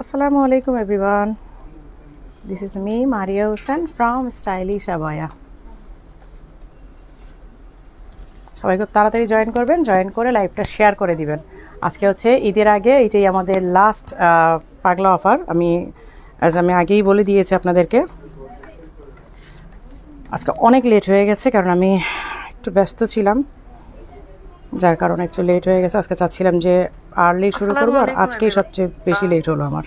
Assalamu alaikum everyone. This is me Maria Hussain from Stylish Abaya. সবাই খুব তাড়াতাড়ি join করবেন, জয়েন করে লাইভটা শেয়ার করে দিবেন। আজকে হচ্ছে ঈদের আগে এটাই আমাদের লাস্ট পাগলা অফার। আমি আগেই বলে দিয়েছি আপনাদেরকে। আজকে অনেক লেট হয়ে গেছে কারণ আমি একটু ব্যস্ত ছিলাম, যার কারণে একটু লেট হয়ে গেছে। আজকে চাচ্ছিলাম যে আর্লি শুরু করবো, আর আজকেই সবচেয়ে বেশি লেট হলো আমার।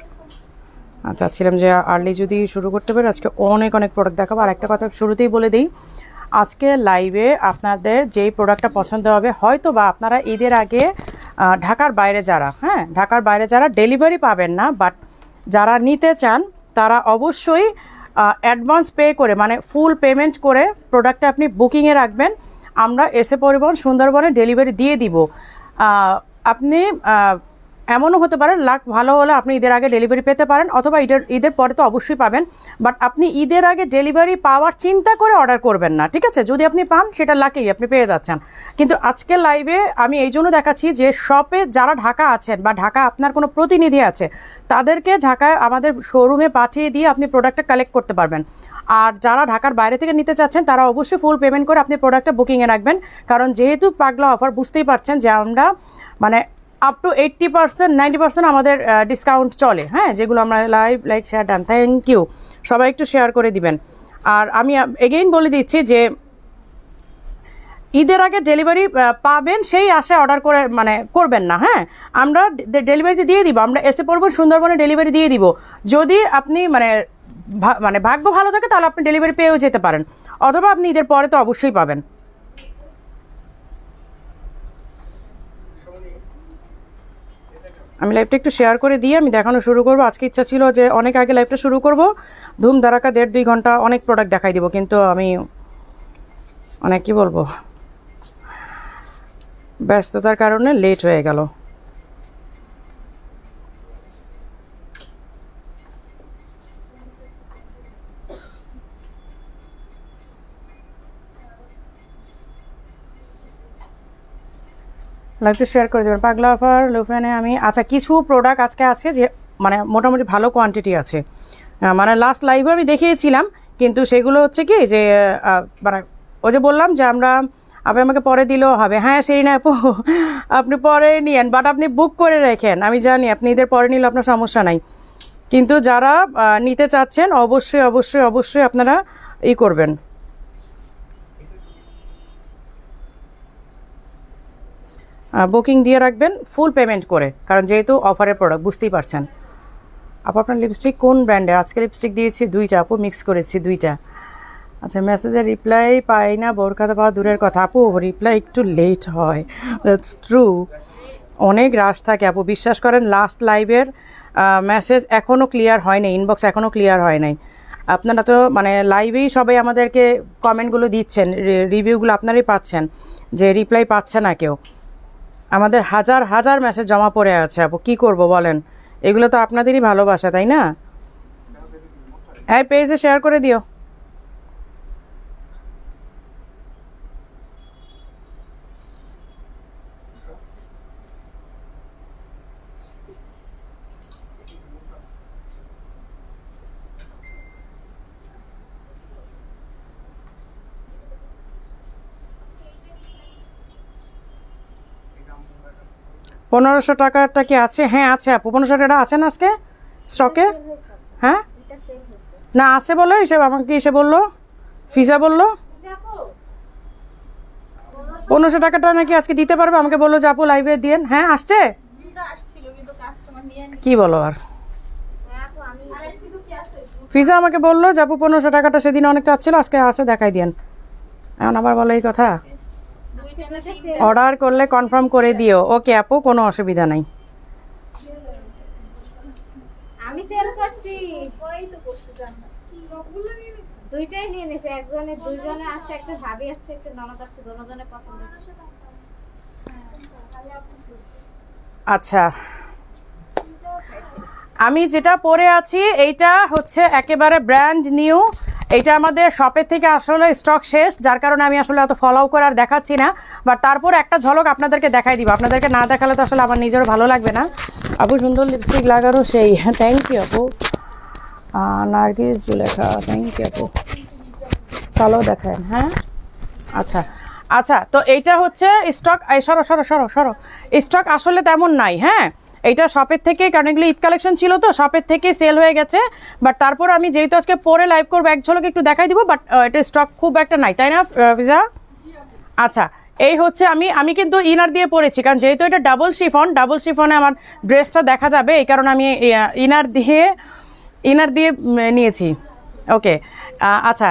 চাচ্ছিলাম যে আর্লি যদি শুরু করতে পারি, আজকে অনেক প্রোডাক্ট দেখাবো। আর একটা কথা শুরুতেই বলে দিই, আজকে লাইভে আপনাদের যেই প্রোডাক্টটা পছন্দ হবে, হয়তো বা আপনারা ঈদের আগে ঢাকার বাইরে যারা ডেলিভারি পাবেন না, বাট যারা নিতে চান তারা অবশ্যই অ্যাডভান্স পে করে, মানে ফুল পেমেন্ট করে প্রোডাক্টটা আপনি বুকিংয়ে রাখবেন। আমরা এসে পরিবহন সুন্দরবনে ডেলিভারি দিয়ে দিব। আপনি এমনও হতে পারে লাক ভালো হলে আপনি ঈদের আগে ডেলিভারি পেতে পারেন, অথবা ঈদের পরে তো অবশ্যই পাবেন, বাট আপনি ঈদের আগে ডেলিভারি পাওয়ার চিন্তা করে অর্ডার করবেন না, ঠিক আছে? যদি আপনি পান সেটা লাকি, আপনি পেয়ে যাচ্ছেন। কিন্তু আজকে লাইভে আমি এই জন্য দেখাচ্ছি যে শপে যারা ঢাকা আছেন বা ঢাকা আপনার কোনো প্রতিনিধি আছে, তাদেরকে ঢাকায় আমাদের শোরুমে পাঠিয়ে দিয়ে আপনি প্রোডাক্টটা কালেক্ট করতে পারবেন। আর যারা ঢাকার বাইরে থেকে নিতে চাচ্ছেন তারা অবশ্যই ফুল পেমেন্ট করে আপনি প্রোডাক্টটা বুকিংয়ে রাখবেন। কারণ যেহেতু পাগলা অফার, বুঝতেই পারছেন যে আমরা মানে আপ টু 80% 90% আমাদের ডিসকাউন্ট চলে, হ্যাঁ, যেগুলো আমরা like share done. Thank you, সবাই একটু শেয়ার করে দিবেন। আর আমি এগেইন বলে দিচ্ছি যে ঈদের আগে ডেলিভারি পাবেন সেই আশায় অর্ডার করে মানে করবেন না, হ্যাঁ। আমরা ডেলিভারিতে দিয়ে দিব, আমরা এসে পড়বো সুন্দরবনে ডেলিভারি দিয়ে দিব। যদি আপনি মানে ভাগ্য ভালো থাকে তাহলে আপনি ডেলিভারি পেয়েও যেতে পারেন, অথবা আপনি ঈদের পরে তো অবশ্যই পাবেন। আমি লাইভটা একটু শেয়ার করে দিয়ে আমি দেখানো শুরু করবো। আজকে ইচ্ছা ছিল যে অনেক আগে লাইভটা শুরু করব, ধুম ধারাকা 1.5-2 ঘন্টা অনেক প্রোডাক্ট দেখাই দিব, কিন্তু আমি অনেক কি বলবো, ব্যস্ততার কারণে লেট হয়ে গেল। লাইভটা শেয়ার করে দেবেন। পাগলা অফার লুফেনে আমি আচ্ছা কিছু প্রোডাক্ট আজকে আছে যে মানে মোটামুটি ভালো কোয়ান্টিটি আছে। মানে লাস্ট লাইভে আমি দেখিয়েছিলাম, কিন্তু সেগুলো হচ্ছে কি যে মানে ও যে বললাম যে আপনি আমাকে পরে দিলেও হবে। হ্যাঁ সেরিনা আপু, আপনি পরে নিয়েন, বাট আপনি বুক করে রেখেন। আমি জানি আপনি ঈদের পরে নিলে আপনার সমস্যা নাই, কিন্তু যারা নিতে চাচ্ছেন অবশ্যই আপনারা করবেন, বুকিং দিয়ে রাখবেন ফুল পেমেন্ট করে, কারণ যেহেতু অফারের প্রোডাক্ট বুঝতেই পারছেন। আপু আপনার লিপস্টিক কোন ব্র্যান্ডের? আজকে লিপস্টিক দিয়েছি 2টা আপু, মিক্স করেছি 2টা। আচ্ছা, মেসেজের রিপ্লাই পাই না, বোরখাতে পাওয়া দূরের কথা। আপু রিপ্লাই একটু লেট হয়, দ্যাটস ট্রু, অনেক রাশ থাকে আপু, বিশ্বাস করেন। লাস্ট লাইভের মেসেজ এখনও ক্লিয়ার হয় নাই, ইনবক্স এখনও ক্লিয়ার হয় নাই। আপনারা তো মানে লাইভেই সবাই আমাদেরকে কমেন্টগুলো দিচ্ছেন, রিভিউগুলো আপনারাই পাচ্ছেন, যে রিপ্লাই পাচ্ছে না কেউ। আমাদের হাজার মেসেজ জমা পড়ে আছে আপু, কী করব বলেন? এগুলো তো আপনাদেরই ভালোবাসা, তাই না? হ্যাঁ, পেজে শেয়ার করে দিও। পনেরোশো টাকাটা কি আছে? হ্যাঁ আছে আপু, 1500 টাকা আছে না আজকে স্টকে? হ্যাঁ না আছে বলে হিসেবে আমাকে এসে বললো, ফিজা বললো 1500 টাকাটা নাকি আজকে দিতে পারবে। আমাকে বললো যে আপু লাইভে দিয়েন। হ্যাঁ আসছে, কি বলো আর। ফিজা আমাকে বললো যে আপু 1500 টাকাটা সেদিন অনেক চাচ্ছিল, আজকে আছে, দেখাই দিয়েন। এখন আবার বলো এই কথা। অর্ডার করলে কনফার্ম করে দিও। ওকে আপু, কোনো অসুবিধা নাই। আমি সেল করছি, ওই তো করছি জানা সবগুলো নিয়ে নিছি, দুইটাই নিয়ে নিছি। একজনে দুইজনে আছে, একটা ভাবি আসছে, একটা ননদ আসছে, দুজনে পছন্দ হচ্ছে। আচ্ছা, আমি যেটা পরে আছি এইটা হচ্ছে একেবারে ব্র্যান্ড নিউ, এইটা আমাদের শপের থেকে আসলে স্টক শেষ, যার কারণে আমি আসলে অত ফলো করে আর দেখাচ্ছি না, বাট তারপর একটা ঝলক আপনাদেরকে দেখাই দিব। আপনাদেরকে না দেখালে তো আসলে আমার নিজেরও ভালো লাগবে না। আপু সুন্দর লিপস্টিক লাগানো সেই, থ্যাংক ইউ আপু। নার্গিস জুলেখা, থ্যাংক ইউ আপু। ভালো দেখেন, হ্যাঁ আচ্ছা আচ্ছা। তো এইটা হচ্ছে স্টক, সরো সরো সরো সরো, স্টক আসলে তেমন নাই। হ্যাঁ, এইটা শপের থেকে, কারণ এগুলো ঈদ কালেকশন ছিল তো শপের থেকে সেল হয়ে গেছে, বাট তারপর আমি যেহেতু আজকে পরে লাইভ করবো এক ঝলক একটু দেখাই দিব, বাট এটা স্টক খুব একটা নাই, তাই না ফিজা? আচ্ছা, এই হচ্ছে আমি কিন্তু ইনার দিয়ে পরেছি, কারণ যেহেতু এটা ডাবল শিফনে আমার ড্রেসটা দেখা যাবে, এই কারণে আমি ইনার দিয়ে নিয়েছি। ওকে, আচ্ছা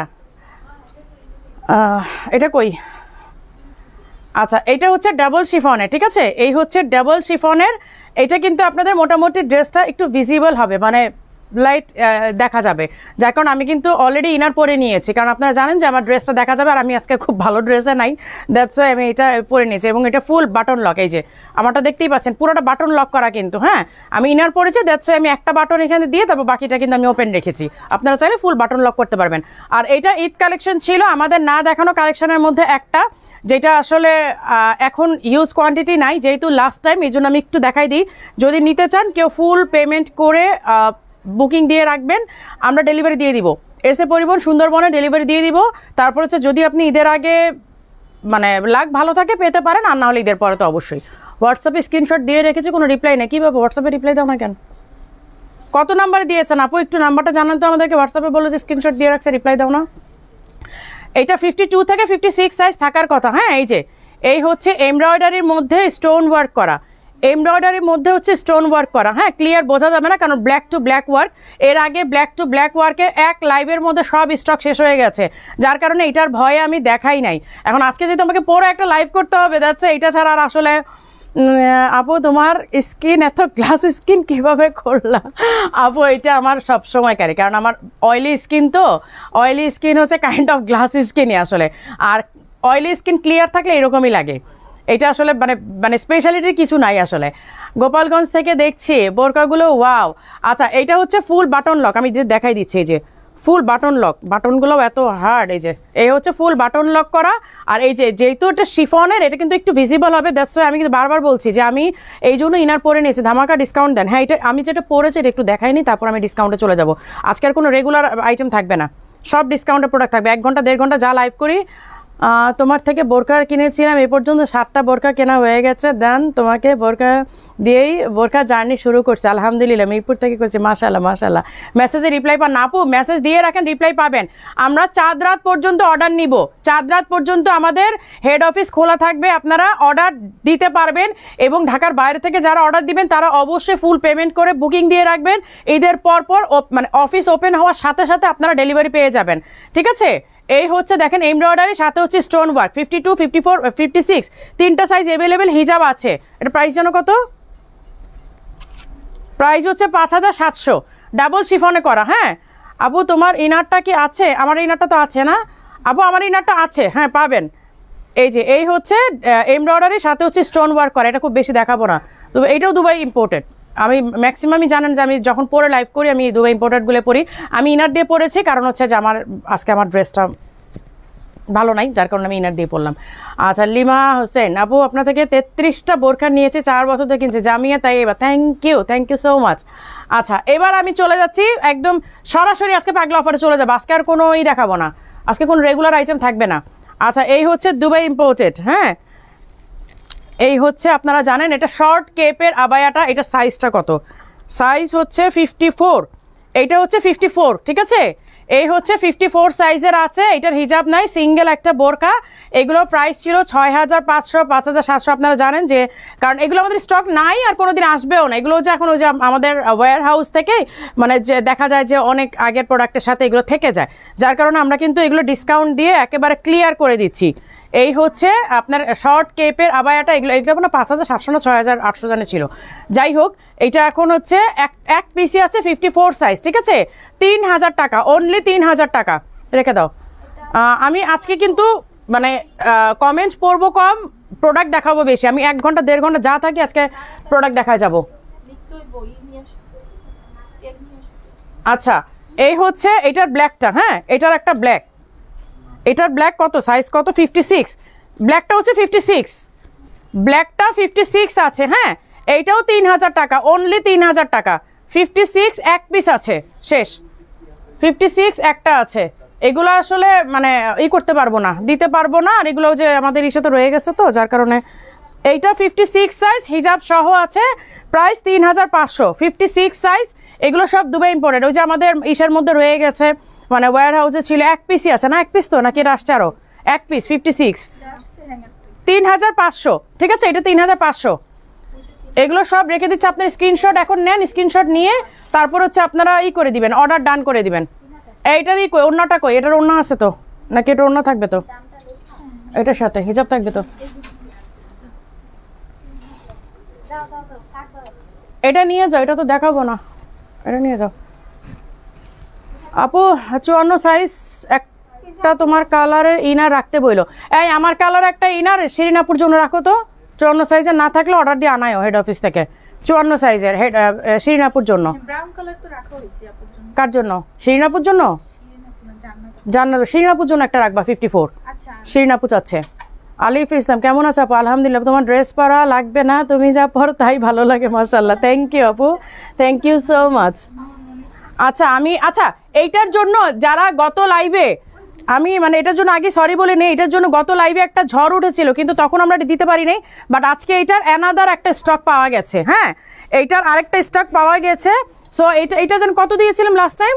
এটা কই, আচ্ছা এটা হচ্ছে ডাবল শিফনের, ঠিক আছে, এই হচ্ছে ডাবল শিফনের। এটা কিন্তু আপনাদের মোটামুটি ড্রেসটা একটু ভিজিবল হবে, মানে লাইট দেখা যাবে, যার কারণ আমি কিন্তু অলরেডি ইনার পরে নিয়েছি, কারণ আপনারা জানেন যে আমার ড্রেসটা দেখা যাবে, আর আমি আজকে খুব ভালো ড্রেসে নাই, দ্যাটস ওয়াই আমি এটা পরে নিয়েছি। এবং এটা ফুল বাটন লক, এই যে আমারটা দেখতেই পাচ্ছেন পুরোটা বাটন লক করা কিন্তু। হ্যাঁ, আমি ইনার পরেছি, দ্যাটস ওয়াই আমি একটা বাটন এখানে দিয়ে তারপর বাকিটা কিন্তু আমি ওপেন রেখেছি। আপনারা চাইলে ফুল বাটন লক করতে পারবেন। আর এটা ঈদ কালেকশন ছিল আমাদের না দেখানো কালেকশনের মধ্যে একটা, যেটা আসলে এখন হিউজ কোয়ান্টিটি নাই, যেহেতু লাস্ট টাইম, এই জন্য আমি একটু দেখাই দিই। যদি নিতে চান কেউ ফুল পেমেন্ট করে বুকিং দিয়ে রাখবেন, আমরা ডেলিভারি দিয়ে দিব, এসে পরিবহন সুন্দরবনে ডেলিভারি দিয়ে দিব। তারপর হচ্ছে যদি আপনি ঈদের আগে মানে লাক ভালো থাকে পেতে পারেন, আর না হলে ঈদের পরে তো অবশ্যই। হোয়াটসঅ্যাপে স্ক্রিনশট দিয়ে রেখেছি, কোনো রিপ্লাই নেই, কীভাবে হোয়াটসঅ্যাপে রিপ্লাই দাও না কেন? কত নাম্বারে দিয়েছেন আপু, একটু নাম্বারটা জানান তো আমাদেরকে। হোয়াটসঅ্যাপে বলো যে স্ক্রিনশট দিয়ে রাখছে, রিপ্লাই দাও না। এটা 52 থেকে 56 সাইজ থাকার কথা। হ্যাঁ, এই যে এই হচ্ছে এমব্রয়ডারির মধ্যে স্টোন ওয়ার্ক করা, এমব্রয়ডারির মধ্যে হচ্ছে স্টোন ওয়ার্ক করা। হ্যাঁ, ক্লিয়ার বোঝা যাবে না, কারণ ব্ল্যাক টু ব্ল্যাক ওয়ার্ক, এর আগে ব্ল্যাক টু ব্ল্যাক ওয়ার্কের এক লাইভের মধ্যে সব স্টক শেষ হয়ে গেছে, যার কারণে এটার ভয়ে আমি দেখাই নাই। এখন আজকে যেহেতু আমাকে পরে একটা লাইভ করতে হবে, যাচ্ছে এইটা ছাড়া আর আসলে। আপু তোমার স্কিন এত গ্লাস স্কিন কিভাবে করলা? আপু এটা আমার সব সময় কারি, কারণ আমার অয়েলি স্কিন, তো অয়েলি স্কিন হচ্ছে কাইন্ড অফ গ্লাস স্কিনই আসলে। আর অয়েলি স্কিন ক্লিয়ার থাকলে এরকমই লাগে। এটা আসলে মানে মানে স্পেশালিটির কিছু নাই আসলে। গোপালগঞ্জ থেকে দেখছি বোরকাগুলো, ওয়াও। আচ্ছা, এইটা হচ্ছে ফুল বাটন লক, আমি যে দেখাই দিচ্ছি, এই যে ফুল বাটন লক, বাটনগুলো এত হার্ড, এই যে এই হচ্ছে ফুল বাটন লক করা। আর এই যে যেহেতু এটা শিফনের, এটা কিন্তু একটু ভিজিবল হবে, দ্যাটস ওয়াই আমি কিন্তু বারবার বলছি যে আমি এই জন্য ইনার পরে নিয়েছি। ধামাকা ডিসকাউন্ট দেন। হ্যাঁ, এটা আমি যেটা পরেছি এটা একটু দেখাইনি, তারপর আমি ডিসকাউন্টে চলে যাব। আজকে আর কোনো রেগুলার আইটেম থাকবে না, সব ডিসকাউন্টের প্রোডাক্ট থাকবে। 1 ঘন্টা 1.5 ঘন্টা যা লাইভ করি। তোমার থেকে বোরকা কিনেছিলাম, এই পর্যন্ত 7টা বোরকা কেনা হয়ে গেছে। দেন তোমাকে বোরকা দিয়েই বোরকা জার্নি শুরু করছে, আলহামদুলিল্লাহ। মিরপুর থেকে করছে, মাশাআল্লাহ মাশাআল্লাহ। মেসেজে রিপ্লাই পান না আপু? মেসেজ দিয়ে রাখেন, রিপ্লাই পাবেন। আমরা চাঁদ রাত পর্যন্ত অর্ডার নিব, চাঁদ রাত পর্যন্ত আমাদের হেড অফিস খোলা থাকবে, আপনারা অর্ডার দিতে পারবেন। এবং ঢাকার বাইরে থেকে যারা অর্ডার দিবেন তারা অবশ্যই ফুল পেমেন্ট করে বুকিং দিয়ে রাখবেন। ঈদের পরপর মানে অফিস ওপেন হওয়ার সাথে সাথে আপনারা ডেলিভারি পেয়ে যাবেন, ঠিক আছে? এই হচ্ছে দেখেন এমব্রয়ডারির সাথে হচ্ছে স্টোন ওয়ার্ক, 52, 54, 56 তিনটা সাইজ অ্যাভেলেবেল, হিজাব আছে। এটা প্রাইস জানো কত? প্রাইস হচ্ছে 5700, ডাবল শিফনে করা। হ্যাঁ আপু তোমার ইনারটা কি আছে? আমার ইনারটা তো আছে না আপু, আমার ইনারটা আছে, হ্যাঁ পাবেন। এই যে এই হচ্ছে এমব্রয়ডারির সাথে হচ্ছে স্টোন ওয়ার্ক করা, এটা খুব বেশি দেখাবো না, তবে এইটাও দুবাই ইম্পোর্টেড। আমি ম্যাক্সিমামই জানেন যে আমি যখন পরে লাইভ করি আমি দুবাই ইম্পোর্টেডগুলো পরি। আমি ইনার দিয়ে পরেছি, কারণ হচ্ছে যে আজকে আমার ড্রেসটা ভালো নাই, যার কারণে আমি ইনার দিয়ে পড়লাম। আচ্ছা, লিমা হোসেন আপু আপনার থেকে 33টা বোরখা নিয়েছি, 4 বছর থেকে কিনছে, জামিয়া তাই এবার, থ্যাংক ইউ সো মাচ। আচ্ছা, এবার আমি চলে যাচ্ছি একদম সরাসরি, আজকে পাগলা অফারে চলে যাবো। আজকে আর কোনোই দেখাবো না, আজকে কোনো রেগুলার আইটেম থাকবে না। আচ্ছা, এই হচ্ছে দুবাই ইম্পোর্টেড। হ্যাঁ, এই হচ্ছে আপনারা জানেন এটা শর্ট কেপের আবায়াটা। এটা সাইজটা কত? সাইজ হচ্ছে 54, এইটা হচ্ছে 54, ঠিক আছে? এই হচ্ছে 54 সাইজের আছে, এটার হিজাব নাই, সিঙ্গেল একটা বোরকা। এগুলো প্রাইস ছিল 6500, 5700। আপনারা জানেন যে কারণ এগুলো আমাদের স্টক নাই আর কোনোদিন আসবেও না, এগুলো যে এখন ওই যে আমাদের ওয়্যার হাউস থেকে মানে যে দেখা যায় যে অনেক আগের প্রোডাক্টের সাথে এগুলো থেকে যায়, যার কারণে আমরা কিন্তু এগুলো ডিসকাউন্ট দিয়ে একেবারে ক্লিয়ার করে দিচ্ছি। এই হচ্ছে আপনার শর্ট কেপের আবায়াটা, এগুলো আপনার 5700 না 6800 জানে ছিল, যাই হোক। এইটা এখন হচ্ছে এক পিসি আছে 54 সাইজ, ঠিক আছে? 3000 টাকা, অনলি 3000 টাকা। রেখে দাও। আমি আজকে কিন্তু মানে কমেন্ট পড়বো কম, প্রোডাক্ট দেখাবো বেশি। আমি 1 ঘন্টা 1.5 ঘন্টা যা থাকি আজকে প্রোডাক্ট দেখায় যাবো। আচ্ছা, এই হচ্ছে এটার ব্ল্যাকটা, হ্যাঁ এটার একটা ব্ল্যাক, এটার ব্ল্যাক কত সাইজ কত 56, ব্ল্যাকটা হচ্ছে 56, ব্ল্যাকটা 56 আছে, হ্যাঁ এইটাও 3000 টাকা, অনলি 3000 টাকা। 56 এক পিস আছে, শেষ। 56 একটা আছে, এগুলো আসলে মানে করতে পারবো না, দিতে পারবো না। আর এগুলো যে আমাদের সাথে রয়ে গেছে তো যার কারণে। এইটা 56 সাইজ, হিজাব সহ আছে, প্রাইস 3500। 56 সাইজ, এগুলো সব দুবাই ইম্পোর্টেড। ওই যে আমাদের ইসের মধ্যে রয়ে গেছে, মানে ওয়্যার হাউসে ছিল, এক পিসই আছে না, এক পিস তো নাকি এটা আসছে আরও এক পিস 56, 3500, ঠিক আছে, এটা 3500। এগুলো সব রেখে দিচ্ছে, আপনার স্ক্রিনশট এখন নেন, স্ক্রিনশট নিয়ে তারপর হচ্ছে আপনারা করে দিবেন, অর্ডার ডান করে দিবেন। এইটারই কই ওড়নাটা, কই এটার ওড়না আছে তো নাকি এটা ওড়না থাকবে তো, এটার সাথে হিজাব থাকবে তো। এটা নিয়ে যাও, এটা তো দেখাবো না, এটা নিয়ে যাও আপু। 54 সাইজ একটা তোমার কালারের ইনার রাখতে বইলো। এই আমার কালার একটা ইনার শিরিনাপুর জন্য রাখো তো, 54 সাইজের না থাকলে অর্ডার দিয়ে আনায়ও হেড অফিস থেকে। 54 সাইজের হেড শিরিনাপুর জন্য। ব্রাউন কালার তো রাখা হইছে আপুর জন্য। কার জন্য? শিরিনাপুর জন্য, জান্নাত শিরিনাপুর জন্য একটা রাখবা 54। আচ্ছা শিরিনাপু চাচ্ছে। আলিফ ইসলাম কেমন আছো আপু? আলহামদুলিল্লাহ। তোমার ড্রেস পরা লাগবে না, তুমি যা পরো তাই ভালো লাগে, মাশাআল্লাহ। থ্যাংক ইউ আপু, থ্যাংক ইউ সো মাচ। আচ্ছা আচ্ছা এইটার জন্য যারা গত লাইভে, আমি মানে এটার জন্য আগে সরি বলে নেই, এটার জন্য গত লাইভে একটা ঝড় উঠেছিল কিন্তু তখন আমরা এটা দিতে পারি নাই, বাট আজকে এইটার অ্যানাদার একটা স্টক পাওয়া গেছে, হ্যাঁ এইটার আরেকটা স্টক পাওয়া গেছে। সো এটা যেন কত দিয়েছিলাম লাস্ট টাইম?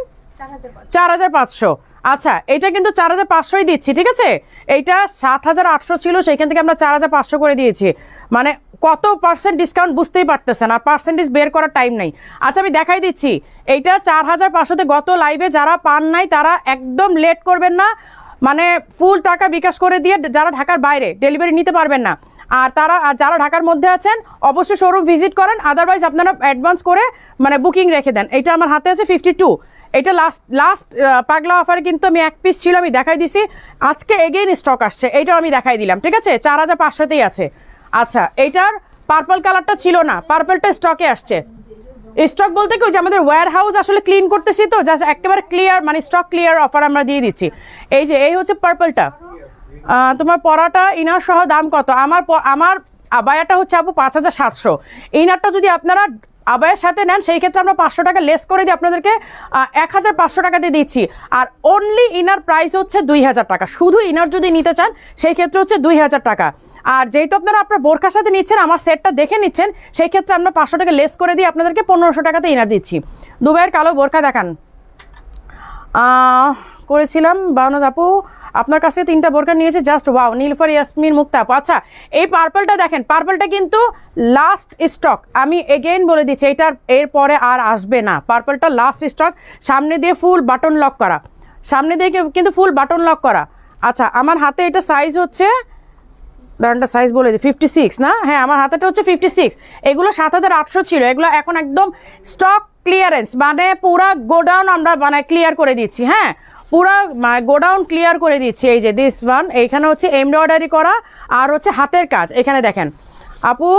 4500। আচ্ছা এটা কিন্তু 4500ই দিচ্ছি, ঠিক আছে। এইটা 7800 ছিল, সেইখান থেকে আমরা 4500 করে দিয়েছি। মানে কত পার্সেন্ট ডিসকাউন্ট বুঝতেই পারতেছেন, আর পার্সেন্টেজ বের করার টাইম নাই। আচ্ছা আমি দেখাই দিচ্ছি, এইটা 4500তে গত লাইভে যারা পান নাই তারা একদম লেট করবেন না, মানে ফুল টাকা বিকাশ করে দিয়ে যারা ঢাকার বাইরে ডেলিভারি নিতে পারবেন না, আর যারা ঢাকার মধ্যে আছেন অবশ্যই শোরুম ভিজিট করেন, আদারওয়াইজ আপনারা অ্যাডভান্স করে মানে বুকিং রেখে দেন। এটা আমার হাতে আছে 52, এটা লাস্ট পাগলা অফারে কিন্তু আমি এক পিস ছিল, আমি দেখাই দিছি, আজকে এগেইন স্টক আসছে, এইটাও আমি দেখাই দিলাম, ঠিক আছে। 4500তেই আছে। আচ্ছা এইটার পার্পল কালারটা ছিল না, পার্পলটা স্টকে আসছে। স্টক বলতে কি, যে আমাদের ওয়্যার হাউস আসলে ক্লিন করতেছি তো, জাস্ট একেবারে ক্লিয়ার, মানে স্টক ক্লিয়ার অফার আমরা দিয়ে দিচ্ছি। এই যে এই হচ্ছে পার্পলটা, তোমার পরাটা ইনার সহ দাম কত? আমার আবায়াটা হচ্ছে আপু 5700। ইনারটা যদি আপনারা আবায়ের সাথে নেন সেই ক্ষেত্রে আমরা 500 টাকা লেস করে দিয়ে আপনাদেরকে 1500 টাকা দিয়ে দিচ্ছি। আর অনলি ইনার প্রাইস হচ্ছে 2000 টাকা, শুধু ইনার যদি নিতে চান সেই ক্ষেত্রে হচ্ছে 2000 টাকা। আর যেহেতু আপনারা আপনার বোরখার সাথে নিচ্ছেন, আমার সেটটা দেখে নিচ্ছেন, সেই ক্ষেত্রে আমরা 500 টাকা লেস করে দিয়ে আপনাদেরকে 1500 টাকাতে ইনার দিচ্ছি। দুবাইয়ের কালো বোরখা দেখান করেছিলাম 52 আপু, আপনার কাছে 3টা বোরকা নিয়েছে, জাস্ট ওয়াও। নীলফার ইয়াসমিন মুক্তা আপু। আচ্ছা এই পার্পলটা দেখেন, পার্পলটা কিন্তু লাস্ট স্টক, আমি এগেইন বলে দিচ্ছি, এটার এরপরে আর আসবে না। পার্পলটা লাস্ট স্টক, সামনে দিয়ে ফুল বাটন লক করা, সামনে দিয়ে কিন্তু ফুল বাটন লক করা। আচ্ছা আমার হাতে এটা সাইজ হচ্ছে, দাঁড়ানটা সাইজ বলে দিই, 56 না, হ্যাঁ আমার হাতেটা হচ্ছে 56। এগুলো 7800 ছিল, এগুলো এখন একদম স্টক ক্লিয়ারেন্স, মানে পুরা গোডাউন আমরা মানে ক্লিয়ার করে দিচ্ছি, হ্যাঁ পুরা গোডাউন ক্লিয়ার করে দিচ্ছি। এই যে দিস ওয়ান, এইখানে হচ্ছে এমব্রয়ডারি করা আর হচ্ছে হাতের কাজ, এখানে দেখেন আপু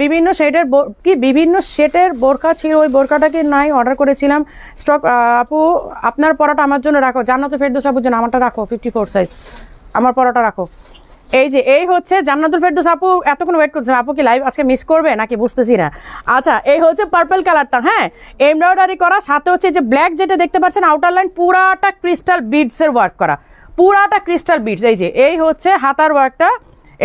বিভিন্ন শেডের বিভিন্ন শেডের বোরকা ছিল, ওই বোরকাটাকে নাই অর্ডার করেছিলাম স্টক। আপু আপনার পরাটা আমার জন্য রাখো, জান্নাতুল ফেরদৌস আপুর জন্য আমারটা রাখো 54 সাইজ, আমার পরাটা রাখো। এই যে এই হচ্ছে জান্নাতুল ফেরদৌস আপু, এতক্ষণ ওয়েট করছে, আপু কি লাইভ আজকে মিস করবে নাকি বুঝতেছি না। আচ্ছা এই হচ্ছে পার্পল কালারটা, হ্যাঁ এমব্রয়ডারি করা, সাথে হচ্ছে যে ব্ল্যাক যেটা দেখতে পাচ্ছেন আউটার লাইন পুরাটা ক্রিস্টাল বিডসের ওয়ার্ক করা, পুরাটা ক্রিস্টাল বিডস। এই যে এই হচ্ছে হাতার ওয়ার্কটা,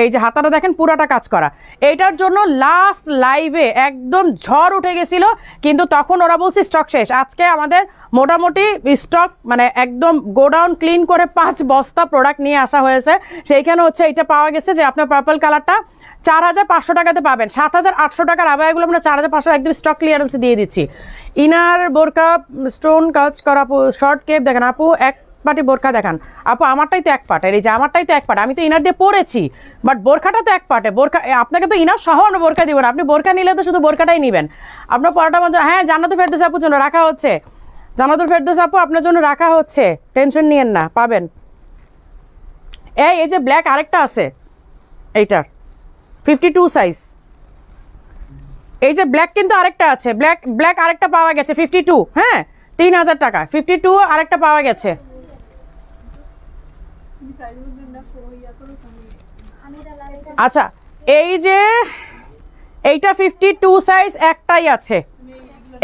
এই যে হাতাটা দেখেন পুরাটা কাজ করা। এইটার জন্য লাস্ট লাইভে একদম ঝড় উঠে গেছিল, কিন্তু তখন ওরা বলছে স্টক শেষ। আজকে আমাদের মোটামুটি স্টক মানে একদম গোডাউন ক্লিন করে 5 বস্তা প্রোডাক্ট নিয়ে আসা হয়েছে, সেইখানে হচ্ছে এটা পাওয়া গেছে যে আপনার পার্পল কালারটা 4500 টাকাতে পাবেন। 7800 টাকার আবায়াগুলো আমরা 4500 একদম স্টক ক্লিয়ারেন্সে দিয়ে দিচ্ছি। ইনার বোরকা স্টোন কাজ করা আপু, শর্ট কেপ দেখেন আপু, এক পাটি বোরখা দেখান আপু, আমারটাই তো এক পাটের, এই যে আমারটাই তো এক পাট, আমি তো ইনার দিয়ে পরেছি, বাট বোরখাটা তো এক পাটে। বোরখা আপনাকে তো ইনার সহ আমরা বোরখা দিব না, আপনি বোরখা নিলে তো শুধু বোরখাটাই নেবেন। আপনার পরাটা মধ্যে, হ্যাঁ জান্নাতুল ফেরদৌস আপুর জন্য রাখা হচ্ছে, জান্নাতুল ফেরদৌস আপু আপনার জন্য রাখা হচ্ছে, টেনশন নিয়েন না, পাবেন। এই যে ব্ল্যাক আরেকটা আছে, এইটার 52 সাইজ, এই যে ব্ল্যাক কিন্তু আরেকটা আছে, ব্ল্যাক আরেকটা পাওয়া গেছে 52, হ্যাঁ 3000 টাকা 52 আরেকটা পাওয়া গেছে। আচ্ছা এই যে এইটা 52 সাইজ একটাই আছে,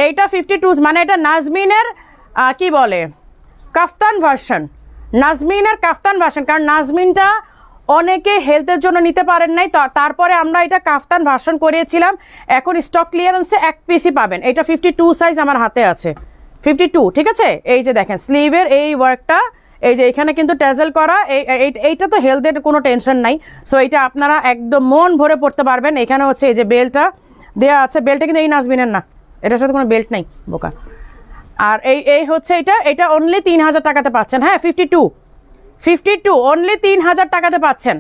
এইটা 52 মানে এটা নাজমিনের কি বলে কাফতান ভার্সন, নাজমিনের কাফতান ভার্সন, কারণ নাজমিনটা অনেকে হেলথের জন্য নিতে পারেন নাই, তারপরে আমরা এটা কাফতান ভার্সন করিয়েছিলাম। এখন স্টক ক্লিয়ারেন্সে এক পিসই পাবেন, এটা 52 সাইজ আমার হাতে আছে 52, ঠিক আছে। এই যে দেখেন স্লিভের এই ওয়ার্কটা, এই যে এখানে কিন্তু ট্যাজেল করা, এইটা তো হেলথের কোনো টেনশন নাই। সো এইটা আপনারা একদম মন ভরে পড়তে পারবেন। এখানে হচ্ছে এই যে বেল্টটা দেওয়া আছে, বেল্টটা কিন্তু এই নাজমিনের না, এটার সাথে কোনো বেল্ট নাই বোকা। আর এই হচ্ছে এটা অনলি 3000 টাকাতে পাচ্ছেন। হ্যাঁ 52 অনলি 3000 টাকাতে পাচ্ছেন।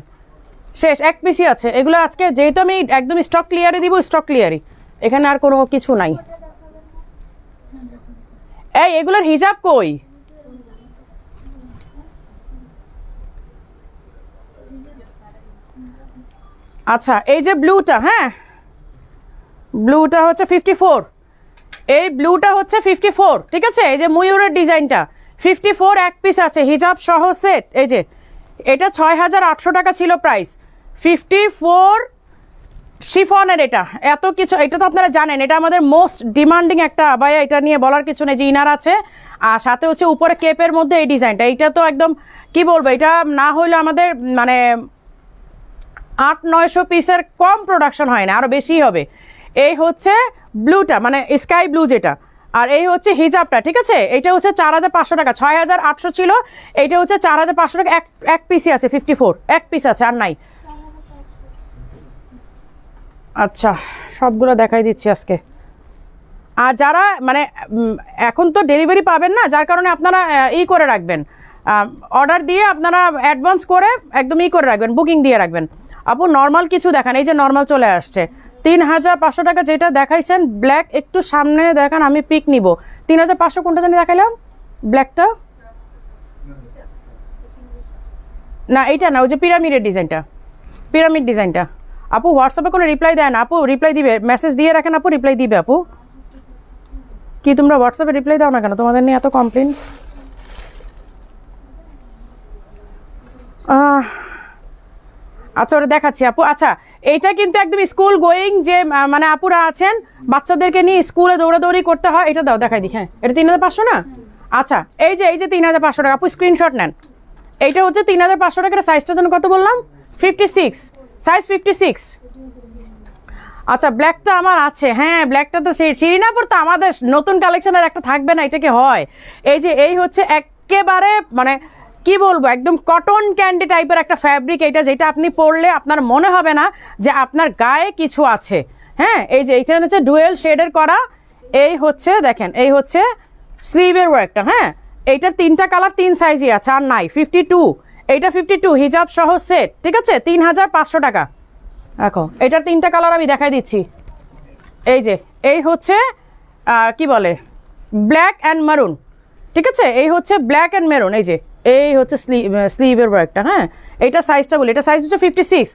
শেষ, এক পিসি আছে এগুলো আজকে, যেহেতু আমি একদম স্টক ক্লিয়ারে দিব, স্টক ক্লিয়ারই, এখানে আর কোনো কিছু নাই। এগুলোর হিজাব কই? আচ্ছা এই যে ব্লুটা, হ্যাঁ ব্লুটা হচ্ছে 54, এই ব্লুটা হচ্ছে 54, ঠিক আছে। এই যে ময়ূরের ডিজাইনটা 54 এক পিস আছে হিজাব সহ সেট। এই যে এটা 6800 টাকা ছিল প্রাইস, 54 শিফনের। এটা এত কিছু, এটা তো আপনারা জানেন এটা আমাদের মোস্ট ডিমান্ডিং একটা আবায়া, এটা নিয়ে বলার কিছু নেই যে ইনার আছে, আর সাথে হচ্ছে উপরে কেপের মধ্যে এই ডিজাইনটা, এইটা তো একদম কি বলবো, এটা না হইলে আমাদের মানে 800-900 পিসের কম প্রোডাকশন হয় না, আরও বেশি হবে। এই হচ্ছে ব্লুটা মানে স্কাই ব্লু যেটা, আর এই হচ্ছে হিজাবটা, ঠিক আছে। এটা হচ্ছে 4500 টাকা, 6800 ছিল, এইটা হচ্ছে 4500 টাকা। এক পিসই আছে 54, এক পিস আছে আর নাই। আচ্ছা সবগুলো দেখাই দিচ্ছি আজকে। আর যারা মানে এখন তো ডেলিভারি পাবেন না, যার কারণে আপনারা করে রাখবেন, অর্ডার দিয়ে আপনারা অ্যাডভান্স করে একদম করে রাখবেন, বুকিং দিয়ে রাখবেন। আপু নর্মাল কিছু দেখান, এই যে নর্মাল চলে আসছে 3500 টাকা যেটা দেখাইছেন ব্ল্যাক, একটু সামনে দেখান আমি পিক নিব। 3500 কোনটা জানি দেখাইলাম ব্ল্যাকটা, না এইটা না, ওই যে পিরামিডের ডিজাইনটা, পিরামিড ডিজাইনটা। আপু হোয়াটসঅ্যাপে কোনো রিপ্লাই দেয় না, আপু রিপ্লাই দিবে, মেসেজ দিয়ে রাখেন আপু, রিপ্লাই দিবে। আপু কি তোমরা হোয়াটসঅ্যাপে রিপ্লাই দাও না কেন, তোমাদের নিয়ে এত কমপ্লেন? আচ্ছা ওটা দেখাচ্ছি আপু। আচ্ছা এইটা কিন্তু একদম স্কুল গোয়িং যে মানে আপুরা আছেন, বাচ্চাদেরকে নিয়ে স্কুলে দৌড়াদৌড়ি করতে হয়, এটা দাও দেখাই দিই। হ্যাঁ এটা 3500 না? আচ্ছা এই যে 3500 টাকা, আপু স্ক্রিনশট নেন। এইটা হচ্ছে 3500 টাকা, সাইজটা জন্য কত বললাম 56, সাইজ 56। আচ্ছা ব্ল্যাকটা আমার আছে, হ্যাঁ ব্ল্যাকটা তো শিরিনাপুর তো আমাদের নতুন কালেকশনের একটা থাকবে না, এটা কি হয়? এই যে এই হচ্ছে একেবারে মানে কি বলবো একদম কটন ক্যান্ডি টাইপের একটা ফ্যাব্রিক, এটা যেটা আপনি পরলে আপনার মনে হবে না যে আপনার গায়ে কিছু আছে। হ্যাঁ এই যে এইখানে হচ্ছে ডুয়েল শেডের করা, এই হচ্ছে দেখেন এই হচ্ছে স্লিভের ওয়ার্কটা। হ্যাঁ এইটার 3টা কালার 3 সাইজই আছে আর নাই 52, এইটা 52 হিজাব সহ সেট, ঠিক আছে 3500 টাকা। দেখো এটার 3টা কালার আমি দেখাই দিচ্ছি। এই যে এই হচ্ছে কি বলে ব্ল্যাক অ্যান্ড মারুন, ঠিক আছে, এই হচ্ছে ব্ল্যাক অ্যান্ড মেরুন। এই হচ্ছে স্লিভের ওয়ার্কটা। হ্যাঁ এইটা সাইজটা বলি, এটা সাইজ হচ্ছে 56,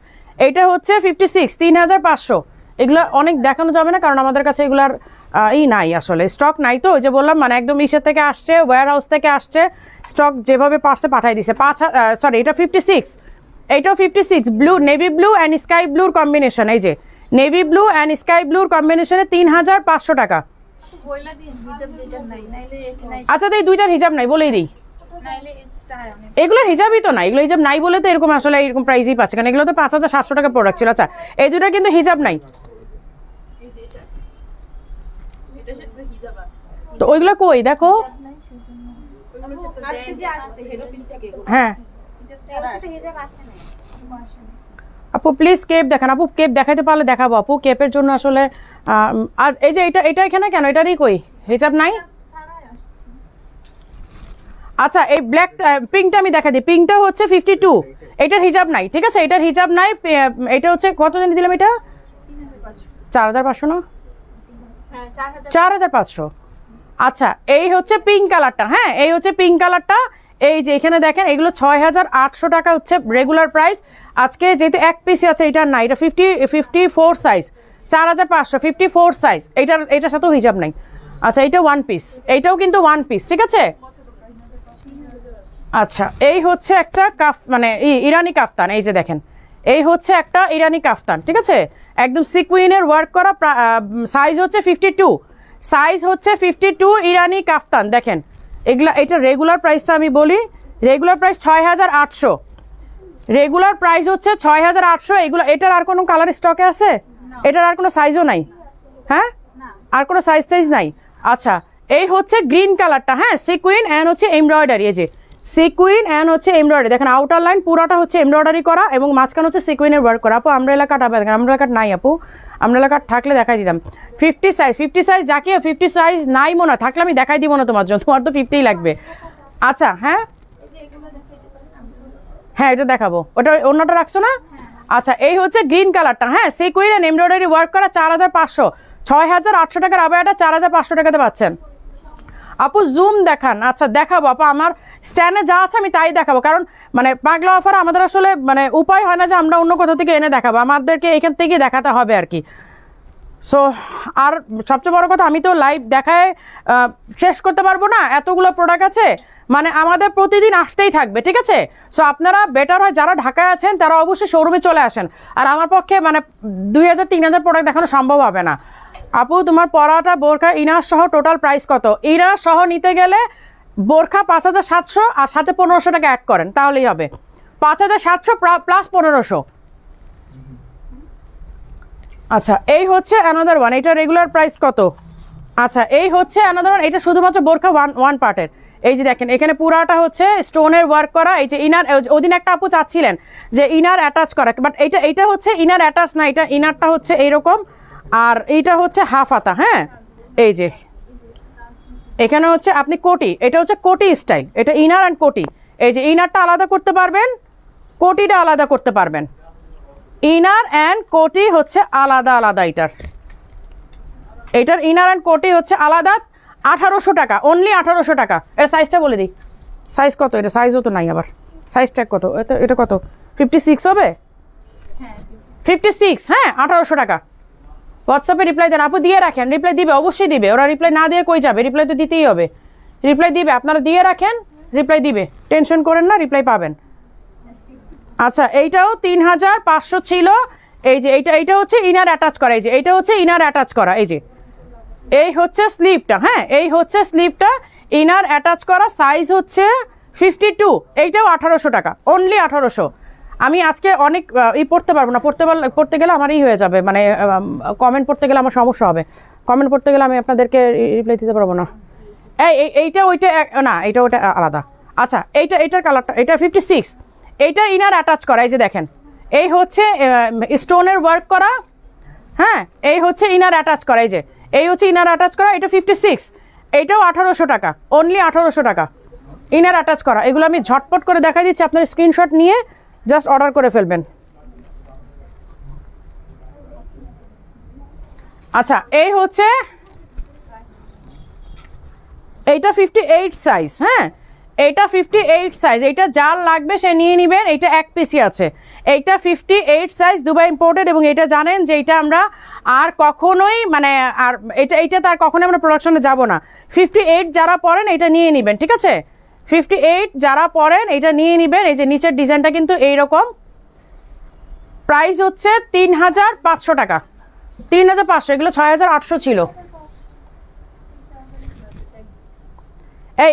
এইটা হচ্ছে 56, 3500। এগুলো অনেক দেখানো যাবে না কারণ আমাদের কাছে এগুলার নাই, আসলে স্টক নাই। তো ওই যে বললাম মানে একদম ইসের থেকে আসছে, ওয়্যার হাউস থেকে আসছে, স্টক যেভাবে পারছে পাঠাই দিছে। সরি এটা 56, এইটাও 56, blue navy blue and sky ব্লুর কম্বিনেশন, এই যে নেভি ব্লু অ্যান্ড স্কাই ব্লুর কম্বিনেশনে 3500 টাকা। আচ্ছা তো এই দুইটার হিজাব নাই বলেই দিই, এগুলোর হিজাবই তো নাই, এগুলো হিজাব নাই বলে তো এরকম আসলে এরকম প্রাইসই পাচ্ছে, কারণ এগুলো তো 5700 টাকা প্রোডাক্ট ছিল। আচ্ছা এই দুটার কিন্তু হিজাব নাই, তো ওইগুলো কই দেখো। হ্যাঁ আপু প্লিজ কেপ দেখান, আপু কেপ দেখাইতে পারলে দেখাবো আপু, কেপের জন্য আসলে। আর এই যে এটা এখানে কেন, এটারই কই হিজাব নাই? আচ্ছা এই ব্ল্যাক পিঙ্কটা আমি দেখা দিই, পিঙ্কটা হচ্ছে 52, এটার হিজাব নাই, ঠিক আছে এটার হিজাব নাই। এটা হচ্ছে কত জানি দিলাম, এটা 4500 না 4500। আচ্ছা এই হচ্ছে পিঙ্ক কালারটা, হ্যাঁ এই হচ্ছে পিঙ্ক কালারটা। এই যে এখানে দেখেন এগুলো 6800 টাকা হচ্ছে রেগুলার প্রাইস। আজকে যেহেতু এক পিসি আছে এটার নাই, এটা 54 সাইজ 4500, 54 সাইজ, এটার সাথেও হিজাব নাই। আচ্ছা এইটা ওয়ান পিস, এইটাও কিন্তু ওয়ান পিস, ঠিক আছে। আচ্ছা এই হচ্ছে একটা কাফ মানে ইরানি কাফতান, এই যে দেখেন এই হচ্ছে একটা ইরানি কাফতান, ঠিক আছে, একদম সিকুইনের ওয়ার্ক করা, সাইজ হচ্ছে 52, সাইজ হচ্ছে 52, ইরানি কাফতান দেখেন এগুলা। এটা রেগুলার প্রাইসটা আমি বলি, রেগুলার প্রাইস 6800, রেগুলার প্রাইস হচ্ছে 6800। এগুলো এটার আর কোনো কালার স্টকে আছে? এটার আর কোনো সাইজও নাই? হ্যাঁ, আর কোনো সাইজ টাইজ নাই। আচ্ছা এই হচ্ছে গ্রিন কালারটা, হ্যাঁ, সিকুইন অ্যান্ড হচ্ছে এমব্রয়ডারি, এই যে সিকুইন অ্যান্ড হচ্ছে এমব্রয়ডারি, দেখেন আউটার লাইন পুরাটা হচ্ছে এমব্রয়ডারি করা এবং মাঝখানে হচ্ছে সিকুইনের ওয়ার্ক করা। আপু আমব্রেলা কাট হবে? দেখেন আমব্রেলা কাট নাই আপু, আমব্রেলা কাট থাকলে দেখাই দিতাম। 50 সাইজ, 50 সাইজ যাকে 50 সাইজ নাই মনে হয়, থাকলে আমি দেখাই দিব না তোমার জন্য, তোমার তো 50ই লাগবে। আচ্ছা হ্যাঁ হ্যাঁ এটা দেখাবো, ওটা অন্যটা রাখছো না? আচ্ছা এই হচ্ছে গ্রিন কালারটা, হ্যাঁ, সিকুইন এন্ড এমব্রয়ডারি ওয়ার্ক করা, 4500, 6800 টাকার আবায়াটা 4500 টাকাতে পাচ্ছেন। আপু জুম দেখান। আচ্ছা দেখাবো আপু, আমার স্ট্যান্ডে যা আছে আমি তাই দেখাবো, কারণ মানে পাগলা অফার আমাদের আসলে মানে উপায় হয় না যে আমরা অন্য কোথাও থেকে এনে দেখাবো, আমাদেরকে এখান থেকে দেখাতে হবে আর কি। সো আর সবচেয়ে বড় কথা, আমি তো লাইভ দেখায় শেষ করতে পারবো না, এতগুলো প্রোডাক্ট আছে, মানে আমাদের প্রতিদিন আসতেই থাকবে, ঠিক আছে। সো আপনারা বেটার হয় যারা ঢাকায় আছেন তারা অবশ্যই শোরুমে চলে আসেন, আর আমার পক্ষে মানে 2000-3000 প্রোডাক্ট দেখানো সম্ভব হবে না। আপু তোমার পরাটা বোরখা ইনার সহ টোটাল প্রাইস কত? ইনার সহ নিতে গেলে বোরখা 5700 আর সাথে 1500 টাকা অ্যাড করেন তাহলেই হবে, 5700 প্লাস 1500। আচ্ছা এই হচ্ছে অ্যানাদার ওয়ান, এটা রেগুলার প্রাইস কত? আচ্ছা এই হচ্ছে অ্যানাদার ওয়ান, এটা শুধুমাত্র বোরখা ওয়ান পার্টের, এই যে দেখেন এখানে পুরাটা হচ্ছে স্টোনের ওয়ার্ক করা, এই যে ইনার, ওদিন একটা আপু চাচ্ছিলেন যে ইনার অ্যাটাচ করা, বাট এইটা হচ্ছে ইনার অ্যাটাচ না, এটা ইনারটা হচ্ছে এইরকম, আর এইটা হচ্ছে হাফ হাতা, হ্যাঁ, এই যে এখানে হচ্ছে আপনি কোটি, এটা হচ্ছে কোটি স্টাইল, এটা ইনার অ্যান্ড কোটি, এই যে ইনারটা আলাদা করতে পারবেন, কোটিটা আলাদা করতে পারবেন, ইনার অ্যান্ড কোটি হচ্ছে আলাদা আলাদা, এটার ইনার অ্যান্ড কোটি হচ্ছে আলাদা। 1800 টাকা, অনলি 1800 টাকা। এর সাইজটা বলে দিই, সাইজ কত? এটা সাইজও তো নাই আবার, সাইজটা কত? এটা কত? 56 হবে? 56, হ্যাঁ 1800 টাকা। হোয়াটসঅ্যাপে রিপ্লাই দেন আপু, দিয়ে রাখেন, রিপ্লাই দিবে, অবশ্যই দিবে, ওরা রিপ্লাই না দিয়ে কই যাবে, রিপ্লাই তো দিতেই হবে, রিপ্লাই দিবে, আপনারা দিয়ে রাখেন, রিপ্লাই দিবে, টেনশন করেন না, রিপ্লাই পাবেন। আচ্ছা এইটাও 3500 ছিল, এই যে এইটা হচ্ছে ইনার অ্যাটাচ করা, এই যে এইটা হচ্ছে ইনার অ্যাটাচ করা, এই যে এই হচ্ছে স্লিভটা, হ্যাঁ এই হচ্ছে স্লিভটা ইনার অ্যাটাচ করা, সাইজ হচ্ছে 52, এইটাও 1800 টাকা, অনলি 1800। আমি আজকে অনেক পড়তে পারবো না, পড়তে গেলে আমার হয়ে যাবে, মানে কমেন্ট পড়তে গেলে আমার সমস্যা হবে, কমেন্ট পড়তে গেলে আমি আপনাদেরকে রিপ্লাই দিতে পারবো না। এইটা ওইটা না, এইটা ওইটা আলাদা। আচ্ছা এইটার কালারটা, এটা 56, এইটা ইনার অ্যাটাচ করা, এই যে দেখেন এই হচ্ছে স্টোনের ওয়ার্ক করা, হ্যাঁ এই হচ্ছে ইনার অ্যাটাচ করা, এই যে এই হচ্ছে ইনার অ্যাটাচ করা, এটা 56, এইটাও 1800 টাকা, অনলি 1800 টাকা ইনার অ্যাটাচ করা। এগুলো আমি ঝটপট করে দেখা দিচ্ছি, আপনার স্ক্রিনশট নিয়ে জাস্ট অর্ডার করে ফেলবেন। আচ্ছা এই হচ্ছে এইটা 58 সাইজ, হ্যাঁ এইটা 58 সাইজ, এইটা যার লাগবে সে নিয়ে নেবেন, এইটা এক পিসই আছে, এইটা 58 সাইজ দুবাই ইম্পোর্টেড, এবং এটা জানেন যে এইটা আমরা আর কখনোই মানে আর এইটা তার কখনোই আমরা প্রোডাকশনে যাব না। 58 যারা পরেন এটা নিয়ে নেবেন, ঠিক আছে, 58 যারা পরেন এটা নিয়ে নেবেন। এই যে নিচের ডিজাইনটা কিন্তু এইরকম, প্রাইস হচ্ছে 3500 টাকা, 3500, এগুলো 6800 ছিল।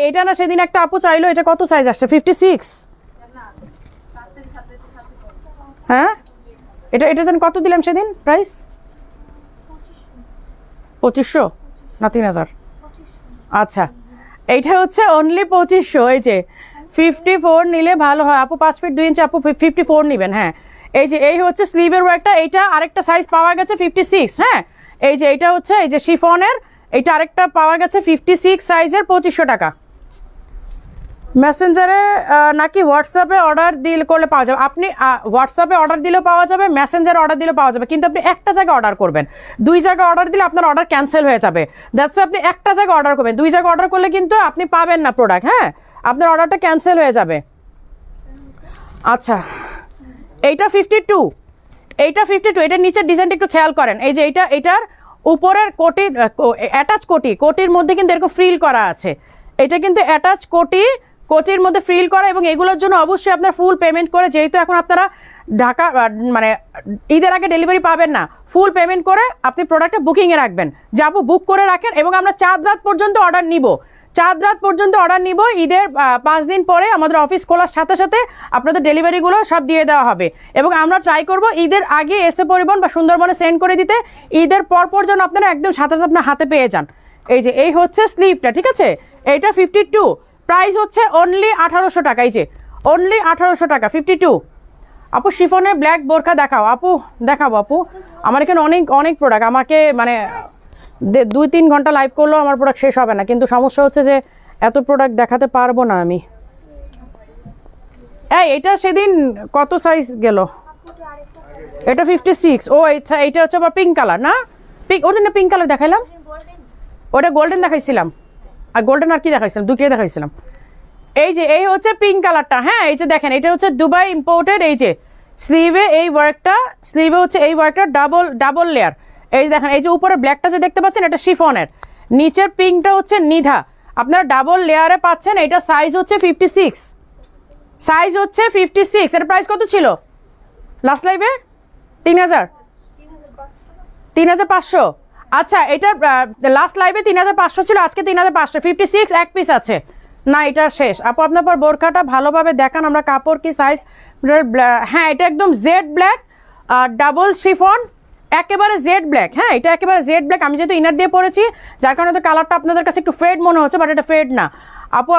এটা না সেদিন একটা আপু চাইলো, এটা কত সাইজ আসছে? 56, হ্যাঁ এটা যেন কত দিলাম সেদিন প্রাইস? 2500 না 3000? আচ্ছা এইটা হচ্ছে অনলি 2500। এই যে 54 নিলে ভালো হয় আপু, 5 ফিট 2 ইঞ্চি আপু, 54 নেবেন, হ্যাঁ এই যে এই হচ্ছে স্লিভের ওয়ার্কটা, এইটা আরেকটা সাইজ পাওয়া গেছে 56, হ্যাঁ এই যে এইটা হচ্ছে এই যে শিফনের, এইটা আরেকটা পাওয়া গেছে 56 সাইজের 2500 টাকা। মেসেঞ্জারে নাকি হোয়াটসঅ্যাপে অর্ডার করলে পাওয়া যাবে? আপনি হোয়াটসঅ্যাপে অর্ডার দিলেও পাওয়া যাবে, মেসেঞ্জারে অর্ডার দিলেও পাওয়া যাবে, কিন্তু আপনি একটা জায়গায় অর্ডার করবেন, 2 জায়গায় অর্ডার দিলে আপনার অর্ডার ক্যান্সেল হয়ে যাবে, দ্যাটস ওয়াই আপনি একটা জায়গায় অর্ডার করবেন, 2 জায়গায় অর্ডার করলে কিন্তু আপনি পাবেন না প্রোডাক্ট, হ্যাঁ আপনার অর্ডারটা ক্যান্সেল হয়ে যাবে। আচ্ছা এইটা 52, এইটা 52, এটার নিচের ডিজাইনটা একটু খেয়াল করেন, এই যে এটার উপরের কোটির অ্যাটাচ কোটির মধ্যে কিন্তু এরকম ফ্রিল করা আছে। এটা কিন্তু অ্যাটাচ কোটির মধ্যে ফ্রিল করা, এবং এগুলোর জন্য অবশ্যই আপনার ফুল পেমেন্ট করে, যেহেতু এখন আপনারা ঢাকা মানে ঈদের আগে ডেলিভারি পাবেন না, ফুল পেমেন্ট করে আপনি প্রোডাক্টটা বুকিংয়ে রাখবেন, যাবো বুক করে রাখেন, এবং আমরা চাঁদ রাত পর্যন্ত অর্ডার নিব। ঈদের 5 দিন পরে আমাদের অফিস খোলার সাথে সাথে আপনাদের ডেলিভারিগুলো সব দিয়ে দেওয়া হবে, এবং আমরা ট্রাই করব ঈদের আগে এসে পরিবহন বা সুন্দরবনে সেন্ড করে দিতে, ঈদের পর যেন আপনারা একদম সাথে সাথে আপনার হাতে পেয়ে যান। এই যে এই হচ্ছে স্লিভটা, ঠিক আছে, এইটা 52, প্রাইস হচ্ছে অনলি 1800 টাকা। এই যে অনলি 1800 টাকা, 52। আপু শিফনের ব্ল্যাক বোরখা দেখাও। দেখাবো আপু, আমার এখানে অনেক প্রোডাক্ট, আমাকে মানে 2-3 ঘন্টা লাইভ করলেও আমার প্রোডাক্ট শেষ হবে না, কিন্তু সমস্যা হচ্ছে যে এত প্রোডাক্ট দেখাতে পারবো না আমি। এটা সেদিন কত সাইজ গেল? এটা 56। ও আচ্ছা, এইটা হচ্ছে আবার পিঙ্ক কালার না? ওদিন না পিঙ্ক কালার দেখাইলাম, ওটা গোল্ডেন দেখাইছিলাম, আর গোল্ডেন আর কি দেখাইছিলাম, দুটোই দেখাইছিলাম। এই যে এই হচ্ছে পিঙ্ক কালারটা। হ্যাঁ, এই যে দেখেন, এটা হচ্ছে দুবাই ইম্পোর্টেড। এই যে স্লিভে হচ্ছে এই ওয়ার্কটা ডাবল লেয়ার। এই দেখেন, এই যে উপরে ব্ল্যাকটা যে দেখতে পাচ্ছেন, এটা শিফনের, নিচের পিঙ্কটা হচ্ছে নিধা, আপনারা ডাবল লেয়ারে পাচ্ছেন। এটা সাইজ হচ্ছে 56, এর প্রাইস কত ছিল লাস্ট লাইভে? 3500। আচ্ছা, এটা লাস্ট লাইভে 3500 ছিল, আজকে 3500। 56 এক পিস আছে না, এটা শেষ। আপু আপনার পর বোরখাটা ভালোভাবে দেখান, আমরা কাপড় কি সাইজ? হ্যাঁ, এটা একদম জেড ব্ল্যাক, ডাবল শিফন, একেবারে জেড ব্ল্যাক। হ্যাঁ, এটা একেবারে জেড ব্ল্যাক। আমি যেহেতু ইনার দিয়ে পরেছি, যার কারণে তো কালারটা আপনাদের কাছে একটু ফেড মনে হচ্ছে, বাট এটা ফেড না। আপু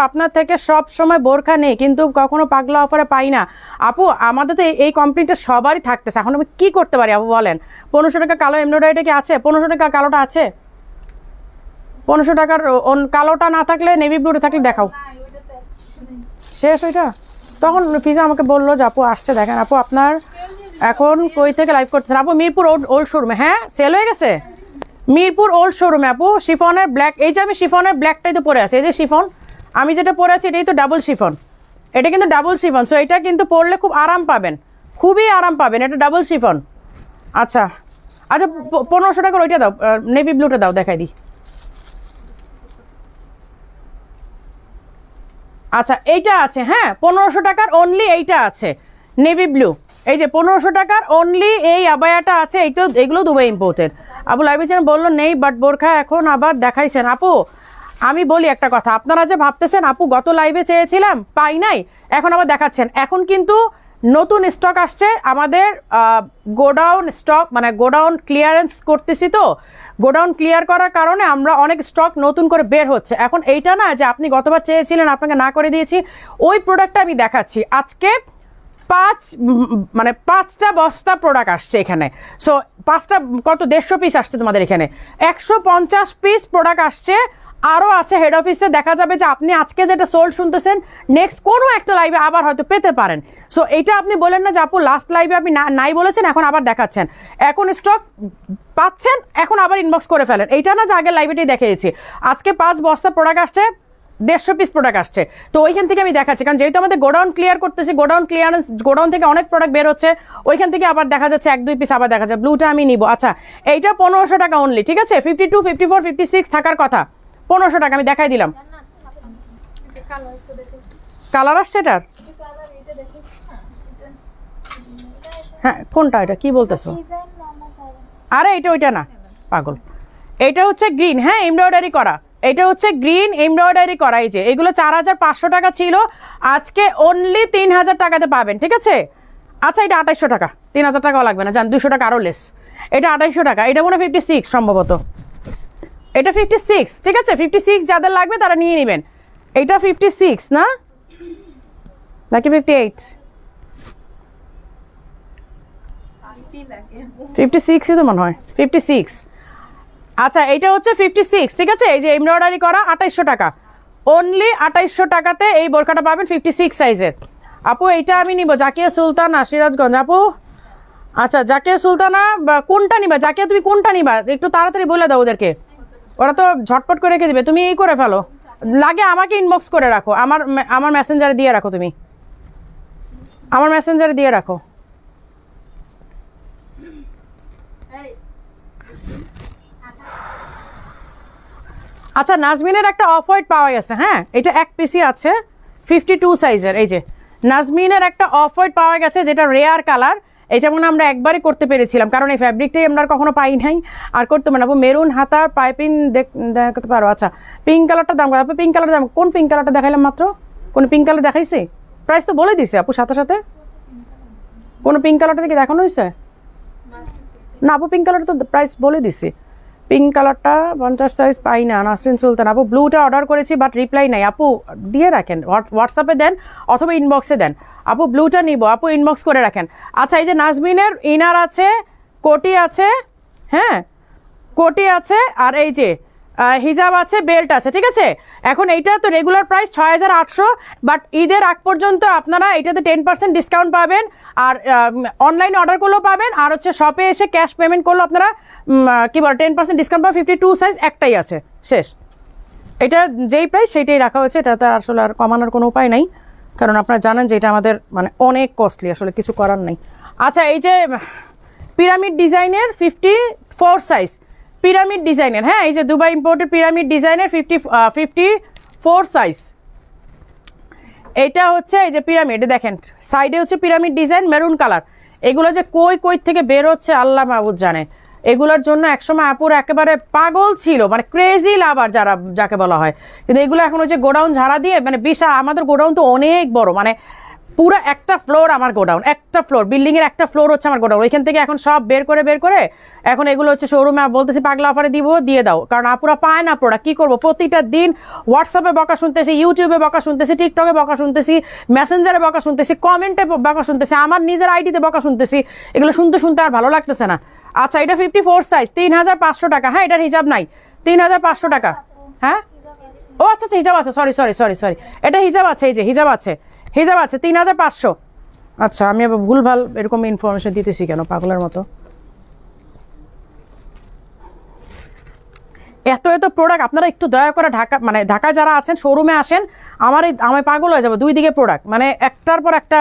আপনার থেকে সব সময় বোরখা নেই, কিন্তু কখনো পাগলা অফারে পাই না। আপু আমাদের তো এই কোম্পানিটা সবারই থাকতেছে, এখন আমি কী করতে পারি আপু বলেন? 1500 টাকা কালো এমব্রয়ডারিটা কি আছে? 1500 টাকা কালোটা আছে? 1500 টাকার কালোটা না থাকলে নেভি ব্লুটা থাকলে দেখাও। শেষ ওইটা? তখন ফিজা আমাকে বললো যে আপু আসছে, দেখেন আপু আপনার এখন কই থেকে লাইভ করতেছেন? আপু মিরপুর ওল্ড শোরুমে। হ্যাঁ, সেল হয়ে গেছে মিরপুর ওল্ড শোরুমে আপু। শিফনের ব্ল্যাক, এই যে আমি শিফনের ব্ল্যাকটাই তো পরে আছি, এই যে শিফন আমি যেটা পরে আছি এটাই তো ডাবল শিফন, এটা কিন্তু ডাবল শিফন। সো এটা কিন্তু পরলে খুব আরাম পাবেন, খুবই আরাম পাবেন, এটা ডাবল শিফন। আচ্ছা 1500 টাকার ওইটা দাও, নেভি ব্লুটা দাও, দেখাই দিই। আচ্ছা, এইটা আছে, হ্যাঁ 1500 টাকার অনলি এইটা আছে নেভি ব্লু। এই যে 1500 টাকার অনলি এই আবায়াটা আছে, এগুলো দুবাই ইম্পোর্টেড। আপু লাইভে বললো নেই, বাট বোরখা এখন আবার দেখাইছেন। আপু আমি বলি একটা কথা, আপনারা যে ভাবতেছেন আপু গত লাইভে চেয়েছিলাম পাই নাই, এখন আবার দেখাচ্ছেন। এখন কিন্তু নতুন স্টক আসছে, আমাদের গোডাউন স্টক মানে গোডাউন ক্লিয়ারেন্স করতেছি, তো গোডাউন ক্লিয়ার করার কারণে আমরা অনেক স্টক নতুন করে বের হচ্ছে। এখন এইটা না যে আপনি গতবার চেয়েছিলেন আপনাকে না করে দিয়েছি, ওই প্রোডাক্টটা আমি দেখাচ্ছি। আজকে 5টা বস্তা প্রোডাক্ট আসছে এখানে। সো 5টা কত 150 পিস আসছে তোমাদের এখানে, 150 পিস প্রোডাক্ট আসছে। আরও আছে হেড অফিসে, দেখা যাবে যে আপনি আজকে যেটা সোল্ড শুনতেছেন নেক্সট কোনো একটা লাইভে আবার হয়তো পেতে পারেন। সো এইটা আপনি বলেন না যে আপু লাস্ট লাইভে আপনি নাই বলেছেন এখন আবার দেখাচ্ছেন, এখন স্টক পাচ্ছেন এখন আবার ইনবক্স করে ফেলেন। এইটা না যে আগের লাইভেটাই দেখিয়েছি। আজকে 5 বস্তা প্রোডাক্ট আসছে, 150 পিস প্রোডাক্ট আসছে, তো ওইখান থেকে আমি দেখাচ্ছি, কারণ যেহেতু আমাদের গোডাউন ক্লিয়ার করতেছি, গোডাউন থেকে অনেক প্রোডাক্ট বের হচ্ছে, ওইখান থেকে আবার দেখা যাচ্ছে 1-2 পিস আবার দেখা যায়। ব্লুটা আমি নিব। আচ্ছা, এইটা 1500 টাকা অনলি, ঠিক আছে? 52, 54, 56 থাকার কথা, 1500 টাকা আমি দেখাই দিলাম। কালার আসছে এটার? হ্যাঁ, কোনটা এটা কি বলতেছো? আরে এটা ওইটা না পাগল, এটা হচ্ছে গ্রিন। হ্যাঁ, এমব্রয়ডারি করা, এটা হচ্ছে গ্রিন এমব্রয়ডারি করা। এই যে এগুলো 4500 টাকা ছিল, আজকে অনলি 3000 টাকাতে পাবেন, ঠিক আছে? আচ্ছা, এটা 2800 টাকা, 3000 টাকাও লাগবে না, জান 200 টাকা আরও লেস। এটা 2800 টাকা, এটা মনে হয় 56 সম্ভবত, এটা 56, ঠিক আছে? 56 যাদের লাগবে তারা নিয়ে নেবেন। এটা 56 না নাকি 58? 56ই তো মনে হয়, 56। আচ্ছা, এটা হচ্ছে 56, ঠিক আছে? এই যে এমব্রয়ডারি করা 2800 টাকা, অনলি 2800 টাকাতে এই বোরখাটা পাবেন 56 সাইজের। আপু এইটা আমি নিব, জাকিয়া সুলতানা সিরাজগঞ্জ। আপু আচ্ছা, জাকিয়া সুলতানা কোনটা নিবা? জাকিয়া তুমি কোনটা নিবা একটু তাড়াতাড়ি বলে দাও ওদেরকে, ওরা তো ঝটপট করে রেখে দিবে। তুমি এই করে ফেলো, লাগে আমাকে ইনবক্স করে রাখো, আমার মেসেঞ্জারে দিয়ে রাখো, তুমি আমার মেসেঞ্জারে দিয়ে রাখো। আচ্ছা নাজমিনের একটা অফ হোয়াইট পাওয়া গেছে, হ্যাঁ এটা এক পিসি আছে 52 সাইজের। এই যে নাজমিনের একটা অফ হোয়াইট পাওয়া গেছে যেটা রেয়ার কালার, এটা মনে আমরা একবারই করতে পেরেছিলাম কারণ এই ফ্যাব্রিকটাই আমরা আর কখনো পাই নাই, আর করতে পারি না। আপু মেরুন হাতার পাইপিং দেখাতে পারো? আচ্ছা পিঙ্ক কালারটা দাম কত? আপু পিঙ্ক কালারটা দাম, কোন পিঙ্ক কালারটা দেখাইলাম মাত্র? কোন পিঙ্ক কালার দেখাইছি? প্রাইস তো বলে দিছে আপু সাথে সাথে। কোনো পিঙ্ক কালারটা দেখে দেখানো হয়েছে না আপু? পিঙ্ক কালারটা তো প্রাইস বলে দিছি। পিঙ্ক কালারটা 50 সাইজ পাই না, নাসরিন সুলতান। আপু ব্লুটা অর্ডার করেছি বাট রিপ্লাই নাই। আপু দিয়ে রাখেন, হোয়াটসঅ্যাপে দেন অথবা ইনবক্সে দেন। আপু ব্লুটা নিব, আপু ইনবক্স করে রাখেন। আচ্ছা এই যে নাজমিনের ইনার আছে, কোটি আছে, হ্যাঁ কোটি আছে, আর এই যে হিজাব আছে, বেল্ট আছে, ঠিক আছে। এখন এইটা তো রেগুলার প্রাইস 6800, বাট ঈদের আগ পর্যন্ত আপনারা এটাতে 10% ডিসকাউন্ট পাবেন, আর অনলাইনে অর্ডার করলেও পাবেন, আর হচ্ছে শপে এসে ক্যাশ পেমেন্ট করলেও আপনারা কী বল 10% ডিসকাউন্ট পাবেন। 52 সাইজ একটাই আছে, শেষ। এটা যেই প্রাইস সেইটাই রাখা হয়েছে, এটাতে আসলে আর কমানোর কোনো উপায় নাই, কারণ আপনারা জানেন যে এটা আমাদের মানে অনেক কস্টলি, আসলে কিছু করার নেই। আচ্ছা এই যে পিরামিড ডিজাইনের 54 সাইজ, পিরামিড ডিজাইনের, হ্যাঁ এই যে দুবাই ইম্পোর্টেড পিরামিড ডিজাইনের 54 সাইজ। এটা হচ্ছে এই যে পিরামিড, দেখেন সাইডে হচ্ছে পিরামিড ডিজাইন, মেরুন কালার। এগুলো যে কই থেকে বের হচ্ছে আল্লাহ মাহবুদ জানে। এগুলোর জন্য একসময় আপুর একেবারে পাগল ছিল, মানে ক্রেজি লাভার যাকে বলা হয়। কিন্তু এগুলো এখন হচ্ছে গোডাউন ঝাড়া দিয়ে, মানে বিশাল, আমাদের গোডাউন তো অনেক বড়, মানে পুরো একটা ফ্লোর আমার গোডাউন, একটা ফ্লোর, বিল্ডিংয়ের একটা ফ্লোর হচ্ছে আমার গোডাউন। ওইখান থেকে এখন সব বের করে এখন এগুলো হচ্ছে শোরুমে বলতেছি পাগলা অফারে দিয়ে দাও, কারণ আপুরা পায় না প্রোডাক্ট। কী করবো, প্রতিটা দিন হোয়াটসঅ্যাপে বকা শুনতেছি, ইউটিউবে বকা শুনতেছি, টিকটকে বকা শুনতেছি, মেসেঞ্জারে বকা শুনতেছি, কমেন্টে বকা শুনতেছি, আমার নিজের আইডিতে বকা শুনতেছি। এগুলো শুনতে আর ভালো লাগতেছে না। আচ্ছা এটা 54 সাইজ, 3500 টাকা। হ্যাঁ এটার হিজাব নাই, 3500 টাকা। হ্যাঁ ও আচ্ছা হিজাব আছে, সরি, এটা হিজাব আছে, এই যে হিজাব আছে 3500। আচ্ছা আমি আবার ভুলভাল এরকম ইনফরমেশন দিতেছি কেন পাগলের মতো? এত প্রোডাক্ট আপনারা একটু দয়া করে ঢাকায় যারা আছেন শোরুমে আসেন, আমি পাগল হয়ে যাবো। 2 দিকে প্রোডাক্ট, মানে একটার পর একটা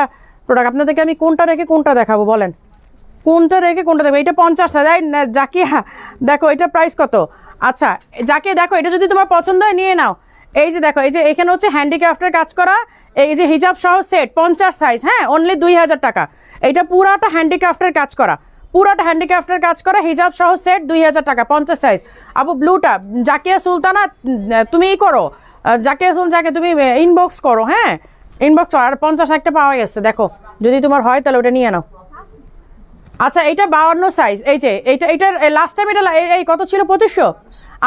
প্রোডাক্ট। আপনাদেরকে আমি কোনটা রেখে কোনটা দেখাবো বলেন? কোনটা রেখে কোনটা দেখবো? এটা 50 হাজার। জাকিয়া দেখো এটা প্রাইস কত? আচ্ছা জাকিয়া দেখো, এটা যদি তোমার পছন্দ হয় নিয়ে নাও। এই যে দেখো, এই যে এখানে হচ্ছে হ্যান্ডিক্রাফটের কাজ করা, এই যে হিজাব সহ সেট 50 সাইজ, হ্যাঁ অনলি 2000 টাকা। এটা পুরাটা হ্যান্ডিক্রাফটের কাজ করা, হিজাব সহ সেট 2000 টাকা, 50 সাইজ। আপু ব্লুটা জাকিয়া সুলতানা তুমিই করো, জাকিয়া সুলতানাকে তুমি ইনবক্স করো, হ্যাঁ ইনবক্স করো। আর 50 একটা পাওয়া গেছে, দেখো যদি তোমার হয় তাহলে ওটা নিয়ে নাও। আচ্ছা এটা 52 সাইজ, এই যে এইটার লাস্ট টাইম এটা এই কত ছিল? 2500।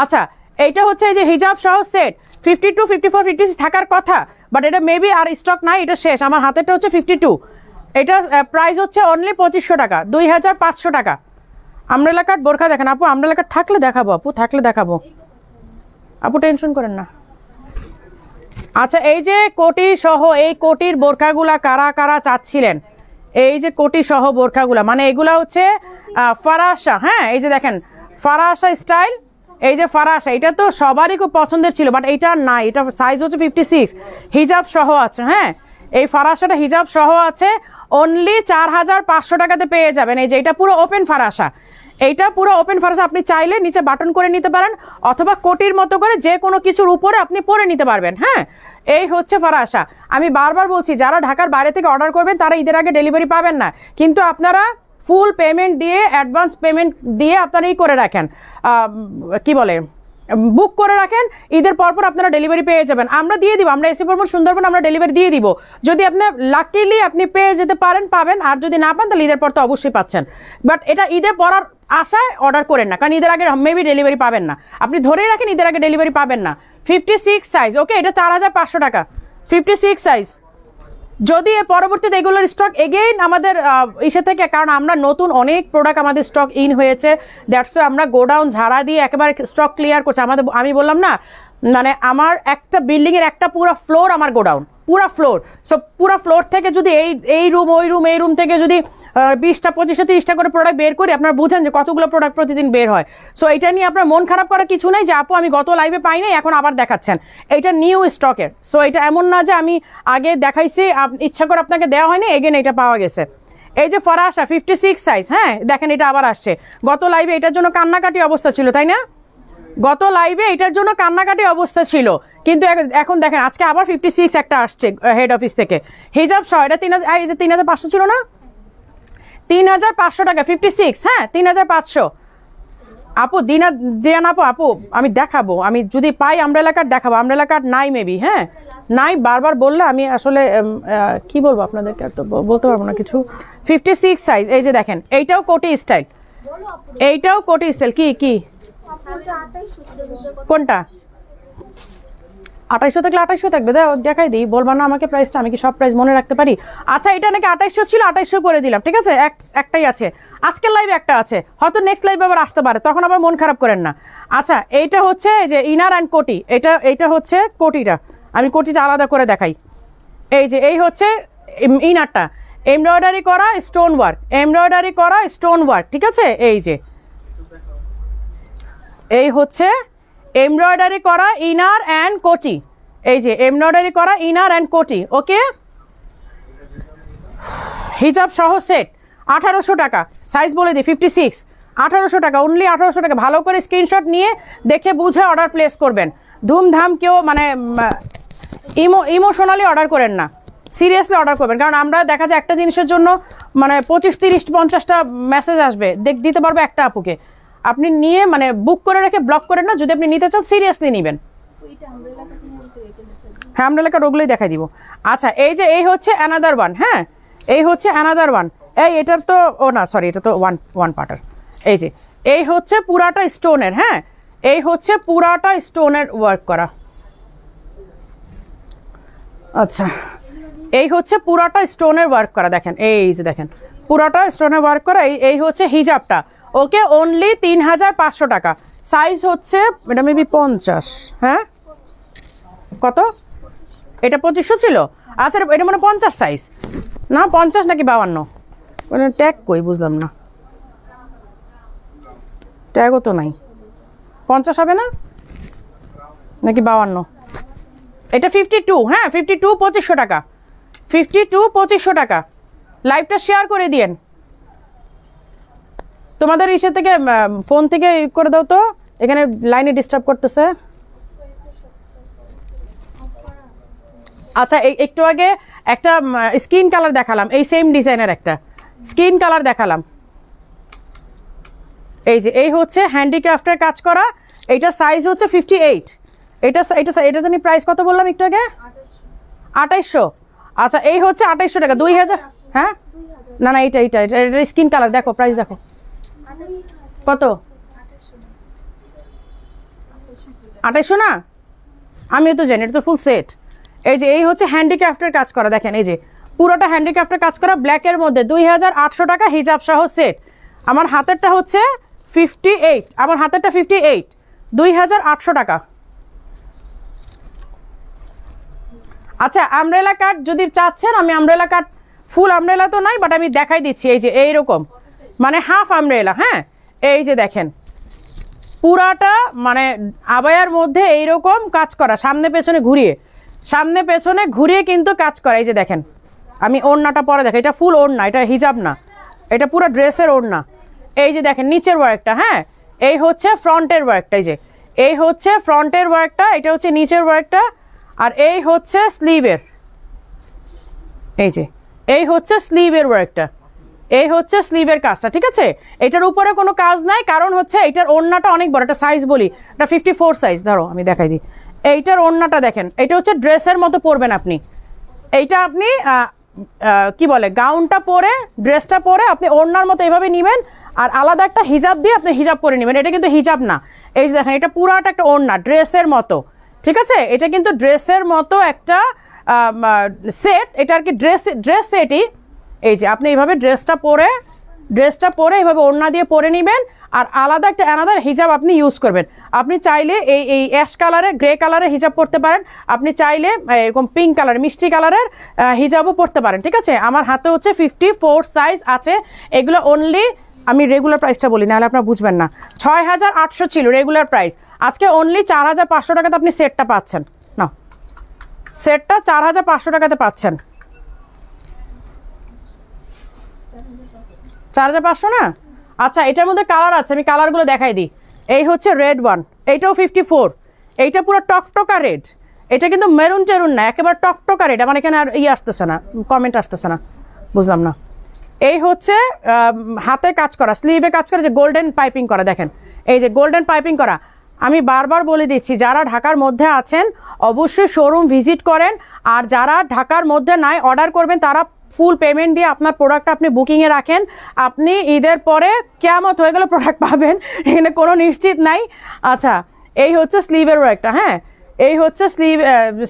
আচ্ছা এইটা হচ্ছে এই যে হিজাব সহ সেট 52, 54, 56 থাকার কথা, বাট এটা মেবি আর স্টক নাই, এটা শেষ। আমার হাতেরটা হচ্ছে 52, এটা প্রাইস হচ্ছে অনলি 2500 টাকা, 2500 টাকা। আমরেলা কাট বোরখা দেখেন আপু, আমরেলা কাট থাকলে দেখাবো আপু, আপু টেনশন করেন না। আচ্ছা এই যে কোটি সহ, এই কোটির বোরখাগুলা কারা চাচ্ছিলেন? এই যে কোটি সহ বোরখাগুলা, মানে এগুলা হচ্ছে ফারাশা, হ্যাঁ এই যে দেখেন ফারাশা স্টাইল, এই যে ফারাশা, এটা তো সবারই খুব পছন্দের ছিল, বাট এটা নাই, এটা সাইজ হচ্ছে 56, হিজাব সহ আছে। হ্যাঁ এই ফারাশাটা হিজাব সহ আছে, অনলি 4500 টাকাতে পেয়ে যাবেন। এই যে এটা পুরো ওপেন ফারাশা, আপনি চাইলে নিচে বাটন করে নিতে পারেন, অথবা কোটির মতো করে যে কোনো কিছুর উপরে আপনি পরে নিতে পারবেন। হ্যাঁ এই হচ্ছে ফারাশা। আমি বারবার বলছি যারা ঢাকার বাইরে থেকে অর্ডার করবেন তারা ঈদের আগে ডেলিভারি পাবেন না, কিন্তু আপনারা ফুল পেমেন্ট দিয়ে, অ্যাডভান্স পেমেন্ট দিয়ে আপনারা করে রাখেন, কি বলে বুক করে রাখেন, ঈদের পরপর আপনারা ডেলিভারি পেয়ে যাবেন। আমরা দিয়ে দিব, আমরা এসি প্রমোট সুন্দরবন আমরা ডেলিভারি দিয়ে দিব। যদি আপনার লাকিলি আপনি পেয়ে যেতে পাবেন, আর যদি না পান তাহলে ঈদের পর তো অবশ্যই পাচ্ছেন। বাট এটা ঈদের পরার আশায় অর্ডার করেন না, কারণ ঈদের আগে মেবি ডেলিভারি পাবেন না। আপনি ধরেই রাখেন ঈদের আগে ডেলিভারি পাবেন না। 56 সাইজ, ওকে এটা 4500 টাকা, 56 সাইজ। যদি এর পরবর্তীতে এগুলোর স্টক এগেইন আমাদের ইসে থেকে, কারণ আমরা নতুন অনেক প্রোডাক্ট আমাদের স্টক ইন হয়েছে, দ্যাটস আমরা গোডাউন ঝাড়া দিয়ে একেবারে স্টক ক্লিয়ার করছি। আমি বললাম না, মানে আমার একটা বিল্ডিংয়ের একটা পুরো ফ্লোর আমার গোডাউন, পুরো ফ্লোর। সো পুরো ফ্লোর থেকে যদি এই রুম ওই রুম এই রুম থেকে যদি 20টা 25টা 30টা করে প্রোডাক্ট বের করি, আপনারা বুঝেন যে কতগুলো প্রোডাক্ট প্রতিদিন বের হয়। সো এটা নিয়ে আপনার মন খারাপ করার কিছু নেই যে আপু আমি গত লাইভে পাই নাই এখন আবার দেখাচ্ছেন, এটা নিউ স্টকের। সো এটা এমন না যে আমি আগে দেখাইছি ইচ্ছা করে আপনাকে দেওয়া হয়নি, এগেন এটা পাওয়া গেছে। এই যে ফরাসা 56 সাইজ, হ্যাঁ দেখেন এটা আবার আসছে। গত লাইভে এটার জন্য কান্নাকাটি অবস্থা ছিল, তাই না? গত লাইভে এটার জন্য কান্নাকাটি অবস্থা ছিল, কিন্তু এখন দেখেন আজকে আবার 56 একটা আসছে হেড অফিস থেকে হিজাব সহ। এটা 3500 ছিল না, 3500 টাকা 56। হ্যাঁ 3500। আপু দিয়ান আপু আমি দেখাবো, আমি যদি পাই আমব্রেলা কার্ড দেখাবো। আমব্রেলা কার্ড নাই মেবি, হ্যাঁ নাই, বারবার বললে আমি আসলে কি বলবো আপনাদেরকে, আর তো বলতে পারবো না কিছু। 56 সাইজ, এই যে দেখেন এইটাও কোটি স্টাইল, এইটাও কোটি স্টাইল। কি কোনটা 2800 থাকলে 2800 থাকবে, দেখাই দিই, বলবা না আমাকে প্রাইসটা, আমি কি সব প্রাইস মনে রাখতে পারি? আচ্ছা এটা নাকি 2800 ছিল, 2800 করে দিলাম, ঠিক আছে। একটাই আছে আজকের লাইভে, একটা আছে, হয়তো নেক্সট লাইভে আবার আসতে পারে, তখন আবার মন খারাপ করেন না। আচ্ছা এইটা হচ্ছে এই যে ইনার অ্যান্ড কোটি, এইটা হচ্ছে কোটিটা, আমি কোটিটা আলাদা করে দেখাই। এই যে এই হচ্ছে ইনারটা, এমব্রয়ডারি করা স্টোন ওয়ার্ক, এমব্রয়ডারি করা স্টোন ওয়ার্ক, ঠিক আছে। এই যে এই হচ্ছে এমব্রয়ডারি করা ইনার অ্যান্ড কোটি, এই যে এমব্রয়ডারি করা ইনার অ্যান্ড কোটি। ওকে, হিজাব সহ সেট 1800 টাকা, সাইজ বলে দিই 56, 1800 টাকা, অনলি 1800 টাকা। ভালো করে স্ক্রিনশট নিয়ে দেখে বুঝে অর্ডার প্লেস করবেন, ধুমধাম কেউ মানে ইমোশনালি অর্ডার করেন না, সিরিয়াসলি অর্ডার করবেন। কারণ আমরা দেখা যায় একটা জিনিসের জন্য মানে 25, 30, 50টা মেসেজ আসবে, দিতে পারবো একটা আপুকে। আপনি নিয়ে মানে বুক করে রেখে ব্লক করেন না, যদি আপনি নিতে চান সিরিয়াসলি নেবেন। হ্যাঁ আমরা লেখা ওগুলোই দেখাই দিব। আচ্ছা এই যে এই হচ্ছে অ্যানাদার ওয়ান, হ্যাঁ এই হচ্ছে অ্যানাদার ওয়ান। এটার তো না সরি, এটা তো ওয়ান পার্টার। এই যে এই হচ্ছে পুরাটা স্টোনের, হ্যাঁ এই হচ্ছে পুরাটা স্টোনের ওয়ার্ক করা। আচ্ছা এই হচ্ছে পুরাটা স্টোনের ওয়ার্ক করা, দেখেন এই যে দেখেন পুরাটা স্টোনের ওয়ার্ক করা। এই হচ্ছে হিজাবটা, ওকে অনলি 3500 টাকা। সাইজ হচ্ছে এটা মেবি 50, হ্যাঁ কত, এটা 2500 ছিল। আচ্ছা এটা মানে 50 সাইজ না, 50 নাকি 52, মানে ট্যাগ কই বুঝলাম না, ট্যাগও তো নাই। 50 হবে না নাকি 52? এটা 52, হ্যাঁ 52, 2500 টাকা, 52, 2500 টাকা। লাইভটা শেয়ার করে দিয়েন, তোমাদের ইসে থেকে ফোন থেকে করে দাও তো, এখানে লাইনে ডিস্টার্ব করতেছে। আচ্ছা একটু আগে একটা স্কিন কালার দেখালাম, এই সেম ডিজাইনের একটা স্কিন কালার দেখালাম। এই যে এই হচ্ছে হ্যান্ডিক্রাফটের কাজ করা, এইটা সাইজ হচ্ছে 58। এটা জানি প্রাইস কত বললাম একটু আগে, 2800। আচ্ছা এই হচ্ছে 2800 টাকা, 2000। হ্যাঁ না এটা স্কিন কালার, দেখো প্রাইস দেখো কত, 2800 না, আমিও তো জানি, এটা তো ফুল সেট। এই যে এই হচ্ছে হ্যান্ডিক্রাফটের কাজ করা, দেখেন এই যে পুরোটা হ্যান্ডিক্রাফটের কাজ করা ব্ল্যাকের মধ্যে, 2800 টাকা হিজাব সহ সেট। আমার হাতেরটা হচ্ছে 58, আমার হাতেরটা 58, 2800 টাকা। আচ্ছা আমব্রেলা কাট যদি চাচ্ছেন, আমি আমব্রেলা কাট ফুল আমব্রেলা তো নাই, বাট আমি দেখাই দিচ্ছি। এই যে এইরকম মানে হাফ আমব্রেলা, হ্যাঁ এই যে দেখেন পুরাটা মানে আবায়ার মধ্যে এইরকম কাজ করা, সামনে পেছনে ঘুরিয়ে কিন্তু কাজ করা। এই যে দেখেন আমি ওড়নাটা পরে দেখেন, এটা ফুল ওড়না, এটা হিজাব না, এটা পুরো ড্রেসের ওড়না। এই যে দেখেন নিচের ওয়ার্কটা, হ্যাঁ এই হচ্ছে ফ্রন্টের ওয়ার্কটা, এই হচ্ছে ফ্রন্টের ওয়ার্কটা, এটা হচ্ছে নিচের ওয়ার্কটা, আর এই হচ্ছে স্লিভের, এই হচ্ছে স্লিভের ওয়ার্কটা, এই হচ্ছে স্লিভের কাজটা, ঠিক আছে। এটার উপরে কোনো কাজ নাই, কারণ হচ্ছে এটার ওড়নাটা অনেক বড়, এটা সাইজ বলি, এটা 54 সাইজ। ধরো আমি দেখাই দিই, এইটার ওড়নাটা দেখেন, এটা হচ্ছে ড্রেসের মতো পরবেন আপনি, এইটা আপনি কি বলে গাউনটা পরে ড্রেসটা পরে আপনি ওড়নার মতো এভাবে নেবেন, আর আলাদা একটা হিজাব দিয়ে আপনি হিজাব পরে নেবেন। এটা কিন্তু হিজাব না, এই যে দেখেন এটা পুরাটা একটা ওড়না ড্রেসের মতো, ঠিক আছে। এটা কিন্তু ড্রেসের মতো একটা সেট, এটা আর কি ড্রেস সেটই। এই যে আপনি এইভাবে ড্রেসটা পরে এইভাবে ওড়না দিয়ে পরে নেবেন, আর আলাদা একটা অ্যানাদার হিজাব আপনি ইউজ করবেন। আপনি চাইলে এই অ্যাশ কালারের, গ্রে কালারের হিজাব পরতে পারেন, আপনি চাইলে এরকম পিঙ্ক কালার, মিষ্টি কালারের হিজাবও পরতে পারেন, ঠিক আছে। আমার হাতে হচ্ছে 54 সাইজ আছে। এগুলো অনলি, আমি রেগুলার প্রাইসটা বলি নাহলে আপনারা বুঝবেন না, 6800 ছিল রেগুলার প্রাইস, আজকে অনলি 4500 টাকাতে আপনি সেটটা পাচ্ছেন। না সেটটা 4500 টাকাতে পাচ্ছেন, 4500 না। আচ্ছা এটার মধ্যে কালার আছে, আমি কালারগুলো দেখাই দিই। এই হচ্ছে রেড ওয়ান, এইটাও 54, এইটা পুরো টকটকা রেড, এটা কিন্তু মেরুন টেরুন না, একেবারে টকটকা রেড। আমার এখানে আর আসতেছে না, কমেন্ট আসতেছে না, বুঝলাম না। এই হচ্ছে হাতে কাজ করা, স্লিভে কাজ করা, যে গোল্ডেন পাইপিং করা, দেখেন এই যে গোল্ডেন পাইপিং করা। আমি বারবার বলে দিচ্ছি, যারা ঢাকার মধ্যে আছেন অবশ্যই শোরুম ভিজিট করেন, আর যারা ঢাকার মধ্যে নাই অর্ডার করবেন তারা ফুল পেমেন্ট দিয়ে আপনার প্রোডাক্টটা আপনি বুকিংয়ে রাখেন। আপনি ঈদের পরে কিয়ামত হয়ে গেলে প্রোডাক্ট পাবেন, এখানে কোনো নিশ্চিত নাই। আচ্ছা, এই হচ্ছে স্লিভের ওয়ার্কটা, হ্যাঁ এই হচ্ছে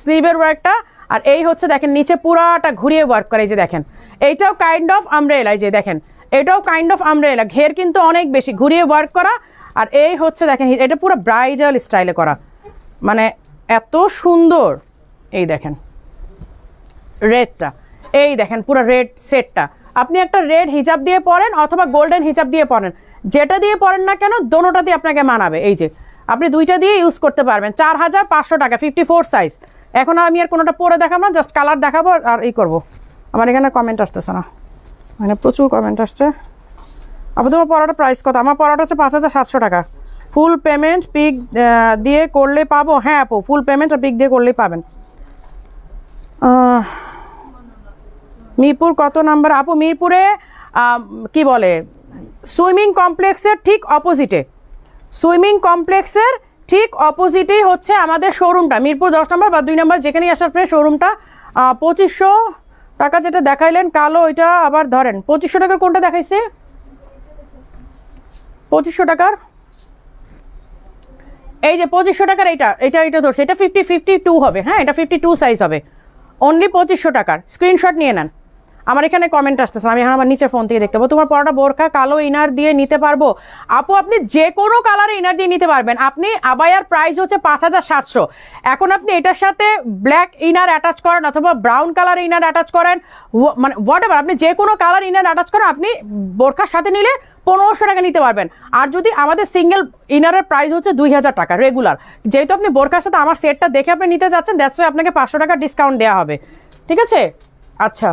স্লিভের ওয়ার্কটা। আর এই হচ্ছে দেখেন নিচে পুরাটা ঘুরিয়ে ওয়ার্ক করে, এই যে দেখেন এইটাও কাইন্ড অফ আমব্রেলা, এই যে দেখেন এটাও কাইন্ড অফ আমব্রেলা, ঘের কিন্তু অনেক বেশি, ঘুরিয়ে ওয়ার্ক করা। আর এই হচ্ছে দেখেন এটা পুরো ব্রাইডাল স্টাইলে করা, মানে এত সুন্দর। এই দেখেন রেডটা, এই দেখেন পুরো রেড সেটটা, আপনি একটা রেড হিজাব দিয়ে পরেন অথবা গোল্ডেন হিজাব দিয়ে পরেন, যেটা দিয়ে পরেন না কেন দোনোটা দিয়ে আপনাকে মানাবে। এই যে আপনি দুইটা দিয়ে ইউজ করতে পারবেন। 4500 টাকা, 54 সাইজ। এখন আমি আর কোনোটা পরে দেখাবো না, জাস্ট কালার দেখাবো আর এই করবো। আমার এখানে কমেন্ট আসতেছে না, মানে প্রচুর কমেন্ট আসছে। আবার তোমার পড়াটা প্রাইস কত? আমার পড়াটা হচ্ছে 5700 টাকা। ফুল পেমেন্ট পিক দিয়ে করলে পাবো? হ্যাঁ আপু, ফুল পেমেন্ট আর পিক দিয়ে করলেই পাবেন। মিরপুর কত নাম্বার? আপু মিরপুরে কি বলে সুইমিং কমপ্লেক্সের ঠিক অপোজিটে, সুইমিং কমপ্লেক্সের ঠিক অপোজিটেই হচ্ছে আমাদের শোরুমটা, মিরপুর 10 নম্বর বা 2 নম্বর যেখানেই আসার পরে শোরুমটা। 2500 টাকা যেটা দেখাইলেন কালো, ওইটা আবার ধরেন 2500 টাকার কোনটা দেখাইছে? 2500 টাকার এই যে 2500 টাকার এইটা ধরছে, এটা 52 হবে, হ্যাঁ এটা 52 সাইজ হবে, অনলি 2500 টাকার। স্ক্রিনশট নিয়ে নেন। আমার এখানে কমেন্ট আসতেছে, আমি আমার নিচে ফোন থেকে দেখতে পাবো। তোমার পরাটা বোরখা কালো ইনার দিয়ে নিতে পারবো? আপু আপনি যে কোনো কালারে ইনার দিয়ে নিতে পারবেন। আপনি আবায়ার প্রাইস হচ্ছে 5700। এখন আপনি এটার সাথে ব্ল্যাক ইনার অ্যাটাচ করেন অথবা ব্রাউন কালার ইনার অ্যাটাচ করেন, মানে হোয়াট এভার, আপনি যে কোনো কালার ইনার অ্যাটাচ করেন, আপনি বোরখার সাথে নিলে 1500 টাকা নিতে পারবেন। আর যদি আমাদের সিঙ্গেল ইনারের প্রাইস হচ্ছে 2000 টাকা রেগুলার, যেহেতু আপনি বোরখার সাথে আমার সেটটা দেখে আপনি নিতে যাচ্ছেন, দ্যাটস ওয়াই আপনাকে 500 টাকা ডিসকাউন্ট দেওয়া হবে, ঠিক আছে? আচ্ছা,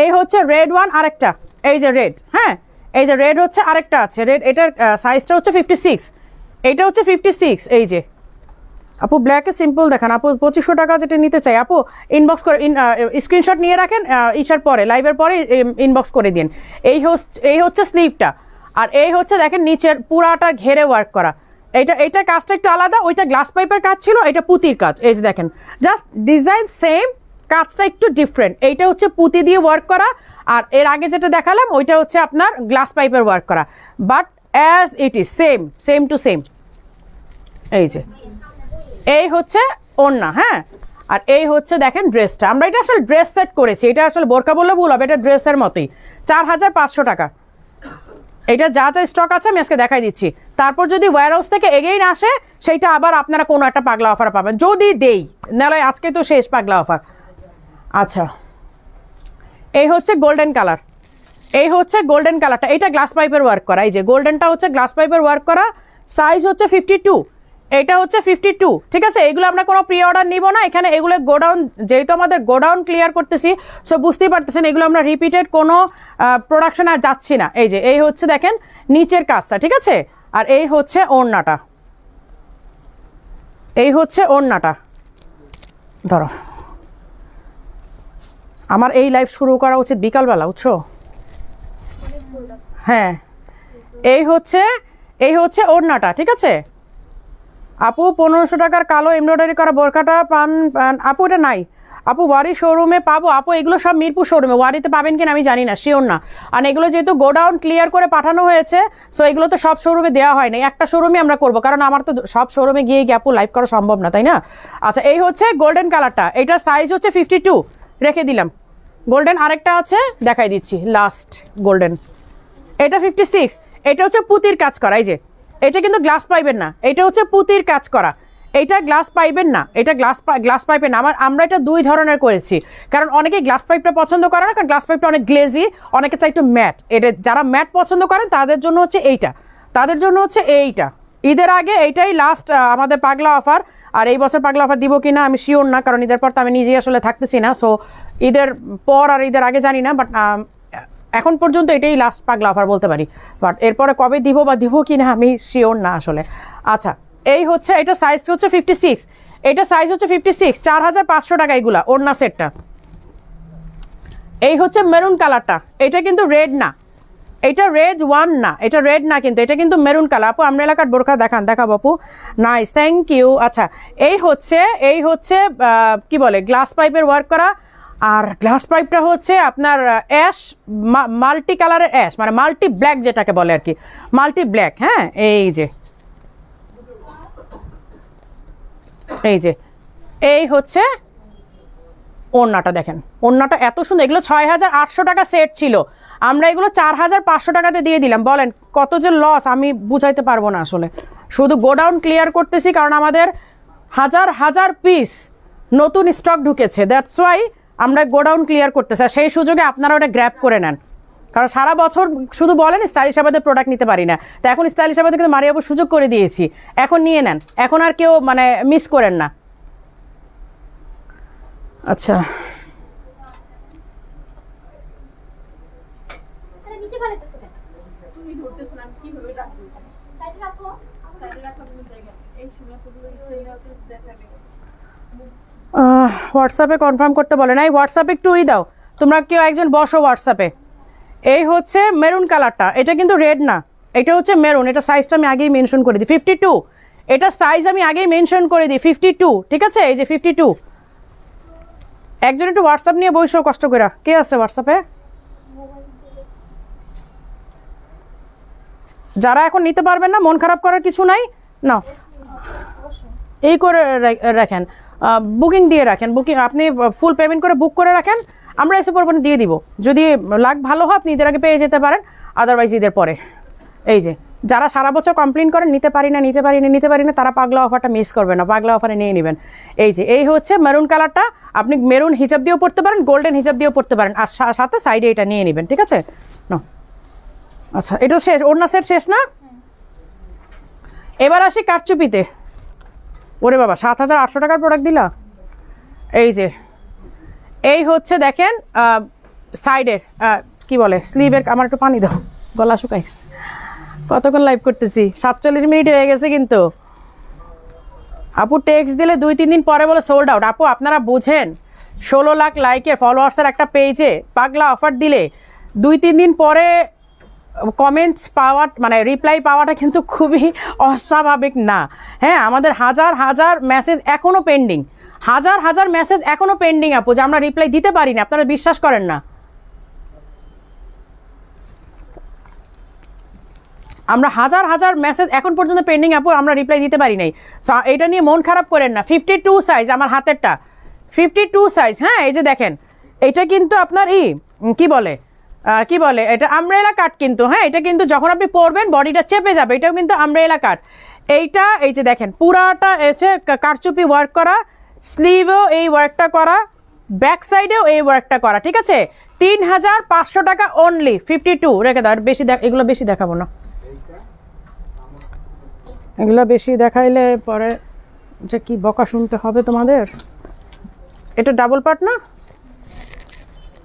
এই হচ্ছে রেড ওয়ান, আরেকটা এই যে রেড, হ্যাঁ এই যে রেড হচ্ছে আরেকটা আছে রেড, এটার সাইজটা হচ্ছে 56, এইটা হচ্ছে 56। এই যে আপু ব্ল্যাকে সিম্পল দেখান আপু, 2500 টাকা যেটা নিতে চাই আপু ইনবক্স করে স্ক্রিনশট নিয়ে রাখেন, ইশার পরে লাইভের পরে ইনবক্স করে দিন। এই হচ্ছে স্লিভটা, আর এই হচ্ছে দেখেন নিচের পুরাটা ঘেরে ওয়ার্ক করা। এইটার কাজটা একটু আলাদা, ওইটা গ্লাস পাইপের কাজ ছিল, এটা পুঁতির কাজ। এই যে দেখেন জাস্ট ডিজাইন সেম, কাজটা একটু ডিফারেন্ট। এইটা হচ্ছে পুঁতি দিয়ে ওয়ার্ক করা, আর এর আগে যেটা দেখালাম ওইটা হচ্ছে আপনার গ্লাস পাইপের ওয়ার্ক করা, but as it is same to same. এই যে এই হচ্ছে ওড়না, হ্যাঁ আর এই হচ্ছে দেখেন ড্রেসটা। আমরা এটা আসলে ড্রেস সেট করেছি, এটা আসলে বোরকা বললে ভুল হবে, এটা ড্রেসের মতোই। 4500 টাকা। এটা যা যা স্টক আছে আমি আজকে দেখাই দিচ্ছি, তারপর যদি ওয়্যারহাউস থেকে এগেইন আসে সেইটা আবার আপনারা কোনো একটা পাগলা অফার পাবেন, যদি দেই, নাহলে আজকে তো শেষ পাগলা অফার। আচ্ছা, এই হচ্ছে গোল্ডেন কালার, এই হচ্ছে গোল্ডেন কালারটা, এইটা গ্লাস পাইপের ওয়ার্ক করা। এই যে গোল্ডেনটা হচ্ছে গ্লাস পাইপের ওয়ার্ক করা, সাইজ হচ্ছে 52, এটা হচ্ছে 52, ঠিক আছে? এগুলো আমরা কোনো প্রি অর্ডার নিব না এখানে, এগুলো গোডাউন, যেহেতু আমাদের গোডাউন ক্লিয়ার করতেছি, সো বুঝতেই পারতেছেন এগুলো আমরা রিপিটেড কোনো প্রোডাকশন আর যাচ্ছি না। এই যে এই হচ্ছে দেখেন নিচের কাজটা, ঠিক আছে? আর এই হচ্ছে ওড়নাটা, এই হচ্ছে ওড়নাটা। ধরো আমার এই লাইভ শুরু করা উচিত বিকালবেলা, বুঝছো? হ্যাঁ এই হচ্ছে ওড়নাটা, ঠিক আছে? আপু 1500 টাকার কালো এমব্রয়ডারি করা বোরকাটা পান? আপু এটা নাই আপু, ওয়ারি শোরুমে পাবো আপু? এগুলো সব মিরপুর শোরুমে, ওয়ারিতে পাবেন কিনা আমি জানি না, শিওর না। আর এগুলো যেহেতু গোডাউন ক্লিয়ার করে পাঠানো হয়েছে, সো এগুলো তো সব শোরুমে দেওয়া হয় না, একটা শোরুমে আমরা করবো, কারণ আমার তো সব শোরুমে গিয়ে আপু লাইভ করা সম্ভব না, তাই না? আচ্ছা, এই হচ্ছে গোল্ডেন কালারটা, এইটার সাইজ হচ্ছে 52, রেখে দিলাম। গোল্ডেন আরেকটা আছে দেখাই দিচ্ছি, লাস্ট গোল্ডেন, এটা 56, এটা হচ্ছে পুঁতির কাজ করা। এই যে এটা কিন্তু গ্লাস পাইবেন না, এটা হচ্ছে পুঁতির কাজ করা, এইটা গ্লাস পাইবেন না, এটা গ্লাস পাইপের না। আমরা এটা দুই ধরনের করেছি, কারণ অনেকে গ্লাস পাইপটা পছন্দ করে না, কারণ গ্লাস পাইপটা অনেক গ্লেজি, অনেকে চাই একটু ম্যাট। এটা যারা ম্যাট পছন্দ করেন তাদের জন্য হচ্ছে এইটা, তাদের জন্য হচ্ছে এইটা। ঈদের আগে এইটাই লাস্ট আমাদের পাগলা অফার, আর এই বছর পাগলা অফার দিব কিনা আমি শিওর না, কারণ ঈদের পর তো আমি নিজেই আসলে থাকতেছি না, সো ঈদের পর আর ঈদের আগে জানি না, বাট এখন পর্যন্ত এটাই লাস্ট পাগলা অফার বলতে পারি, বাট এরপরে কবে দিব বা দিব কি না আমি শিওর না আসলে। আচ্ছা এই হচ্ছে, এটা সাইজ হচ্ছে 56, এটা সাইজ হচ্ছে 56, 4500 টাকা এগুলা ওড়না সেটটা। এই হচ্ছে মেরুন কালারটা, এটা কিন্তু রেড না, এটা রেড ওয়ান না, এটা রেড না কিন্তু, এটা কিন্তু মেরুন কালার। আপু আমরা এলাকার বোরখা দেখান, দেখাবো আপু। Nice, thank you. আচ্ছা এই হচ্ছে কি বলে গ্লাস পাইপের ওয়ার্ক করা, আর গ্লাস পাইপটা হচ্ছে আপনার অ্যাশ, মাল্টি কালারের অ্যাশ, মানে মাল্টি ব্ল্যাক যেটাকে বলে আর কি, মাল্টি ব্ল্যাক। হ্যাঁ এই যে এই হচ্ছে ওড়নাটা, দেখেন ওড়নাটা এত সুন্দর। এগুলো 6800 টাকা সেট ছিল, আমরা এগুলো 4500 টাকাতে দিয়ে দিলাম। বলেন কত যে লস আমি বুঝাইতে পারবো না আসলে। শুধু গোডাউন ক্লিয়ার করতেছি কারণ আমাদের হাজার হাজার পিস নতুন স্টক ঢুকেছে, দ্যাটস ওয়াই আমরা গোডাউন ক্লিয়ার করতেছি। আর সেই সুযোগে আপনারা ওটা গ্র্যাব করে নেন, কারণ সারা বছর শুধু বলেন স্টাইলিশ আবাদের প্রোডাক্ট নিতে পারি না, তো এখন স্টাইলিশ আবাদে কিন্তু মারিয়াবুর সুযোগ করে দিয়েছি, এখন নিয়ে নেন, এখন আর কেউ মানে মিস করেন না। আচ্ছা নিচে ফেলে তো শুনে তুমি ধরতেছ না কিভাবে রাখবো, সাইডে রাখো। সাইডে রাখার কোনো জায়গা নেই। এই সময়গুলো দেখাবে। হোয়াটসঅ্যাপে কনফার্ম করতে বলে না, এই হোয়াটসঅ্যাপে একটু দাও তোমরা, কেউ একজন বসো হোয়াটসঅ্যাপে। এই হচ্ছে মেরুন কালারটা, এটা কিন্তু রেড না, এটা হচ্ছে মেরুন। এটা সাইজটা আমি আগেই মেনশন করে দিই 52, এটা সাইজ আমি আগেই মেনশন করে দিই 52, ঠিক আছে? এই যে 52। একজন একটু হোয়াটসঅ্যাপ নিয়ে বসো কষ্ট করে, কে আছে হোয়াটসঅ্যাপে? যারা এখন নিতে পারবেন না, মন খারাপ করার কিছু নাই, না এই করে রাখেন, বুকিং দিয়ে রাখেন, বুকিং আপনি ফুল পেমেন্ট করে বুক করে রাখেন, আমরা এসে পরপর দিয়ে দিব। যদি লাগ ভালো হয় আপনি ঈদের আগে পেয়ে যেতে পারেন, আদারওয়াইজ ঈদের পরে। এই যে যারা সারা বছর কমপ্লেন করেন নিতে পারি না, তারা পাগলা অফারটা মিস করবে না, পাগলা অফারে নিয়ে নেবেন। এই যে এই হচ্ছে মেরুন কালারটা, আপনি মেরুন হিজাব দিয়েও পড়তে পারেন, গোল্ডেন হিজাব দিয়েও পড়তে পারেন, আর সাথে সাইডে এটা নিয়ে নেবেন, ঠিক আছে? না আচ্ছা এটা শেষ, ওড়না সেট শেষ না? এবার আসি কারচুপিতে। ওরে বাবা 7800 টাকার প্রোডাক্ট দিলা। এই যে এই হচ্ছে দেখেন সাইডের কি বলে স্লিভের, আমার একটু পানি দাও, গলা শুকাইছে, কতক্ষণ লাইভ করতেছি, 47 মিনিট হয়ে গেছে কিন্তু। আপু টেক্সট দিলে 2-3 দিন পরে বলে সোল্ড আউট। আপু আপনারা বুঝেন 16 লাখ লাইকে ফলোয়ার্সের একটা পেজে পাগলা অফার দিলে 2-3 দিন পরে কমেন্টস পাওয়া, মানে রিপ্লাই পাওয়াটা কিন্তু খুবই অস্বাভাবিক না। হ্যাঁ আমাদের হাজার হাজার মেসেজ এখনও পেন্ডিং, হাজার মেসেজ এখনও পেন্ডিং আপু, যে আমরা রিপ্লাই দিতে পারি না, আপনারা বিশ্বাস করেন না। আমরা হাজার মেসেজ এখন পর্যন্ত পেন্ডিং আপু, আমরা রিপ্লাই দিতে পারি নাই। সো এটা নিয়ে মন খারাপ করেন না। 52 সাইজ আমার হাতেরটা, 52 সাইজ। হ্যাঁ এই যে দেখেন, এটা কিন্তু আপনার কি বলে এটা আমব্রেলা কাট কিন্তু। হ্যাঁ এটা কিন্তু যখন আপনি পরবেন বডিটা চেপে যাবে, এটাও কিন্তু আমব্রেলা কাট। এইটা এই যে দেখেন পুরাটা এসে কারচুপি ওয়ার্ক করা, স্লিভেও এই ওয়ার্কটা করা, ব্যাক সাইডেও এই ওয়ার্কটা করা, ঠিক আছে? 3500 টাকা অনলি। 52 রেখে দাও, বেশি এগুলো বেশি দেখাবো না, এগুলো বেশি দেখাইলে পরে যে কি বকা শুনতে হবে তোমাদের। এটা ডাবল পার্ট না?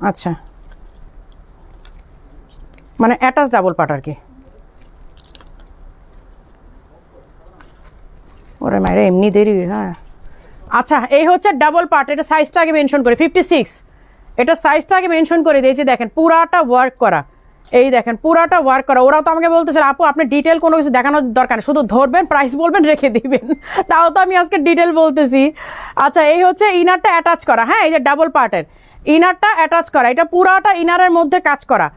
আচ্ছা মানে অ্যাটাচ ডাবল পার্ট আর কি। ওরে মায়ের এমনি দেরি। হ্যাঁ আচ্ছা এই হচ্ছে ডাবল পার্ট, এটা সাইজটা আগে মেনশন করে 56, এটা সাইজটা আগে মেনশন করে দিয়েছি। দেখেন পুরাটা ওয়ার্ক করা, এই দেখেন পুরাটা ওয়ার্ক করা। ওরাও তো আমাকে বলতেছে আপু আপনি ডিটেল কোনো কিছু দেখানোর দরকার নেই, শুধু ধরবেন প্রাইস বলবেন রেখে দিবেন, তাও তো আমি আজকে ডিটেল বলতেছি। আচ্ছা এই হচ্ছে ইনারটা অ্যাটাচ করা। হ্যাঁ এই যে ডাবল পার্টের ইনারটা অ্যাটাচ করা, এটা পুরাটা ইনারের মধ্যে কাজ করা,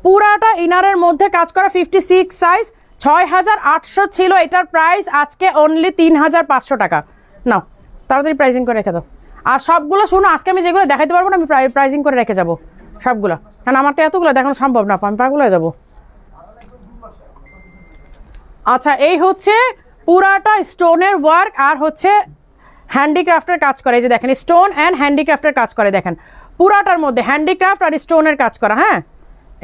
পুরাটা ইনারের মধ্যে কাজ করা। 56 সাইজ, 6800 ছিল এটার প্রাইস, আজকে অনলি 3500 টাকা। নাও তাড়াতাড়ি প্রাইসিং করে রেখে দাও। আর সবগুলো শুনো, আজকে আমি যেগুলো দেখাতে পারবো না আমি প্রাইসিং করে রেখে যাবো সবগুলো, কারণ আমার তো এতগুলো দেখানো সম্ভব না, আমি পাগল হয়ে যাবো। আচ্ছা এই হচ্ছে পুরাটা স্টোনের ওয়ার্ক আর হচ্ছে হ্যান্ডিক্রাফটের কাজ করে। এই যে দেখেন স্টোন অ্যান্ড হ্যান্ডিক্রাফটের কাজ করে, দেখেন পুরাটার মধ্যে হ্যান্ডিক্রাফট আর স্টোনের কাজ করা। হ্যাঁ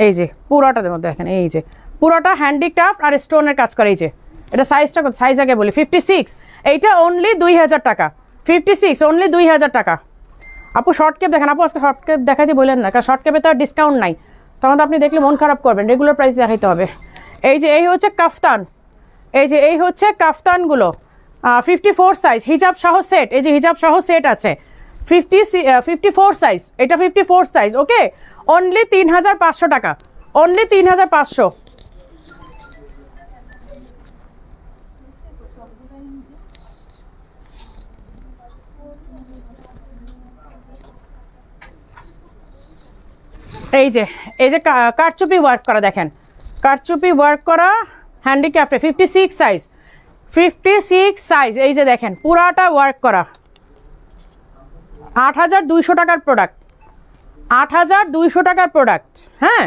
এই যে পুরাটার মধ্যে দেখেন, এই যে পুরোটা হ্যান্ডিক্রাফট আর স্টোনের কাজ করে। এই যে এটা সাইজটা কত, সাইজ আগে বলি 56, এইটা অনলি 2000 টাকা। 56 অনলি 2000 টাকা। আপু শর্ট কেপ দেখেন, আপু আজকে শর্ট কেপ দেখাইতে বললেন না, কারণ শর্ট কেপে তো আর ডিসকাউন্ট নাই, তখন তো আপনি দেখলে মন খারাপ করবেন, রেগুলার প্রাইস দেখাইতে হবে। এই হচ্ছে কাফতান, এই হচ্ছে কাফতানগুলো 54 সাইজ হিজাব সহ সেট, এই যে হিজাব সহ সেট আছে 54 সাইজ, এটা 54 সাইজ। ওকে, অনলি 3500 টাকা, অনলি 3500। এই যে কারচুপি ওয়ার্ক করা, দেখেন কারচুপি ওয়ার্ক করা হ্যান্ডিক্রাফটে 56 সাইজ, 56 সাইজ। এই যে দেখেন পুরাটা ওয়ার্ক করা, 8200 টাকার প্রোডাক্ট, 8200 টাকার প্রোডাক্ট। হ্যাঁ,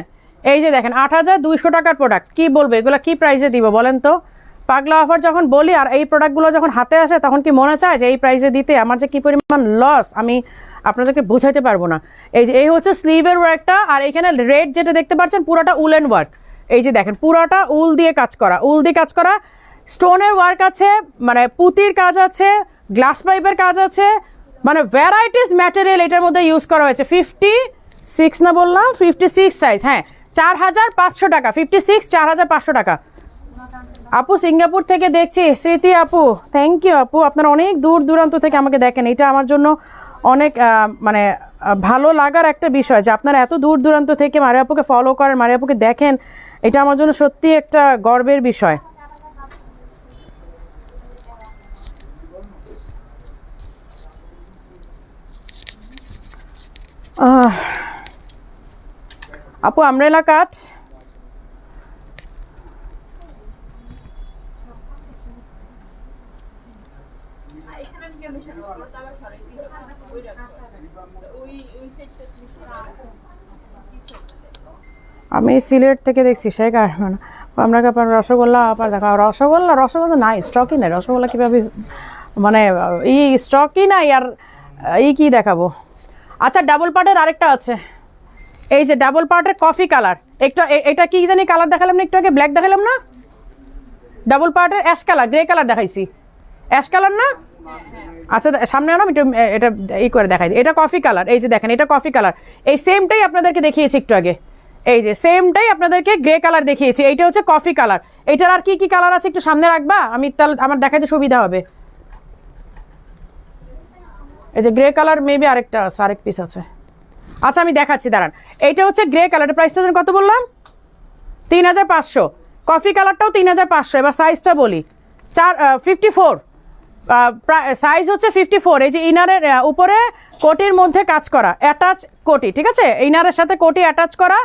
এই যে দেখেন 8200 টাকার প্রোডাক্ট। কি বলবো, এগুলো কি প্রাইসে দিব বলেন তো? পাগলা অফার যখন বলি আর এই প্রোডাক্টগুলো যখন হাতে আসে তখন কি মনে চায় যে এই প্রাইসে দিতে? আমার যে কি পরিমাণ লস আমি আপনাদেরকে বোঝাইতে পারবো না। এই হচ্ছে স্লিভের ওয়ার্কটা, আর এখানে রেড যেটা দেখতে পাচ্ছেন পুরোটা উলেন ওয়ার্ক। এই যে দেখেন পুরোটা উল দিয়ে কাজ করা, উল দিয়ে কাজ করা, স্টোনের ওয়ার্ক আছে, মানে পুঁতির কাজ আছে, গ্লাস পাইপের কাজ আছে, মানে ভ্যারাইটিস ম্যাটেরিয়াল এটার মধ্যে ইউজ করা হয়েছে। 56 না বললাম, 56 সাইজ। হ্যাঁ, 4500 টাকা, 56 4500 টাকা। আপু সিঙ্গাপুর থেকে দেখছি, স্মৃতি আপু, থ্যাংক ইউ আপু, আপনারা অনেক দূর দূরান্ত থেকে আমাকে দেখেন। এটা আমার জন্য অনেক মানে ভালো লাগার একটা বিষয় যে আপনারা এত দূর দূরান্ত থেকে মারিয়া আপুকে ফলো করেন, মারিয়া আপুকে দেখেন, এটা আমার জন্য সত্যি একটা গর্বের বিষয়। আপু আমরেলা কাট, এখানে আমি কেমন সারবো আমরা তো আবার সরাই দিই ওই রাখবো ওই সেটটা আমি সিলেট থেকে দেখছি শেখ আর আমরা আপনার রসগোল্লা আবার দেখা, রসগোল্লা নাই, স্টকই নাই রসগোল্লা, কীভাবে মানে স্টকই নাই আর কি দেখাবো। আচ্ছা, ডাবল পার্টের আরেকটা আছে, এই যে ডাবল পার্টের কফি কালার, এটা কি জানি কালার দেখালাম না একটু আগে, ব্ল্যাক দেখালাম না, ডাবল পার্টের অ্যাশ কালার, গ্রে কালার দেখাইছি, অ্যাশ কালার না? আচ্ছা সামনে আনো, একটু এটা করে দেখাই দিই, এটা কফি কালার। এই যে দেখেন এটা কফি কালার, এই সেমটাই আপনাদেরকে দেখিয়েছি একটু আগে, এই যে সেমটাই আপনাদেরকে গ্রে কালার দেখিয়েছি, এইটা হচ্ছে কফি কালার। এইটার আর কি কালার আছে একটু সামনে রাখবা, আমি তাহলে আমার দেখাইতে সুবিধা হবে। এই যে গ্রে কালার মেবি আরেকটা আছে, আরেক পিস আছে। আচ্ছা আমি দেখাচ্ছি, দাঁড়ান। এইটা হচ্ছে গ্রে কালার, প্রাইসটা কত বললাম? 3500। কফি কালারটাও 3500। এবার সাইজটা বলি, 54 সাইজ হচ্ছে 54। এই যে ইনারের উপরে কোটির মধ্যে কাজ করা, অ্যাটাচ কোটি, ঠিক আছে, ইনারের সাথে কোটি অ্যাটাচ করা।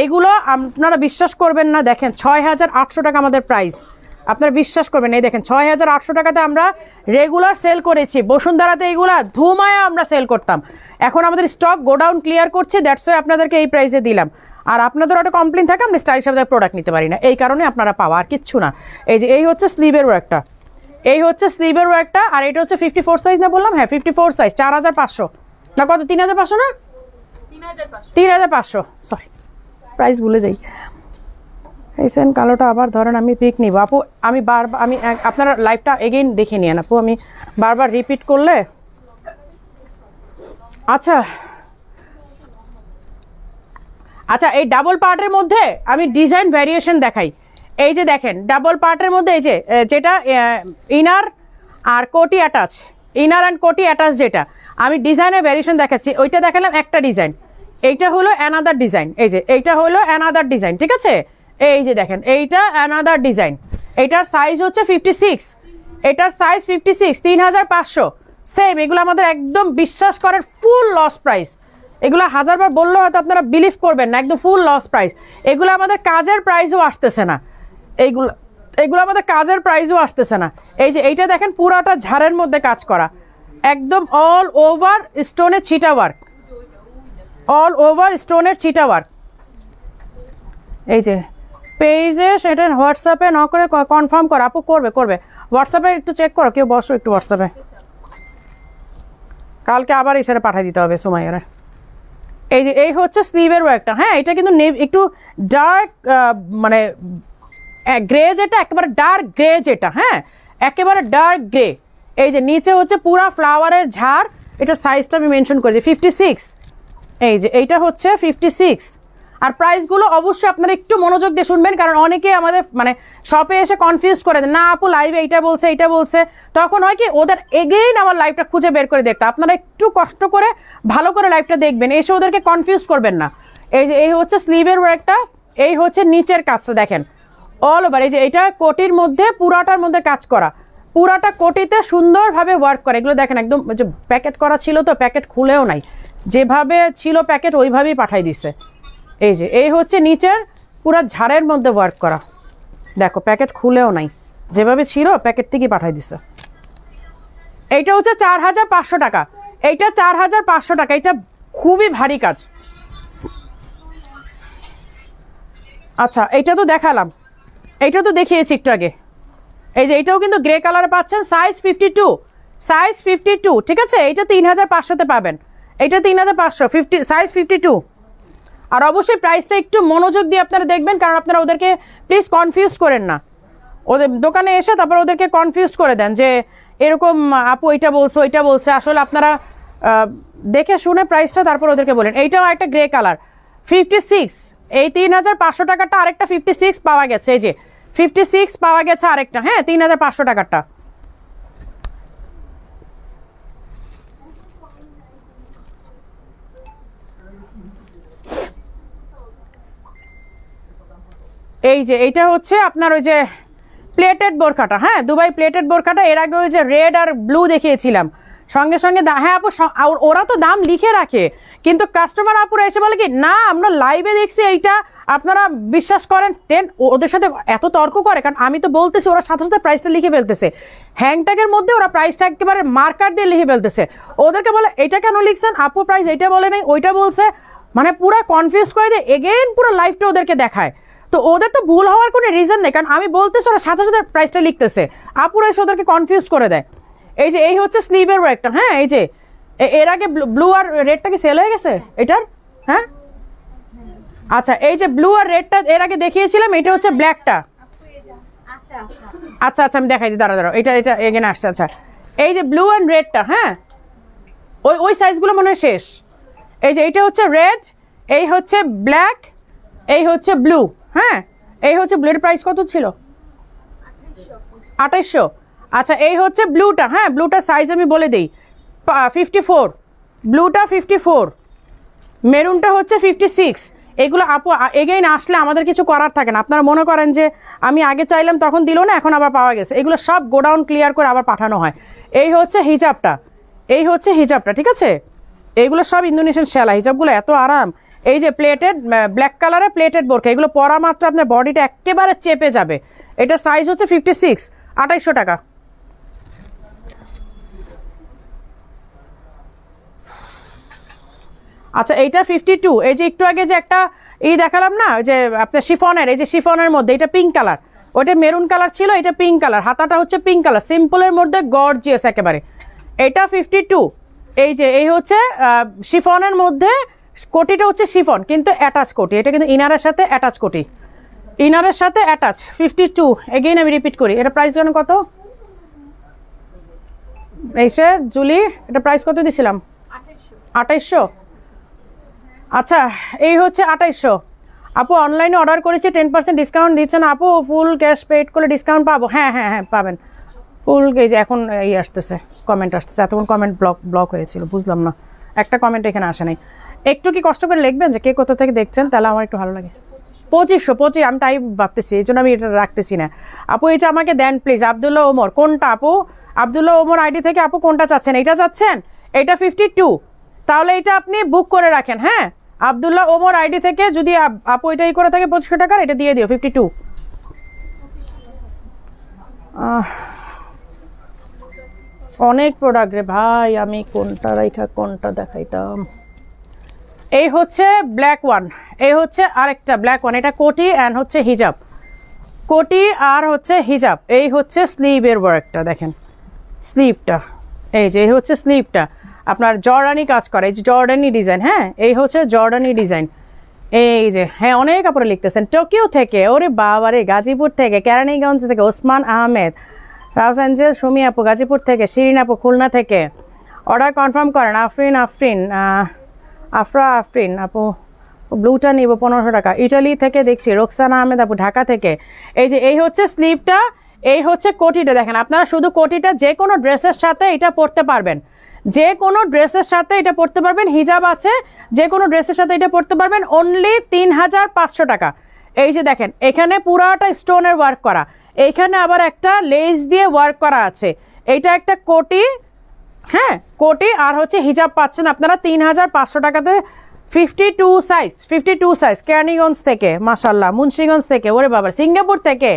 এইগুলো আপনারা বিশ্বাস করবেন না, দেখেন 6800 টাকা আমাদের প্রাইস, আপনারা বিশ্বাস করবেন। এই দেখেন 6800 টাকাতে আমরা রেগুলার সেল করেছি, বসুন্ধরাতে এইগুলা ধুমায়া আমরা সেল করতাম। এখন আমাদের স্টক গোডাউন ক্লিয়ার করছে, দ্যাটস ওয়াই আপনাদেরকে এই প্রাইসে দিলাম। আর আপনাদের একটা কমপ্লেন থাকে আমরা স্টাইল শপের প্রোডাক্ট নিতে পারি না, এই কারণে আপনারা পাওয়া, আর কিচ্ছু না। এই হচ্ছে স্লিভের ওয়ার্কটা, এই হচ্ছে স্লিভের ওয়ার্কটা, আর এটা হচ্ছে 54 সাইজ না বললাম? হ্যাঁ 54 সাইজ, 4500 না কত, 3500 না, 3500, সরি প্রাইস ভুলে যাই। এই সেন কালোটা আবার ধরেন আমি পিক নিব আপু, আমি আপনারা লাইভটা এগেইন দেখে নিয়েন আপু, আমি বারবার রিপিট করলে। আচ্ছা এই ডাবল পার্টের মধ্যে আমি ডিজাইন ভ্যারিয়েশন দেখাই। এই যে দেখেন ডাবল পার্টের মধ্যে এই যে যেটা ইনার আর কোটি অ্যাটাচ, ইনার অ্যান্ড কোটি অ্যাটাচ, যেটা আমি ডিজাইনের ভ্যারিয়েশন দেখাচ্ছি, ওইটা দেখালাম একটা ডিজাইন, এইটা হলো অ্যানাদার ডিজাইন, এই যে এইটা হলো অ্যানাদার ডিজাইন, ঠিক আছে। এই যে দেখেন এইটা অ্যানাদার ডিজাইন, এইটার সাইজ হচ্ছে 56, এটার সাইজ 56, 3500 সেম। এগুলো আমাদের একদম বিশ্বাস করেন ফুল লস প্রাইস, এগুলো হাজারবার বললেও হয়তো আপনারা বিলিভ করবেন না, একদম ফুল লস প্রাইস। এগুলো আমাদের কাজের প্রাইসও আসতেছে না, এইগুলো আমাদের কাজের প্রাইসও আসতেছে না। এই যে এইটা দেখেন পুরাটা ঝাড়ের মধ্যে কাজ করা, একদম অল ওভার স্টোনের ছিটা ওয়ার্ক, অল ওভার স্টোনের ছিটা ওয়ার্ক। এই যে পেজে সেটা হোয়াটসঅ্যাপে না করে কনফার্ম কর আপু, করবে হোয়াটসঅ্যাপে একটু চেক করো, কেউ বসো একটু হোয়াটসঅ্যাপে, কালকে আবার ইশারা পাঠিয়ে দিতে হবে সুমাইয়ারে। এই হচ্ছে স্লিভের ওয়ার্কটা। হ্যাঁ, এটা কিন্তু একটু ডার্ক মানে গ্রে, যেটা একেবারে ডার্ক গ্রে, যেটা হ্যাঁ একেবারে ডার্ক গ্রে। এই যে নিচে হচ্ছে পুরা ফ্লাওয়ারের ঝাড়, এটা সাইজটা আমি মেনশন করে দিই 56। এই যে এইটা হচ্ছে 56, আর প্রাইসগুলো অবশ্যই আপনারা একটু মনোযোগ দিয়ে শুনবেন, কারণ অনেকে আমাদের মানে শপে এসে কনফিউজ করে দেন, না আপু লাইভে এইটা বলছে, তখন হয় কি ওদের এগেইন আমার লাইভটা খুঁজে বের করে দেখতে। আপনারা একটু কষ্ট করে ভালো করে লাইভটা দেখবেন, এসে ওদেরকে কনফিউজ করবেন না। এই হচ্ছে স্লিভের ওয়ার্কটা, এই হচ্ছে নিচের কাজটা দেখেন অল ওভার। এই যে এটা কোটির মধ্যে পুরাটার মধ্যে কাজ করা, পুরাটা কোটিতে সুন্দরভাবে ওয়ার্ক করে। এগুলো দেখেন একদম যে প্যাকেট করা ছিল, তো প্যাকেট খুলেও নাই, যেভাবে ছিল প্যাকেট ওইভাবেই পাঠাই দিছে। এই যে এই হচ্ছে নিচের পুরা ঝাড়ের মধ্যে ওয়ার্ক করা, দেখো প্যাকেট খুলেও নাই, যেভাবে ছিল প্যাকেট থেকেই পাঠাই দিছে। এইটা হচ্ছে 4500 টাকা, এইটা 4500 টাকা, এটা খুবই ভারী কাজ। আচ্ছা এইটা তো দেখালাম, এইটা তো দেখিয়েছি একটু আগে। এই যে এটাও কিন্তু গ্রে কালারে পাচ্ছেন, সাইজ 52, ঠিক আছে। এইটা 3500-তে পাবেন, এইটা 3500, সাইজ 52। আর অবশ্যই প্রাইসটা একটু মনোযোগ দিয়ে আপনারা দেখবেন, কারণ আপনারা ওদেরকে প্লিজ কনফিউজ করেন না। ওদের দোকানে এসে তারপর ওদেরকে কনফিউজ করে দেন যে এরকম আপু এইটা বলছে ওইটা বলছে। আসলে আপনারা দেখে শুনে প্রাইসটা তারপর ওদেরকে বলেন। এইটাও একটা গ্রে কালার 56, এই 3500 টাকাটা আরেকটা 56 পাওয়া গেছে, এই যে 56 পাওয়া গেছে আরেকটা, হ্যাঁ 3500 টাকাটা। এই যে এইটা হচ্ছে আপনার ওই যে প্লেটেড বোরখাটা, হ্যাঁ দুবাই প্লেটেড বোরখাটা। এর আগে ওই যে রেড আর ব্লু দেখিয়েছিলাম, সঙ্গে সঙ্গে হ্যাঁ আপু ওরা তো দাম লিখে রাখে, কিন্তু কাস্টমার আপুরা এসে বলে কি না আমরা লাইভে দেখছি এইটা, আপনারা বিশ্বাস করেন। দেন ওদের সাথে এত তর্ক করে, কারণ আমি তো বলতেছি, ওরা সাথে সাথে প্রাইসটা লিখে ফেলতেছে, হ্যাংট্যাগের মধ্যে ওরা প্রাইসটা একেবারে মার্কার দিয়ে লিখে ফেলতেছে। ওদেরকে বলে এটা কেন লিখছেন আপু, প্রাইস এইটা বলে নাই ওইটা বলছে, মানে পুরো কনফিউজ করে দিয়ে এগেইন পুরো লাইভটা ওদেরকে দেখায়। তো ওদের তো ভুল হওয়ার কোনো রিজন নেই, কারণ আমি বলতেছি ওরা সাথে সাথে প্রাইসটা লিখতেছে, আপুরা এসে ওদেরকে কনফিউজ করে দেয়। এই যে এই হচ্ছে স্লিভের ওয়ার্কটা, হ্যাঁ এই যে এর আগে ব্লু আর রেডটা কি সেল হয়ে গেছে এটার, হ্যাঁ আচ্ছা এই যে ব্লু আর রেডটা এর আগে দেখিয়েছিলাম, এটা হচ্ছে ব্ল্যাকটা। আচ্ছা আচ্ছা আমি দেখাই দিই, দাঁড়াও এটা এগেন আসছে। আচ্ছা এই যে ব্লু অ্যান্ড রেডটা, হ্যাঁ ওই সাইজগুলো মনে হয় শেষ। এই যে এইটা হচ্ছে রেড, এই হচ্ছে ব্ল্যাক, এই হচ্ছে ব্লু, হ্যাঁ এই হচ্ছে ব্লুর প্রাইস কত ছিল 2800। আচ্ছা এই হচ্ছে ব্লুটা, হ্যাঁ ব্লুটা সাইজ আমি বলে দিই 54, ব্লুটা 54, মেরুনটা হচ্ছে 56। এগুলো আপু এগেইন আসলে আমাদের কিছু করার থাকে না। আপনারা মনে করেন যে আমি আগে চাইলাম তখন দিল না, এখন আবার পাওয়া গেছে, এগুলো সব গোডাউন ক্লিয়ার করে আবার পাঠানো হয়। এই হচ্ছে হিজাবটা, এই হচ্ছে হিজাবটা, ঠিক আছে। এইগুলো সব ইন্দোনেশিয়ান সেলা, হিজাবগুলো এত আরাম। এই যে প্লেটেড ব্ল্যাক কালারে প্লেটেড বোরখা, এগুলো পরা মাত্র আপনার বডিটা একেবারে চেপে যাবে। এটা সাইজ হচ্ছে 56, 2800 টাকা। আচ্ছা এইটা 52, এই যে একটু আগে যে একটা দেখালাম না যে আপনার শিফনের, এই যে শিফনের মধ্যে এটা পিঙ্ক কালার, ওইটা মেরুন কালার ছিল, এটা পিঙ্ক কালার, হাতাটা হচ্ছে পিঙ্ক কালার, সিম্পলের মধ্যে গর্জিয়াস একেবারে। এটা 52, এই যে এই হচ্ছে শিফনের মধ্যে, কোটিটা হচ্ছে শিফন কিন্তু অ্যাটাচ কোটি, এটা কিন্তু ইনারের সাথে অ্যাটাচ কোটি, ইনারের সাথে অ্যাটাচ 52। এগেইন আমি রিপিট করি, এটা প্রাইস জানো কত? এই সে জুলি, এটা প্রাইস কত দিছিলাম? 2800। আচ্ছা এই হচ্ছে 2800। আপু অনলাইনে অর্ডার করেছি 10% ডিসকাউন্ট দিচ্ছেন আপু, ফুল ক্যাশ পেড করলে ডিসকাউন্ট পাবো? হ্যাঁ হ্যাঁ হ্যাঁ পাবেন ফুল। এই যে এখন এই আসতেছে কমেন্ট আসতেছে, এতক্ষণ কমেন্ট ব্লক হয়েছিল, বুঝলাম না একটা কমেন্ট এখানে আসে নাই। একটু কি কষ্ট করে লিখবেন যে কে কোথা থেকে দেখছেন, তাহলে আমার একটু ভালো লাগে। 2500, আমি তাই ভাবতেছি, এই জন্য আমি এটা রাখতেছি না। আপু এটা আমাকে দেন প্লিজ। আবদুল্লাহ ওমর, কোনটা আপু? আবদুল্লাহ ওমর আইডি থেকে আপু কোনটা চাচ্ছেন? এটা চাচ্ছেন? এটা 52, তাহলে এটা আপনি বুক করে রাখেন। হ্যাঁ আবদুল্লাহ ওমর আইডি থেকে যদি আপু এটাই করে থাকে 2500 টাকার, এটা দিয়ে দিও 52। অনেক প্রোডাক্ট রে ভাই, আমি কোনটা রাইখা কোনটা দেখাইতাম। এই হচ্ছে ব্ল্যাক ওয়ান, এই হচ্ছে আরেকটা ব্ল্যাক ওয়ান, এটা কোটি অ্যান্ড হচ্ছে হিজাব, কোটি আর হচ্ছে হিজাব। এই হচ্ছে স্লিভের ওয়ার্কটা দেখেন, স্লিভটা এই যে এই হচ্ছে স্লিভটা আপনার জর্ডানি কাজ করে, এই যে জর্ডানি ডিজাইন, হ্যাঁ এই হচ্ছে জর্ডানি ডিজাইন। এই যে হ্যাঁ অনেক কাপড়ে লিখতেছেন, টোকিও থেকে, ওরে বাবারে, গাজীপুর থেকে, কেরানীগঞ্জ থেকে ওসমান আহমেদ, লস অ্যাঞ্জেলস সুমি আপু গাজীপুর থেকে, শিরিন আপু খুলনা থেকে, অর্ডার কনফার্ম করেন। আফরা আফরিন আপু ব্লুটা নিব 1500 টাকা। ইটালি থেকে দেখছি রোকসানা আহমেদ আপু ঢাকা থেকে। এই হচ্ছে স্লিভটা, এই হচ্ছে কোটিটা। দেখেন আপনারা শুধু কোটিটা যে কোনো ড্রেসের সাথে এটা পরতে পারবেন, যে কোনো ড্রেসের সাথে এটা পরতে পারবেন। হিজাব আছে, যে কোনো ড্রেসের সাথে এটা পরতে পারবেন। অনলি 3500 টাকা। এই যে দেখেন এখানে পুরাটা স্টোনের ওয়ার্ক করা, এইখানে আবার একটা লেস দিয়ে ওয়ার্ক করা আছে। এইটা একটা কোটি, হ্যাঁ কোটি, আর হচ্ছে হিজাব পাচ্ছেন আপনারা 3500 টাকাতে। 52 সাইজ, 52 সাইজ ক্যানিগঞ্জ থেকে, মাশাল্লাহ মুন্সিগঞ্জ থেকে, ওরে বাবা সিঙ্গাপুর থেকে,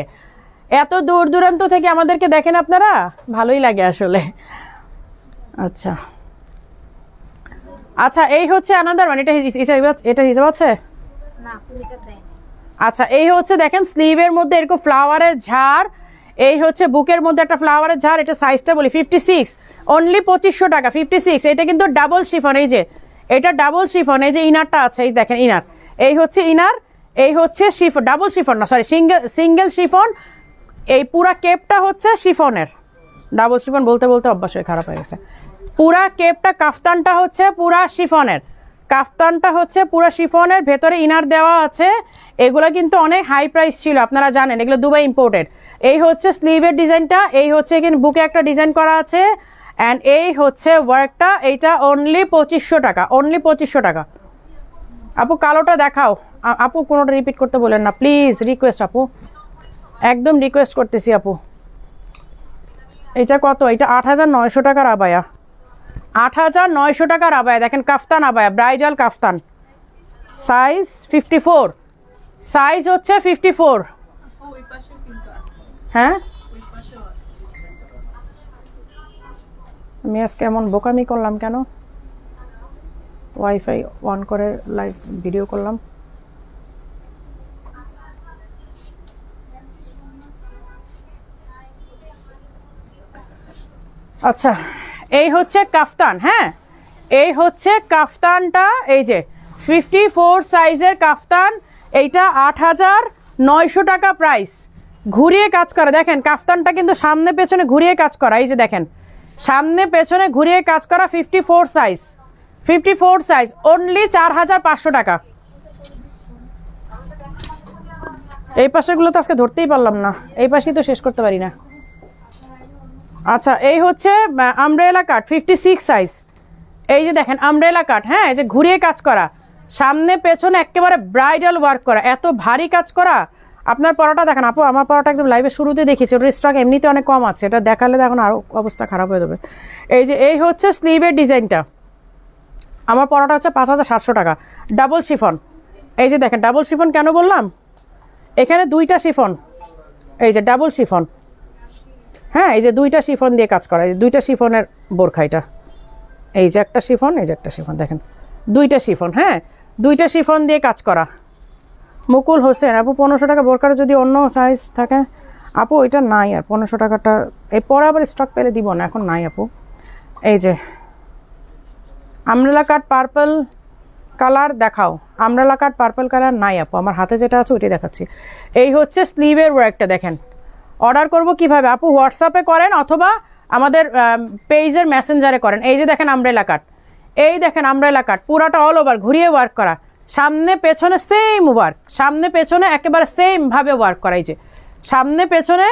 এত দূর দূরান্ত থেকে আমাদেরকে দেখেন আপনারা, ভালোই লাগে আসলে। আচ্ছা আচ্ছা, এই হচ্ছে আনাদার ওয়ান। এটা হিজাব আছে না পুলিটা দেয় না। আচ্ছা, এই হচ্ছে দেখেন স্লিভের মধ্যে এরকম ফ্লাওয়ারের ঝাড়, এই হচ্ছে বুকের মধ্যে একটা ফ্লাওয়ারের ঝাড়। এটা সাইজটা বলি 56, অনলি 2500 টাকা। 56, এটা কিন্তু ডাবল শিফন। এই যে এটা ডাবল শিফন, এই যে ইনারটা আছে, এই দেখেন ইনার, এই হচ্ছে ইনার, এই হচ্ছে শিফন, ডাবল শিফন না সরি সিঙ্গেল শিফন। এই পুরা কেপটা হচ্ছে শিফনের, ডাবল শিফন বলতে বলতে অভ্যাস হয়ে খারাপ হয়ে গেছে। পুরা কেপটা, কাফতানটা হচ্ছে পুরা শিফনের, কাফতানটা হচ্ছে পুরা শিফনের, ভেতরে ইনার দেওয়া আছে। এগুলো কিন্তু অনেক হাই প্রাইস ছিল, আপনারা জানেন এগুলো দুবাই ইম্পোর্টেড। এই হচ্ছে স্লিভের ডিজাইনটা, এই হচ্ছে এখানে বুকে একটা ডিজাইন করা আছে, অ্যান্ড এই হচ্ছে ওয়ার্কটা। এইটা অনলি 2500 টাকা, অনলি 2500 টাকা। আপু কালোটা দেখাও। আপু কোনোটা রিপিট করতে বলেন না প্লিজ, রিকোয়েস্ট আপু, একদম রিকোয়েস্ট করতেছি আপু। এটা কত? এটা 8900 টাকার আবায়া, 8900 টাকার আবায়া। দেখেন কাফতান আবায়া, ব্রাইডাল কাফতান, সাইজ 54, সাইজ হচ্ছে 54। ওই পাশেও কিন্তু আছে, হ্যাঁ ওই পাশেও আছে। আমি আজকে এমন বোকামি করলাম কেন? ওয়াইফাই অন করে লাইভ ভিডিও করলাম। আচ্ছা, এই হচ্ছে কাফতান, হ্যাঁ এই হচ্ছে কাফতানটা, এই যে 54 সাইজের কাফতান। এইটা 8900 টাকা প্রাইস। ঘুরিয়ে কাজ করা, দেখেন কাফতানটা কিন্তু সামনে পেছনে ঘুরিয়ে কাজ করা, এই যে দেখেন সামনে পেছনে ঘুরিয়ে কাজ করা। 54 সাইজ, 54 সাইজ, অনলি 4500 টাকা। এই পাশেগুলো তো আজকে ধরতেই পারলাম না, এই পাশেই তো শেষ করতে পারি না। আচ্ছা, এই হচ্ছে আমব্রেলা কাট 56 সাইজ। এই যে দেখেন আমব্রেলা কাট, হ্যাঁ এই যে ঘুরিয়ে কাজ করা, সামনে পেছনে একেবারে ব্রাইডাল ওয়ার্ক করা, এত ভারী কাজ করা। আপনার পরাটা দেখেন আপু, আমার পরাটা একদম লাইভের শুরুতে দেখেছি, ওটার স্টক এমনিতে অনেক কম আছে, এটা দেখালে এখন আরও অবস্থা খারাপ হয়ে যাবে। এই যে এই হচ্ছে স্লিভের ডিজাইনটা, আমার পরাটা হচ্ছে 5700 টাকা, ডাবল শিফন। এই যে দেখেন ডাবল শিফন কেন বললাম, এখানে দুইটা শিফন, এই যে ডাবল শিফন, হ্যাঁ এই যে দুইটা শিফন দিয়ে কাজ করা, এই দুইটা শিফনের বোরখা এটা, এই যে একটা শিফন, এই যে একটা শিফন, দেখেন দুইটা শিফন, হ্যাঁ দুইটা শিফন দিয়ে কাজ করা। মুকুল হোসেন আপু 1500 টাকা বোরকার যদি অন্য সাইজ থাকে আপু, এটা নাই আর 1500 টাকাটা, এরপরে আবার স্টক পেলে দিব না, এখন নাই আপু। এই যে আমব্রেলা কাট পার্পল কালার দেখাও, আমব্রেলা কাট পার্পল কালার নাই আপু, আমার হাতে যেটা আছে ওইটাই দেখাচ্ছি। এই হচ্ছে স্লিভের ওয়ার্কটা, দেখেন অর্ডার করব কিভাবে আপু? হোয়াটসঅ্যাপে করেন অথবা আমাদের পেজের মেসেঞ্জারে করেন। এই যে দেখেন আমব্রেলা কাট, এই দেখেন আমব্রেলা কাট, পুরাটা অল ওভার ঘুরিয়ে ওয়ার্ক করা, সামনে পেছনে সেম ওয়ার্ক, সামনে পেছনে একেবারে সেমভাবে ওয়ার্ক করা, এই যে সামনে পেছনে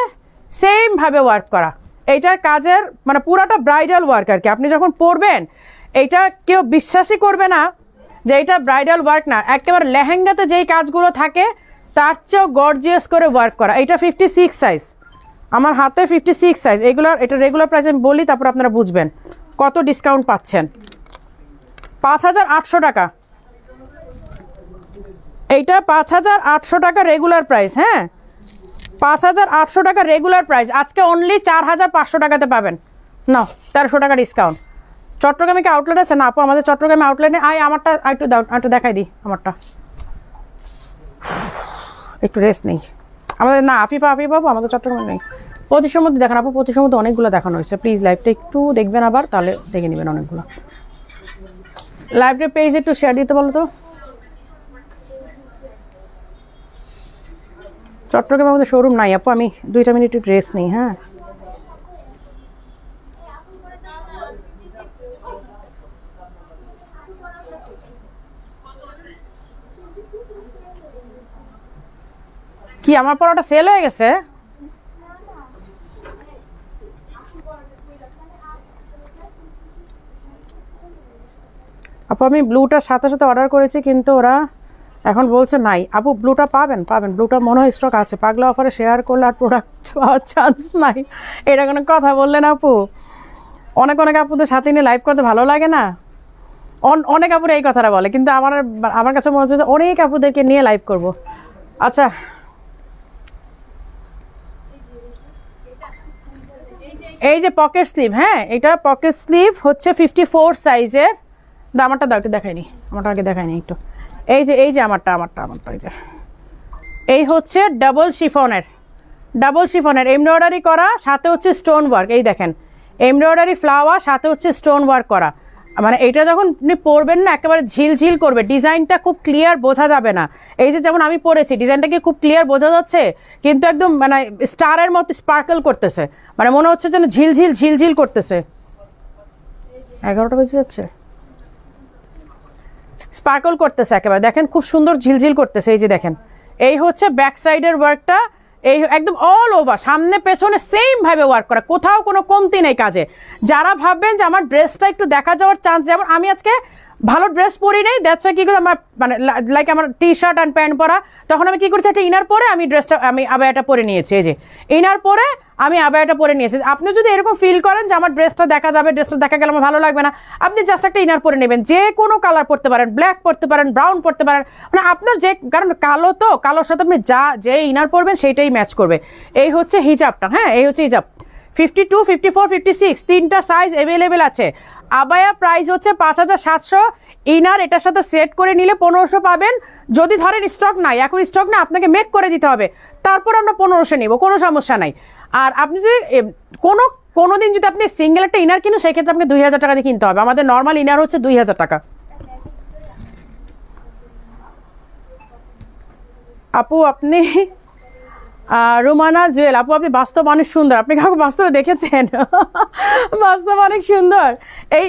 সেমভাবে ওয়ার্ক করা। এইটার কাজের মানে পুরাটা ব্রাইডাল ওয়ার্ক আর কি। আপনি যখন পরবেন এইটা কেউ বিশ্বাসই করবে না যে এটা ব্রাইডাল ওয়ার্ক না, একেবারে লেহেঙ্গাতে যেই কাজগুলো থাকে তার চেয়েও গর্জিয়াস করে ওয়ার্ক করা। এইটা 56 সাইজ, আমার হাতে 56 সাইজ। এগুলোর এটা রেগুলার প্রাইস আমি বলি, তারপর আপনারা বুঝবেন কত ডিসকাউন্ট পাচ্ছেন। 5800 টাকা, এইটা 5800 টাকা রেগুলার প্রাইস, হ্যাঁ 5800 টাকা রেগুলার প্রাইস। আজকে অনলি 4500 টাকাতে পাবেন, না 1300 টাকা ডিসকাউন্ট। চট্টগ্রামে কি আউটলেট আছে? না আপু আমাদের চট্টগ্রামে আউটলেট নেই। আমারটা একটু দাও, একটু দেখাই দিই আমারটা, একটু রেস্ট নেই আমাদের। না আফিফা বাবু আমাদের চট্টগ্রামে নেই। 2500 মধ্যে দেখেন আপু, 2500 মধ্যে অনেকগুলো দেখানো হয়েছে, প্লিজ লাইভটা একটু দেখবেন আবার, তাহলে দেখে নেবেন অনেকগুলো। লাইভটা পেজ একটু শেয়ার দিতে বলো তো। চট্টগ্রামে আমাদের শোরুম নাই আপু, আমি 2 মিনিট একটু রেস্ট নেই, হ্যাঁ কি আমার পরোটা সেল হয়ে গেছে? আপু আমি ব্লুটার সাথে সাথে অর্ডার করেছি, কিন্তু ওরা এখন বলছে নাই। আপু ব্লুটা পাবেন, ব্লুটা মনে হয় স্টক আছে। পাগলা অফারে শেয়ার করলে আর প্রোডাক্ট পাওয়ার চান্স নাই, এটা কোনো কথা বললেন আপু? অনেক আপুদের সাথে নিয়ে লাইভ করতে ভালো লাগে না? অনেক আপুরা এই কথাটা বলে, কিন্তু আমার কাছে মনে হচ্ছে যে অনেক আপুদেরকে নিয়ে লাইভ করব। আচ্ছা, এই যে পকেট স্লিভ, হ্যাঁ এটা পকেট স্লিভ হচ্ছে 54 সাইজের। আমারটা দাও, একটু দেখাইনি, আমারটা আগে দেখাইনি একটু। এই যে আমারটা এই যে, এই হচ্ছে ডাবল শিফনের এমব্রয়ডারি করা, সাথে হচ্ছে স্টোন ওয়ার্ক। এই দেখেন এমব্রয়ডারি ফ্লাওয়ার, সাথে হচ্ছে স্টোন ওয়ার্ক করা। মানে এটা যখন আপনি পরবেন না, একেবারে ঝিলঝিল করবে, ডিজাইনটা খুব ক্লিয়ার, বোঝা যাবে না। এই যে যেমন আমি পরেছি, ডিজাইনটা কি খুব ক্লিয়ার বোঝা যাচ্ছে? কিন্তু একদম মানে স্টারের মতো স্পার্কল করতেছে, মানে মনে হচ্ছে যেন ঝিলঝিল করতেছে। 11টা বেজে যাচ্ছে, স্পার্কল করতেছে একেবারে, দেখেন খুব সুন্দর ঝিলঝিল করতেছে। এই যে দেখেন, এই হচ্ছে ব্যাক সাইডের ওয়ার্কটা, এই একদম অল ওভার, সামনে পেছনে সেম ভাবে ওয়ার্ক করা, কোথাও কোনো কমতি নেই কাজে। যারা ভাববেন যে আমার ড্রেসটা একটু দেখা যাওয়ার চান্স, যেমন আমি আজকে ভালো ড্রেস পরি নেই, দ্যাটস কি করে আমার মানে লাইক আমার টি শার্ট অ্যান্ড প্যান্ট পরা, তখন আমি কি করছি, একটা ইনার পরে আমি ড্রেসটা আমি আবায়াটা পরে নিয়েছি। এই যে ইনার পরে আমি আবায়াটা পরে নিয়েছি। আপনি যদি এরকম ফিল করেন যে আমার ড্রেসটা দেখা যাবে, ড্রেসটা দেখা গেলে আমার ভালো লাগবে না, আপনি জাস্ট একটা ইনার পরে নেবেন, যে কোনো কালার পরতে পারেন, ব্ল্যাক পরতে পারেন, ব্রাউন পরতে পারেন, মানে আপনার যে, কারণ কালো তো, কালোর সাথে আপনি যে ইনার পরবেন সেইটাই ম্যাচ করবে। এই হচ্ছে হিজাবটা, হ্যাঁ এই হচ্ছে হিজাব। 52, 54, 56 তিনটা সাইজ অ্যাভেলেবেল আছে। আবায়া প্রাইস হচ্ছে 5700। ইনার এটার সাথে সেট করে নিলে 1500 পাবেন। যদি ধরেন স্টক নাই, এখন স্টক না, আপনাকে মেক করে দিতে হবে, তারপর আমরা 1500 নিব, কোনো সমস্যা নাই। আর আপনি যদি কোনো দিন যদি আপনি সিঙ্গেল একটা ইনার কিনেন, সেক্ষেত্রে আপনাকে 2000 টাকা দিয়ে কিনতে হবে। আমাদের নর্মাল ইনার হচ্ছে 2000 টাকা। আপু আপনি রুমানা জুয়েল, আপু আপনি বাস্তব অনেক সুন্দর। আপনি কাউকে বাস্তবে দেখেছেন? বাস্তব অনেক সুন্দর,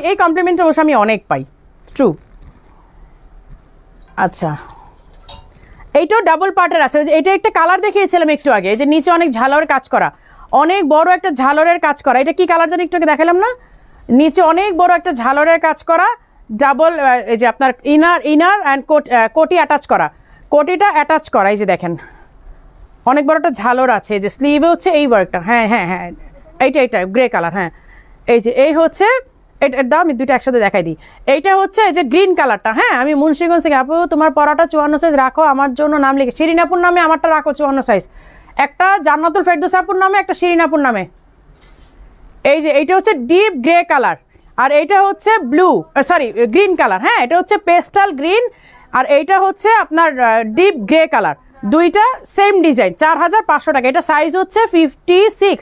এই কমপ্লিমেন্টটা অবশ্য আমি অনেক পাই, ট্রু। আচ্ছা, এইটাও ডাবল পার্টের আছে। এটা একটা কালার দেখিয়েছিলাম একটু আগে, এই যে নিচে অনেক ঝালরের কাজ করা, অনেক বড় একটা ঝালরের কাজ করা। এটা কি কালার জানি একটু আগে দেখালাম না? নিচে অনেক বড় একটা ঝালরের কাজ করা, ডাবল, এই যে আপনার ইনার অ্যান্ড কোটি অ্যাটাচ করা, কোটিটা অ্যাটাচ করা। এই যে দেখেন অনেক বড় একটা ঝালর আছে। এই যে স্লিভে হচ্ছে এই ওয়ার্কটা, হ্যাঁ এইটা গ্রে কালার, হ্যাঁ এই হচ্ছে এটার দাম। আমি দুটো একসাথে দেখাই দিই। এইটা হচ্ছে এই যে গ্রিন কালারটা, হ্যাঁ আমি মুন্সিগঞ্জ থেকে। আপু তোমার পরাটা 54 সাইজ রাখো, আমার জন্য নাম লিখে। শিরিন আপুর নামে আমারটা রাখো 54 সাইজ, একটা জান্নাতুল ফেরদৌস আপুর নামে, একটা শিরিন আপুর নামে। এই যে এইটা হচ্ছে ডিপ গ্রে কালার, আর এইটা হচ্ছে গ্রিন কালার, হ্যাঁ এটা হচ্ছে পেস্টাল গ্রিন, আর এইটা হচ্ছে আপনার ডিপ গ্রে কালার। দুইটা সেম ডিজাইন, 4500 টাকা। এটা সাইজ হচ্ছে 56,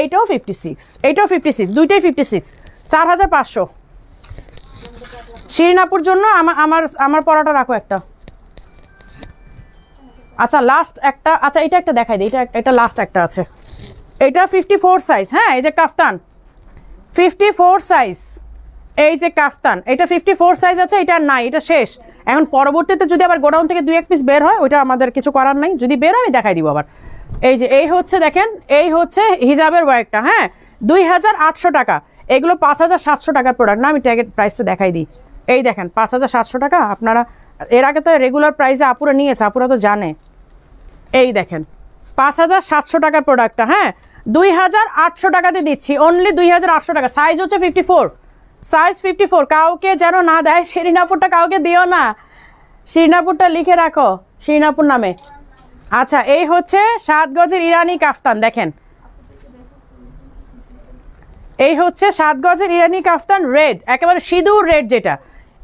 এইটাও 56, দুইটাই 56, 4500। শিরিন আপুর জন্য আমার পরাটা রাখো একটা। আচ্ছা লাস্ট একটা, আচ্ছা এটা একটা দেখাই দিই, এটা লাস্ট একটা আছে। এটা 54 সাইজ, হ্যাঁ এই যে কাফতান 54 সাইজ, এই যে কাফতান, এটা 54 সাইজ আছে, এটা নাই, এটা শেষ। এখন পরবর্তীতে যদি আবার গোডাউন থেকে 2-1 পিস বের হয়, ওইটা আমাদের কিছু করার নাই, যদি বের হয় আমি দেখাই দিব আবার। এই যে এই হচ্ছে দেখেন, এই হচ্ছে হিজাবের ওয়ার্কটা, হ্যাঁ 2800 টাকা। এগুলো 5700 টাকার প্রোডাক্ট না, আমি ট্যাগের প্রাইসটা দেখাই দিই। এই দেখেন 5700 টাকা। আপনারা এর আগে তো রেগুলার প্রাইসে আপুরা নিয়েছে, আপুরা তো জানে। এই দেখেন 5700 টাকার প্রোডাক্টটা, হ্যাঁ 2800 টাকাতে দিচ্ছি, অনলি 2800 টাকা। সাইজ হচ্ছে 54, সাইজ 54। কাউকে যেন না দেয়, শিরিনাপুরটা কাউকে দিও না, শিরিনাপুরটা লিখে রাখো শিরিনাপুর নামে। আচ্ছা এই হচ্ছে 7 গজের ইরানি কাফতান, দেখেন এই হচ্ছে 7 গজের ইরানি কাফতান, রেড, একেবারে সিঁদুর রেড যেটা।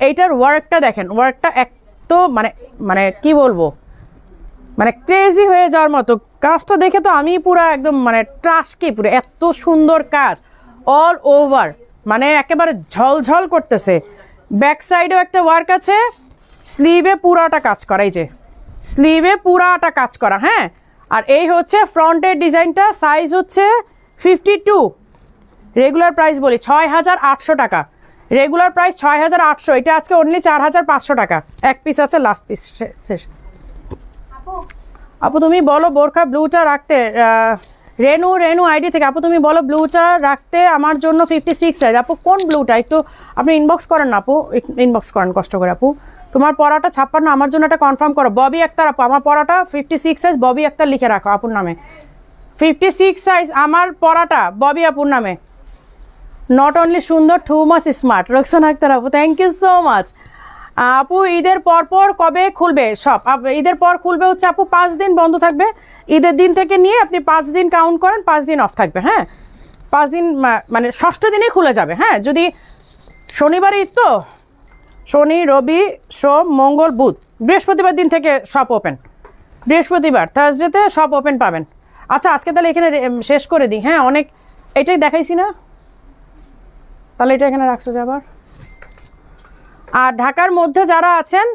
এইটার ওয়ার্কটা দেখেন, ওয়ার্কটা এত মানে কি বলবো, মানে ক্রেজি হয়ে যাওয়ার মতো। কাজটা দেখে তো আমি পুরো একদম মানে ট্রাশকি, পুরো এত সুন্দর কাজ অল ওভার, মানে একেবারে ঝলঝল করতেছে। ব্যাক সাইডেও একটা ওয়ার্ক আছে, স্লিভে পুরাটা কাজ করা, এই যে স্লিভে পুরাটা কাজ করা, হ্যাঁ। আর এই হচ্ছে ফ্রন্টের ডিজাইনটা, সাইজ হচ্ছে 52। রেগুলার প্রাইস বলি 6800 টাকা, রেগুলার প্রাইস 6800, এটা আজকে অনলি 4500 টাকা। এক পিস আছে, লাস্ট পিস শেষ। আপু তুমি বলো বোরখা ব্লুটা রাখতে, রেনু আইডি থেকে আপু তুমি বলো ব্লুটা রাখতে আমার জন্য 56 সাইজ। আপু কোন ব্লুটা একটু আপনি ইনবক্স করেন না আপু, ইনবক্স করেন কষ্ট করে আপু। তোমার পড়াটা 56, আমার জন্য এটা কনফার্ম করো। ববি আক্তার আপু আমার পড়াটা 56 সাইজ, ববি আক্তার লিখে রাখো আপুর নামে। 56 সাইজ আমার পড়াটা ববি আপুর নামে। নট অনলি সুন্দর, too much smart. Roksana Akter আপু থ্যাংক ইউ সো মাচ। আপু ঈদের পর কবে খুলবে সব? ঈদের পর খুলবে হচ্ছে আপু 5 দিন বন্ধ থাকবে। ঈদের দিন থেকে নিয়ে আপনি 5 দিন কাউন্ট করেন, 5 দিন অফ থাকবে। হ্যাঁ 5 দিন মানে ষষ্ঠ দিনেই খুলে যাবে। হ্যাঁ যদি শনিবার ঈদ তো শনি রবি সোম মঙ্গল বুধ, বৃহস্পতিবার দিন থেকে সব ওপেন। বৃহস্পতিবার থার্সডেতে সব ওপেন পাবেন। আচ্ছা আজকে তাহলে এখানে শেষ করে দিই। হ্যাঁ অনেক এটাই দেখাইছি না, তাহলে এটা এখানে রাখছো যে আবার। আর ঢাকার মধ্যে যারা আছেন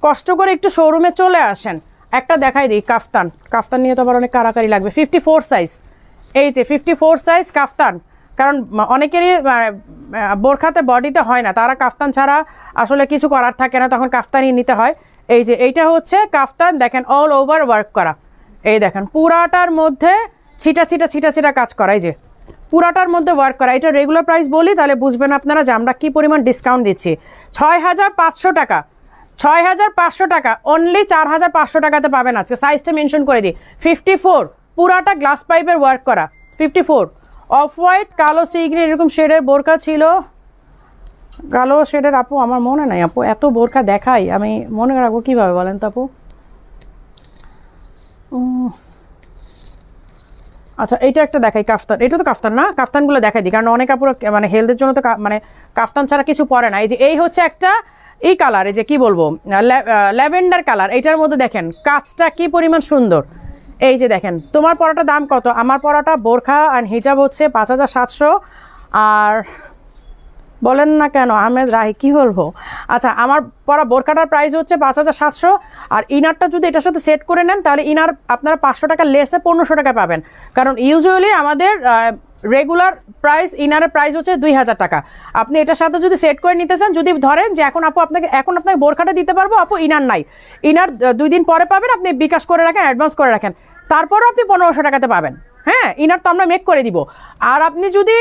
কষ্ট করে একটু শোরুমে চলে আসেন। একটা দেখাই দিই কাফতান, কাফতান নিয়ে তো আবার অনেক কারাকারি লাগবে। 54 সাইজ, এই যে 54 সাইজ কাফতান। কারণ অনেকেরই বোরখাতে বডিতে হয় না, তারা কাফতান ছাড়া আসলে কিছু করার থাকে না, তখন কাফতানই নিতে হয়। এই যে এইটা হচ্ছে কাফতান, দেখেন অল ওভার ওয়ার্ক করা। এই দেখেন পুরাটার মধ্যে ছিটা ছিটা ছিটা ছিটা কাজ করা, এই যে পুরাটার মধ্যে ওয়ার্ক করা। এটা রেগুলার প্রাইস বলি তাহলে বুঝবেন আপনারা যে আমরা কী পরিমাণ ডিসকাউন্ট দিচ্ছি। 6,500 টাকা, 6,500 টাকা, অনলি 4,500 টাকাতে পাবেন আজকে। সাইজটা মেনশন করে দিই 54, পুরাটা গ্লাস পাইপের ওয়ার্ক করা 54। অফ হোয়াইট কালো সি গ্রিন এরকম শেডের বোরকা ছিল, কালো শেডের আপু আমার মনে নাই আপু, এত বোরকা দেখাই আমি মনে রাখবো কীভাবে বলেন তো আপু। আচ্ছা এইটা একটা দেখাই কাফতান, এটা তো কাফতান না, কাফতানগুলো দেখাই দিই কারণ অনেক আপুরা মানে হেলথের জন্য তো মানে কাফতান ছাড়া কিছু পরে না। এই যে এই হচ্ছে একটা এই কালার, এই যে কি বলবো ল্যাভেন্ডার কালার, এইটার মধ্যে দেখেন কাজটা কি পরিমাণ সুন্দর। এই যে দেখেন তোমার পরাটা দাম কত? আমার পরাটা বোরখা আর হিজাব হচ্ছে 5,700। আর বলেন না কেন আহমেদ রাহি কী বলবো। আচ্ছা আমার পরা বোরখাটার প্রাইস হচ্ছে 5,700, আর ইনারটা যদি এটার সাথে সেট করে নেন তাহলে ইনার আপনারা 500 টাকা লেসে 1500 টাকা পাবেন। কারণ ইউজুয়ালি আমাদের রেগুলার প্রাইস ইনারের প্রাইস হচ্ছে 2,000 টাকা। আপনি এটার সাথে যদি সেট করে নিতে চান, যদি ধরেন যে এখন আপনাকে বোরখাটা দিতে পারবো আপু, ইনার নাই, ইনার 2 দিন পরে পাবেন, আপনি বিকাশ করে রাখেন, অ্যাডভান্স করে রাখেন, তারপরও আপনি 1500 টাকাতে পাবেন। হ্যাঁ ইনার তো আমরা মেক করে দিব। আর আপনি যদি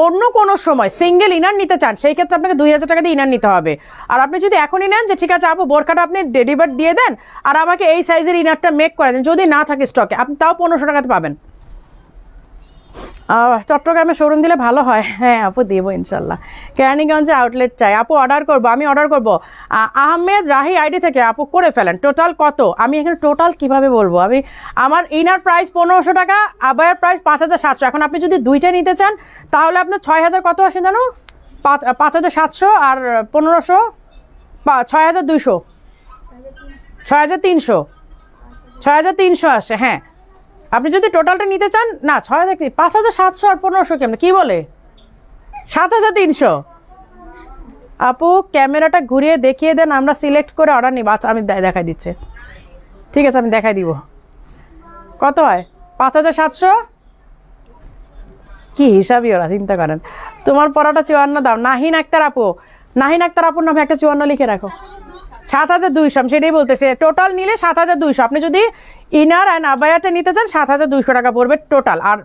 অন্য কোনো সময় সিঙ্গেল ইনার নিতে চান সেই ক্ষেত্রে আপনাকে 2,000 টাকা দিয়ে ইনার নিতে হবে। আর আপনি যদি এখনই নেন যে ঠিক আছে আপু বোরখাটা আপনি ডেলিভার দিয়ে দেন আর আমাকে এই সাইজের ইনারটা মেক করে দেন, যদি না থাকে স্টকে আপনি তাও 1500 টাকাতে পাবেন। চট্টগ্রামে শোরুম দিলে ভালো হয়। হ্যাঁ আপু দেবো ইনশাল্লাহ। কেরানীগঞ্জে আউটলেট চাই আপু, অর্ডার করবো, আমি অর্ডার করবো। আহমেদ রাহি আইডি থেকে আপু করে ফেলেন। টোটাল কত? আমি এখানে টোটাল কিভাবে বলবো, আমি আমার ইনার প্রাইস 1500 টাকা, আবায়ার প্রাইস 5,700। এখন আপনি যদি দুইটা নিতে চান তাহলে আপনার 6,000 কত আসে জানো? 5,700 আর 1500 6,200, 6,300, 6,300 আসে। হ্যাঁ আপনি যদি টোটালটা নিতে চান না 6,000 কি 5,700 আর 1500 কেমন কি বলে 7,300। আপু ক্যামেরাটা ঘুরিয়ে দেখিয়ে দেন, আমরা সিলেক্ট করে অর্ডার নিব। আচ্ছা আমি দেখাই দিচ্ছি, ঠিক আছে আমি দেখাই দিব। কত হয়? 5,700 কি হিসাবই ওরা চিন্তা করেন। তোমার পড়াটা 54 দাও। নাহিন আক্তার আপু, নাহিন আক্তার আপুর নামে একটা 54 লিখে রাখো। 7,200 আমি সেটাই বলতেছি, টোটাল নিলে 7,200। আপনি যদি ইনার অ্যান্ড আবায়াটা নিতে চান 7,200 টাকা পড়বে টোটাল। আর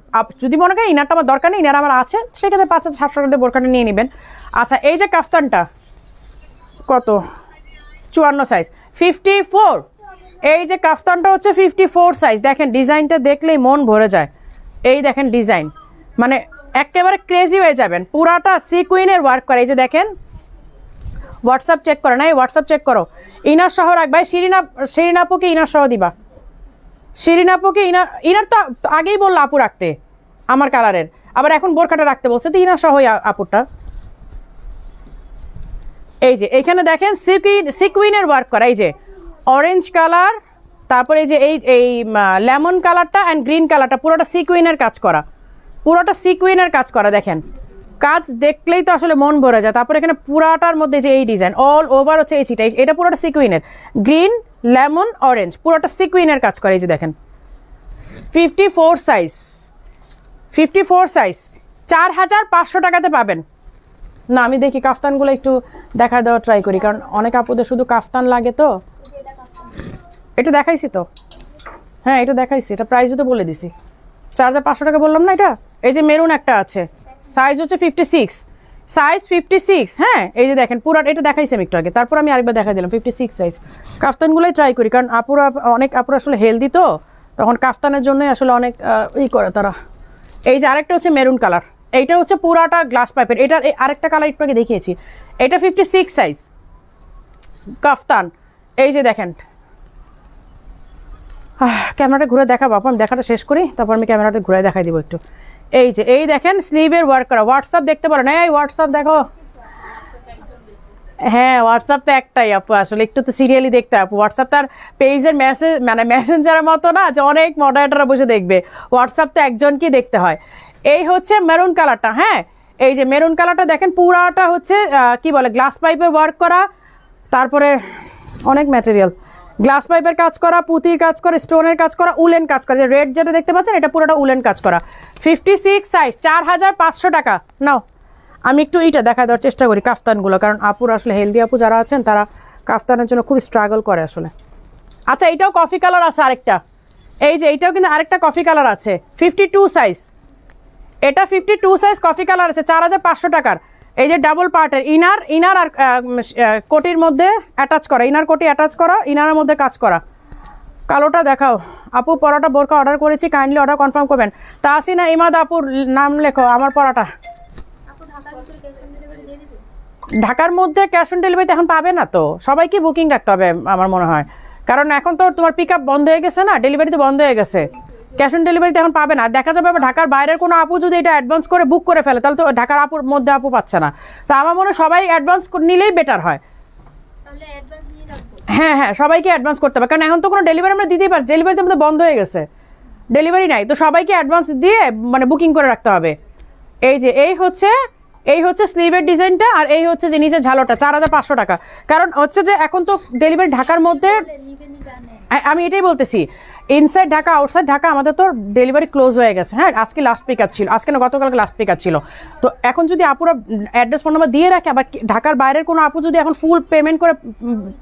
যদি মনে করেন ইনারটা আমার দরকার নেই, ইনার আমার আছে, সেক্ষেত্রে 5,700 টাকা বোরখাটা নিয়ে নেবেন। আচ্ছা এই যে কাফতানটা কত? 54 সাইজ 54। এই যে কাফতানটা হচ্ছে 54 সাইজ। দেখেন ডিজাইনটা দেখলেই মন ভরে যায়। এই দেখেন ডিজাইন মানে একেবারে ক্রেজি হয়ে যাবেন। পুরাটা সিকুইনের ওয়ার্ক করে। এই যে দেখেন হোয়াটসঅ্যাপ চেক করো না, এই হোয়াটসঅ্যাপ চেক করো। ইনার সহ রাখবা। শিরিন আপুকে ইনার সহ দিবা। শিরিন আপুকে ইনার তো আগেই বললো আপু রাখতে আমার কালারের, আবার এখন বোরখাটা রাখতে বলছে, তো ইনার সহ আপুরটা। এই যে এইখানে দেখেন সিকুইনের ওয়ার্ক করা। এই যে অরেঞ্জ কালার, তারপরে এই যে এই লেমন কালারটা অ্যান্ড গ্রিন কালারটা পুরোটা সিকুইনের কাজ করা, পুরোটা সিকুইনের কাজ করা। দেখেন কাজ দেখলেই তো আসলে মন ভরে যায়। তারপরে এখানে পুরাটার মধ্যে যে এই ডিজাইন অল ওভার হচ্ছে এই চিটা, এটা পুরোটা সিকুইনের, গ্রিন লেমন অরেঞ্জ পুরোটা সিকুইনের কাজ করে। এই যে দেখেন 54 সাইজ, 54 সাইজ 4,500 টাকাতে পাবেন। না আমি দেখি কাফতানগুলো একটু দেখা দেওয়া ট্রাই করি, কারণ অনেক আপুদের শুধু কাফতান লাগে তো। এটা দেখাইছি তো হ্যাঁ এটা দেখাইছি, এটা প্রাইসও তো বলে দিছি, 4500 টাকা বললাম না। এটা এই যে মেরুন একটা আছে, সাইজ হচ্ছে 56, সাইজ 56। হ্যাঁ এই যে দেখেন পুরো এটা দেখাইছি আমি একটু আগে, তারপর আমি আরেকবার দেখাই দিলাম 56 সাইজ। কাফতানগুলোই ট্রাই করি, কারণ আপুরা অনেক আপুরা আসলে হেলদি, তো তখন কাফতানের জন্যই আসলে অনেক ই করে তারা। এই যে আরেকটা হচ্ছে মেরুন কালার, এইটা হচ্ছে পুরাটা গ্লাস পাইপের। এটার আরেকটা কালার একটু আগে দেখিয়েছি, এটা 56 সাইজ কাফতান। এই যে দেখেন, ক্যামেরাটা ঘুরে দেখাবো, আপন দেখাটা শেষ করি তারপর আমি ক্যামেরাটা ঘুরে দেখাই দিব একটু। এই যে এই দেখেন স্লিভের ওয়ার্ক করা, হোয়াটসঅ্যাপ দেখতে পারেন, এই হোয়াটসঅ্যাপ দেখো। হ্যাঁ হোয়াটসঅ্যাপ তো একটাই আপু, আসলে একটু তো সিরিয়ালি দেখতে আপু। হোয়াটসঅ্যাপ তার পেজের মেসেজ মানে মেসেঞ্জারের মতো না যে অনেক মডারেটররা বসে দেখবে, হোয়াটসঅ্যাপ তো একজনকেই দেখতে হয়। এই হচ্ছে মেরুন কালারটা। হ্যাঁ এই যে মেরুন কালারটা দেখেন পুরাটা হচ্ছে কি বলে গ্লাস পাইপের ওয়ার্ক করা, তারপরে অনেক ম্যাটেরিয়াল, গ্লাস পাইপের কাজ করা, পুঁতির কাজ করা, স্টোনের কাজ করা, উলেন কাজ করা। যে রেড যেটা দেখতে পাচ্ছেন এটা পুরোটা উলেন কাজ করা, 56 সাইজ, 4500 টাকা। নাও আমি একটু এইটা দেখা দেওয়ার চেষ্টা করি কাফতানগুলো, কারণ আপুর আসলে হেলদি আপু যারা আছেন তারা কাফতানের জন্য খুব স্ট্রাগল করে আসলে। আচ্ছা এটাও কফি কালার আছে আরেকটা, এই যে এইটাও কিন্তু আরেকটা কফি কালার আছে, 52 সাইজ। এটা 52 সাইজ কফি কালার আছে, 4500 টাকার। এই যে ডাবল পার্টের ইনার আর কোটির মধ্যে অ্যাটাচ করা, ইনার কোটি অ্যাটাচ করা, ইনারের মধ্যে কাজ করা। কালোটা দেখাও আপু, পরাটা বোরকা অর্ডার করেছি, কাইন্ডলি অর্ডার কনফার্ম করবেন। তাহসিনা ইমাদ আপুর নাম লেখো, আমার পরাটা। ঢাকার মধ্যে ক্যাশ অন ডেলিভারিতে এখন পাবে না তো, সবাইকে বুকিং রাখতে হবে আমার মনে হয়, কারণ এখন তো তোমার পিক আপ বন্ধ হয়ে গেছে না, ডেলিভারিতে বন্ধ হয়ে গেছে, ক্যাশ অন ডেলিভারিতে এখন পাবে না। দেখা যাবে ঢাকার বাইরের কোনো আপু যদি এটা অ্যাডভান্স করে বুক করে ফেলে তাহলে তো ঢাকার আপুর মধ্যে আপু পাচ্ছে না। তা আমার মনে হয় সবাই অ্যাডভান্স নিলেই বেটার হয়। হ্যাঁ হ্যাঁ সবাইকে অ্যাডভান্স করতে হবে, কারণ এখন তো কোনো ডেলিভারি আমরা দিতেই পারছি, ডেলিভারি তো আমাদের বন্ধ হয়ে গেছে, ডেলিভারি নাই, তো সবাইকে অ্যাডভান্স দিয়ে মানে বুকিং করে রাখতে হবে। এই যে এই হচ্ছে স্লিভের ডিজাইনটা, আর এই হচ্ছে যে নিচের ঝালোটা, 4500 টাকা। কারণ হচ্ছে যে এখন তো ডেলিভারি ঢাকার মধ্যে, আমি এটাই বলতেছি, ইনসাইড ঢাকা আউটসাইড ঢাকা আমাদের তো ডেলিভারি ক্লোজ হয়ে গেছে। হ্যাঁ আজকে লাস্ট পিক আপ ছিল, আজকে না গতকালকে লাস্ট পিক আপ ছিল। তো এখন যদি আপুরা অ্যাড্রেস ফোন নাম্বার দিয়ে রাখে, আবার ঢাকার বাইরের কোনো আপু যদি এখন ফুল পেমেন্ট করে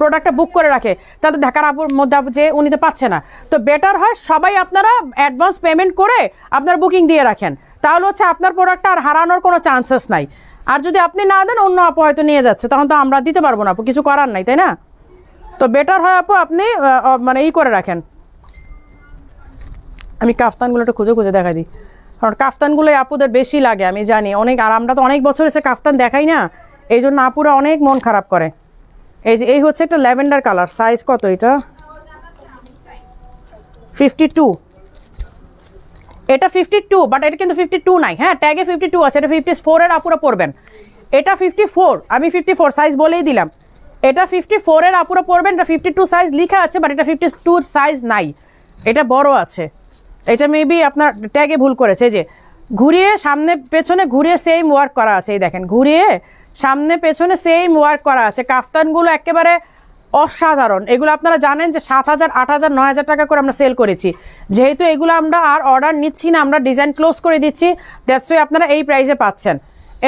প্রোডাক্টটা বুক করে রাখে, তাহলে ঢাকার আপুর মধ্যে যে উনি তো পাচ্ছে না। তো বেটার হয় সবাই আপনারা অ্যাডভান্স পেমেন্ট করে আপনারা বুকিং দিয়ে রাখেন, তাহলে হচ্ছে আপনার প্রোডাক্টটা আর হারানোর কোনো চান্সেস নাই। আর যদি আপনি না দেন অন্য আপু হয়তো নিয়ে যাচ্ছে, তখন তো আমরা দিতে পারবো না আপু, কিছু করার নাই, তাই না? তো বেটার হয় আপু আপনি মানে করে রাখেন। আমি কাফতানগুলো একটু খুঁজে খুঁজে দেখা দিই, কারণ কাফতানগুলোই আপুদের বেশি লাগে আমি জানি অনেক, আর আমরা তো অনেক বছর এসে কাফতান দেখাই না, এই জন্য আপুরা অনেক মন খারাপ করে। এই যে এই হচ্ছে একটা ল্যাভেন্ডার কালার, সাইজ কত এটা? 52। এটা 52, বাট এটা কিন্তু 52 নাই। হ্যাঁ ট্যাগে 52 আছে, এটা 54 এর আপুরা পরবেন। এটা 54, আমি 54 সাইজ বলেই দিলাম। এটা 54 এর আপুরা পরবেন, এটা 52 সাইজ লেখা আছে, বাট এটা 52 সাইজ নাই, এটা বড় আছে। এটা মেবি আপনার ট্যাগে ভুল করেছে। এই যে ঘুরিয়ে সামনে পেছনে ঘুরিয়ে সেম ওয়ার্ক করা আছে, এই দেখেন ঘুরিয়ে সামনে পেছনে সেম ওয়ার্ক করা আছে। কাফতানগুলো একেবারে অসাধারণ, এগুলো আপনারা জানেন যে 7000, 8000, 9000 টাকা করে আমরা সেল করেছি। যেহেতু এগুলো আমরা আর অর্ডার নিচ্ছি না, আমরা ডিজাইন ক্লোজ করে দিচ্ছি, দ্যাটস ওয়াই আপনারা এই প্রাইসে পাচ্ছেন।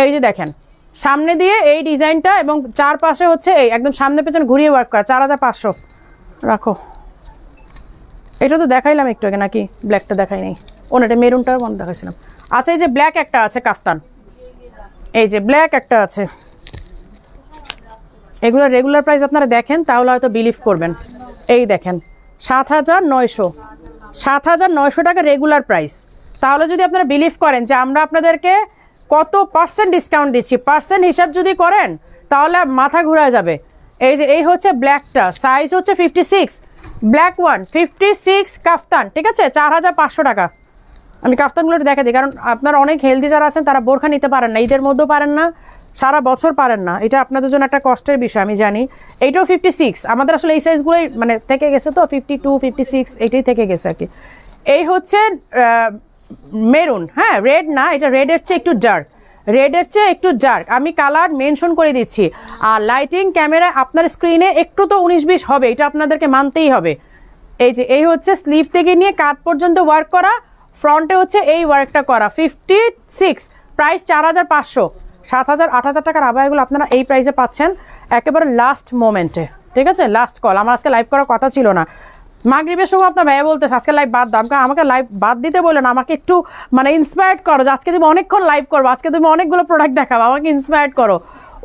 এই যে দেখেন সামনে দিয়ে এই ডিজাইনটা, এবং চারপাশে হচ্ছে এই একদম সামনে পেছনে ঘুরিয়ে ওয়ার্ক করা, 4500 রাখো। এটা তো দেখাইলাম একটু আগে, নাকি ব্ল্যাকটা দেখাই নাই? ওনাটা মেরুনটার মনে দেখাইছিলাম। আচ্ছা এই যে ব্ল্যাক একটা আছে কাফতান, এই যে ব্ল্যাক একটা আছে, এগুলো রেগুলার প্রাইস আপনারা দেখেন তাহলে হয়তো বিলিভ করবেন। এই দেখেন 7900 টাকা রেগুলার প্রাইস। তাহলে যদি আপনারা বিলিভ করেন যে আমরা আপনাদেরকে কত পার্সেন্ট ডিসকাউন্ট দিচ্ছি, পার্সেন্ট হিসাব যদি করেন তাহলে মাথা ঘুরে যাবে। এই যে এই হচ্ছে ব্ল্যাকটা, সাইজ হচ্ছে 56, ব্ল্যাক ওয়ান 56 কাফতান, ঠিক আছে, 4500 টাকা। আমি কাফতানগুলো দেখা দিই, কারণ আপনারা অনেক হেলদি যারা আছেন তারা বোরখা নিতে পারেন না, ঈদের মধ্যেও পারেন না, সারা বছর পারেন না, এটা আপনাদের জন্য একটা কষ্টের বিষয় আমি জানি। এইটাও 56, আমাদের আসলে এই সাইজগুলোই মানে থেকে গেছে, তো 52, 56 এইটাই থেকে গেছে আর কি। এই হচ্ছে মেরুন, হ্যাঁ রেড না, এটা রেডের চেয়ে একটু ডার্ক, রেডের চেয়ে একটু ডার্ক, আমি কালার মেনশন করে দিচ্ছি। আর লাইটিং ক্যামেরা আপনার স্ক্রিনে একটু তো 19-20 হবে, এটা আপনাদেরকে মানতেই হবে। এই যে এই হচ্ছে স্লিভ থেকে নিয়ে কাঁধ পর্যন্ত ওয়ার্ক করা, ফ্রন্টে হচ্ছে এই ওয়ার্কটা করা, 56, প্রাইস 4500। 7000, 8000 টাকার আবায়াগুলো আপনারা এই প্রাইসে পাচ্ছেন একেবারে লাস্ট মোমেন্টে, ঠিক আছে, লাস্ট কল। আমার আজকে লাইভ করার কথা ছিল না, মাগরিবের সময় আপনার ভাইয়া বলতেছে আজকে লাইভ বাদ দাও। আমাকে লাইভ বাদ দিতে বললেন, আমাকে একটু মানে ইন্সপায়ার্ড করো যে আজকে তুমি অনেকক্ষণ লাইভ করবো, আজকে তুমি অনেকগুলো প্রোডাক্ট দেখাবো, আমাকে ইন্সপায়ার্ড করো।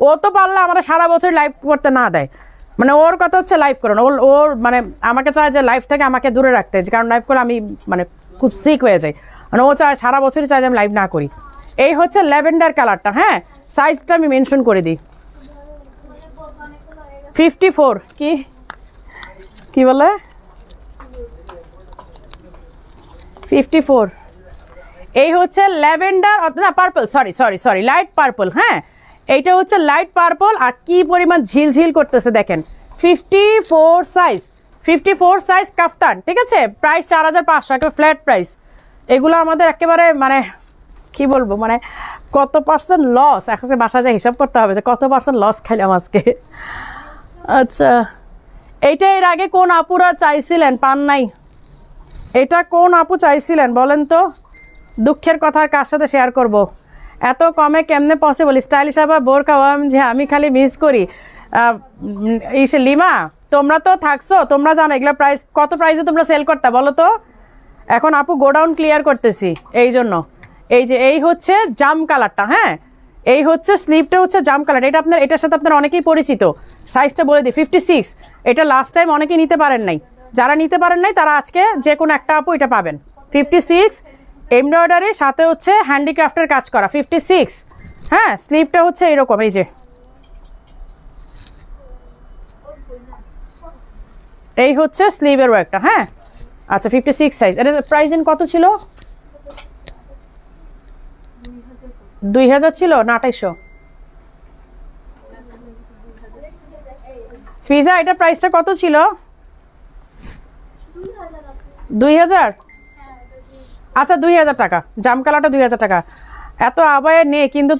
ও তো পারলে আমরা সারা বছর লাইভ করতে না দেয়, মানে ওর কথা হচ্ছে লাইভ করো না, ওর মানে আমাকে চায় যে লাইভ থেকে আমাকে দূরে রাখতে, কারণ লাইভ করে আমি মানে খুব সিক হয়ে যাই, মানে ও চায় সারা বছরই চায় যে আমি লাইভ না করি। এই হচ্ছে ল্যাভেন্ডার কালারটা, হ্যাঁ সাইজটা আমি মেনশন করে দিই 54। কি বলে 54। এই হচ্ছে ল্যাভেন্ডার না পার্পল, সরি লাইট পার্পল, হ্যাঁ এইটা হচ্ছে লাইট পার্পল। আর কি পরিমাণ ঝিলঝিল করতেছে দেখেন, 54 সাইজ, 54 সাইজ কাফতান, ঠিক আছে। প্রাইস 4500, একেবারে ফ্ল্যাট প্রাইস। এগুলো আমাদের একেবারে মানে কি বলবো, মানে কত পার্সেন্ট লস, এখন বাসা যায় হিসাব করতে হবে যে কত পার্সেন্ট লস খাইলাম আজকে। আচ্ছা এইটা এর আগে কোন আপুরা চাইছিলেন পান নাই? এটা কোন আপু চাইছিলেন বলেন তো? দুঃখের কথা কার সাথে শেয়ার করব? এত কমে কেমনে পসিবল? স্টাইলিশ আবার বোরকা ওয়াম যে আমি খালি মিস করি। লিমা তোমরা তো থাকছো, তোমরা জানো এগুলো প্রাইস কত, প্রাইসে তোমরা সেল করতে বলো তো। এখন আপু গোডাউন ক্লিয়ার করতেছি এই জন্য। এই যে এই হচ্ছে জাম কালারটা, হ্যাঁ এই হচ্ছে স্লিভটা হচ্ছে জাম কালার। এটা আপনার এটার সাথে আপনার অনেকেই পরিচিত। সাইজটা বলে দিই 56। এটা লাস্ট টাইম অনেকেই নিতে পারেন নাই, যারা নিতে পারেন নাই তারা আজকে যে কোনো একটা আপু এটা পাবেন। 56 এমব্রয়ডারি সাথে হচ্ছে হ্যান্ডিক্রাফটের কাজ করা 56, হ্যাঁ স্লিভটা হচ্ছে এরকম, এই যে এই হচ্ছে স্লিভের ওয়ার্কটা, হ্যাঁ আচ্ছা 56 সাইজ। এটা প্রাইস কত ছিল? 2000 ছিল না 2800? ফিজা এটা প্রাইসটা কত ছিল? 2000। আচ্ছা 2000 টাকা, জাম কালারটা 2000 টাকা। এত আবায়ে নেই কিন্তু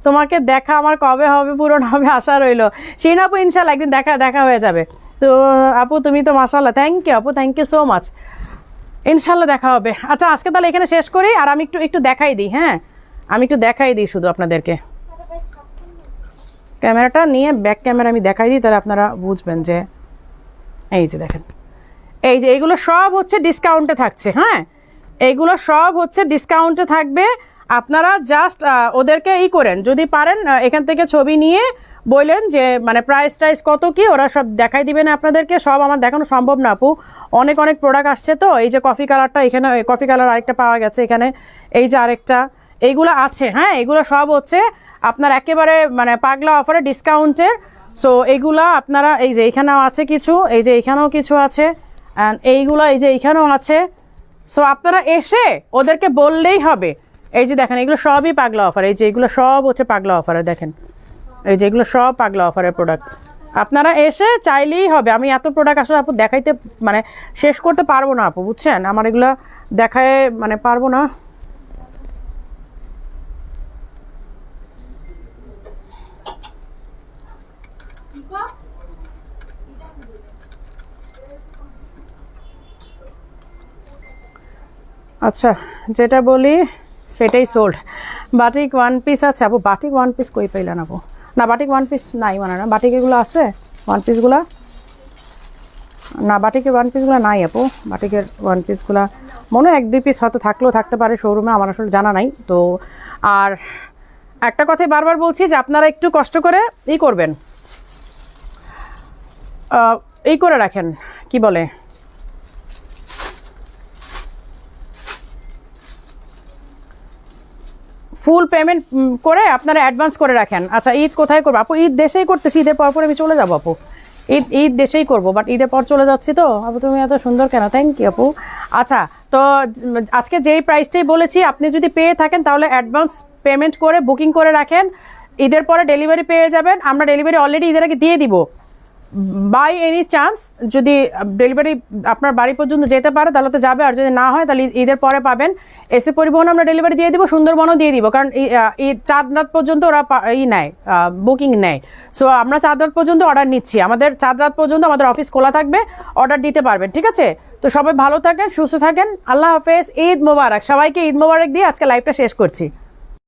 তোমাকে দেখা আমার কবে হবে, পূরণ হবে আশা রইলো। শিন আপু ইনশাল্লাহ একদিন দেখা হয়ে যাবে। তো আপু তুমি তো মাশাআল্লাহ, থ্যাংক ইউ আপু, থ্যাংক ইউ সো মাচ, ইনশাল্লাহ দেখা হবে। আচ্ছা আজকে তাহলে এখানে শেষ করি, আর আমি একটু দেখাই দিই, হ্যাঁ আমি একটু দেখাই দিই শুধু আপনাদেরকে। ক্যামেরাটা নিয়ে ব্যাক ক্যামেরা আমি দেখাই দিই, তাহলে আপনারা বুঝবেন যে এই যে দেখেন, এই যে এইগুলো সব হচ্ছে ডিসকাউন্টে থাকছে, হ্যাঁ এইগুলো সব হচ্ছে ডিসকাউন্টে থাকবে। আপনারা জাস্ট ওদেরকে করেন, যদি পারেন এখান থেকে ছবি নিয়ে বললেন যে মানে প্রাইস কত কি, ওরা সব দেখাই দিবেন আপনাদেরকে। সব আমার দেখানো সম্ভব না আপু, অনেক প্রোডাক্ট আসছে তো। এই যে কফি কালারটা, এখানে কফি কালার আরেকটা পাওয়া গেছে এখানে, এই যে আরেকটা, এইগুলো আছে, হ্যাঁ এগুলো সব হচ্ছে আপনার একেবারে মানে পাগলা অফারে ডিসকাউন্টের। সো এইগুলা আপনারা এই যে এখানেও আছে কিছু, এই যে এখানেও কিছু আছে, অ্যান্ড এইগুলো এই যে এখানেও আছে। সো আপনারা এসে ওদেরকে বললেই হবে। এই যে দেখেন এগুলো সবই পাগলা অফার, এই যে এগুলো সব হচ্ছে পাগলা অফারে, দেখেন এই যে এগুলো সব পাগলা অফারের প্রোডাক্ট। আপনারা এসে চাইলেই হবে। আমি এত প্রোডাক্ট আসলে আপু দেখাইতে মানে শেষ করতে পারবো না আপু, বুঝছেন, আমার এগুলো দেখায় মানে পারবো না। আচ্ছা যেটা বলি সেটাই সোল্ড। বাটিক ওয়ান পিস আছে আপু, বাটিক ওয়ান পিস কই পাইলেন আপু? না বাটিক ওয়ান পিস নাই মানে না, বাটিক এগুলো আছে ওয়ান পিসগুলো না, বাটিকের ওয়ান পিসগুলো নাই আপু। বাটিকের ওয়ান পিসগুলো মনে হয় 1-2 পিস হয়তো থাকলেও থাকতে পারে শোরুমে, আমার আসলে জানা নাই তো। আর একটা কথাই বারবার বলছি যে আপনারা একটু কষ্ট করে করবেন, করে রাখেন, কি বলে ফুল পেমেন্ট করে আপনারা অ্যাডভান্স করে রাখেন। আচ্ছা ঈদ কোথায় করবো আপু? ঈদ দেশেই করতেছি, ঈদের পর আমি চলে যাবো আপু, ঈদ দেশেই করবো, বাট ঈদের পর চলে যাচ্ছি তো। আপু তুমি এত সুন্দর কেন, থ্যাংক ইউ আপু। আচ্ছা তো আজকে যেই প্রাইসটাই বলেছি আপনি যদি পেয়ে থাকেন তাহলে অ্যাডভান্স পেমেন্ট করে বুকিং করে রাখেন, ঈদের পরে ডেলিভারি পেয়ে যাবেন। আমরা ডেলিভারি অলরেডি ঈদের আগে দিয়ে দিব। বাই এনি চান্স যদি ডেলিভারি আপনার বাড়ি পর্যন্ত যেতে পারে তাহলে তো যাবে, আর যদি না হয় তাহলে ঈদের পরে পাবেন। এসে পরিবহন আমরা ডেলিভারি দিয়ে দিব, সুন্দরবনও দিয়ে দিব, কারণ ঈদ চাঁদ রাত পর্যন্ত ওরা নেয়, বুকিং নেয়। সো আমরা চাঁদ রাত পর্যন্ত অর্ডার নিচ্ছি, আমাদের চাঁদ রাত পর্যন্ত আমাদের অফিস খোলা থাকবে, অর্ডার দিতে পারবেন, ঠিক আছে? তো সবাই ভালো থাকেন, সুস্থ থাকেন, আল্লাহ হাফেজ, ঈদ মোবারক সবাইকে, ঈদ মোবারক দিয়ে আজকে লাইভটা শেষ করছি।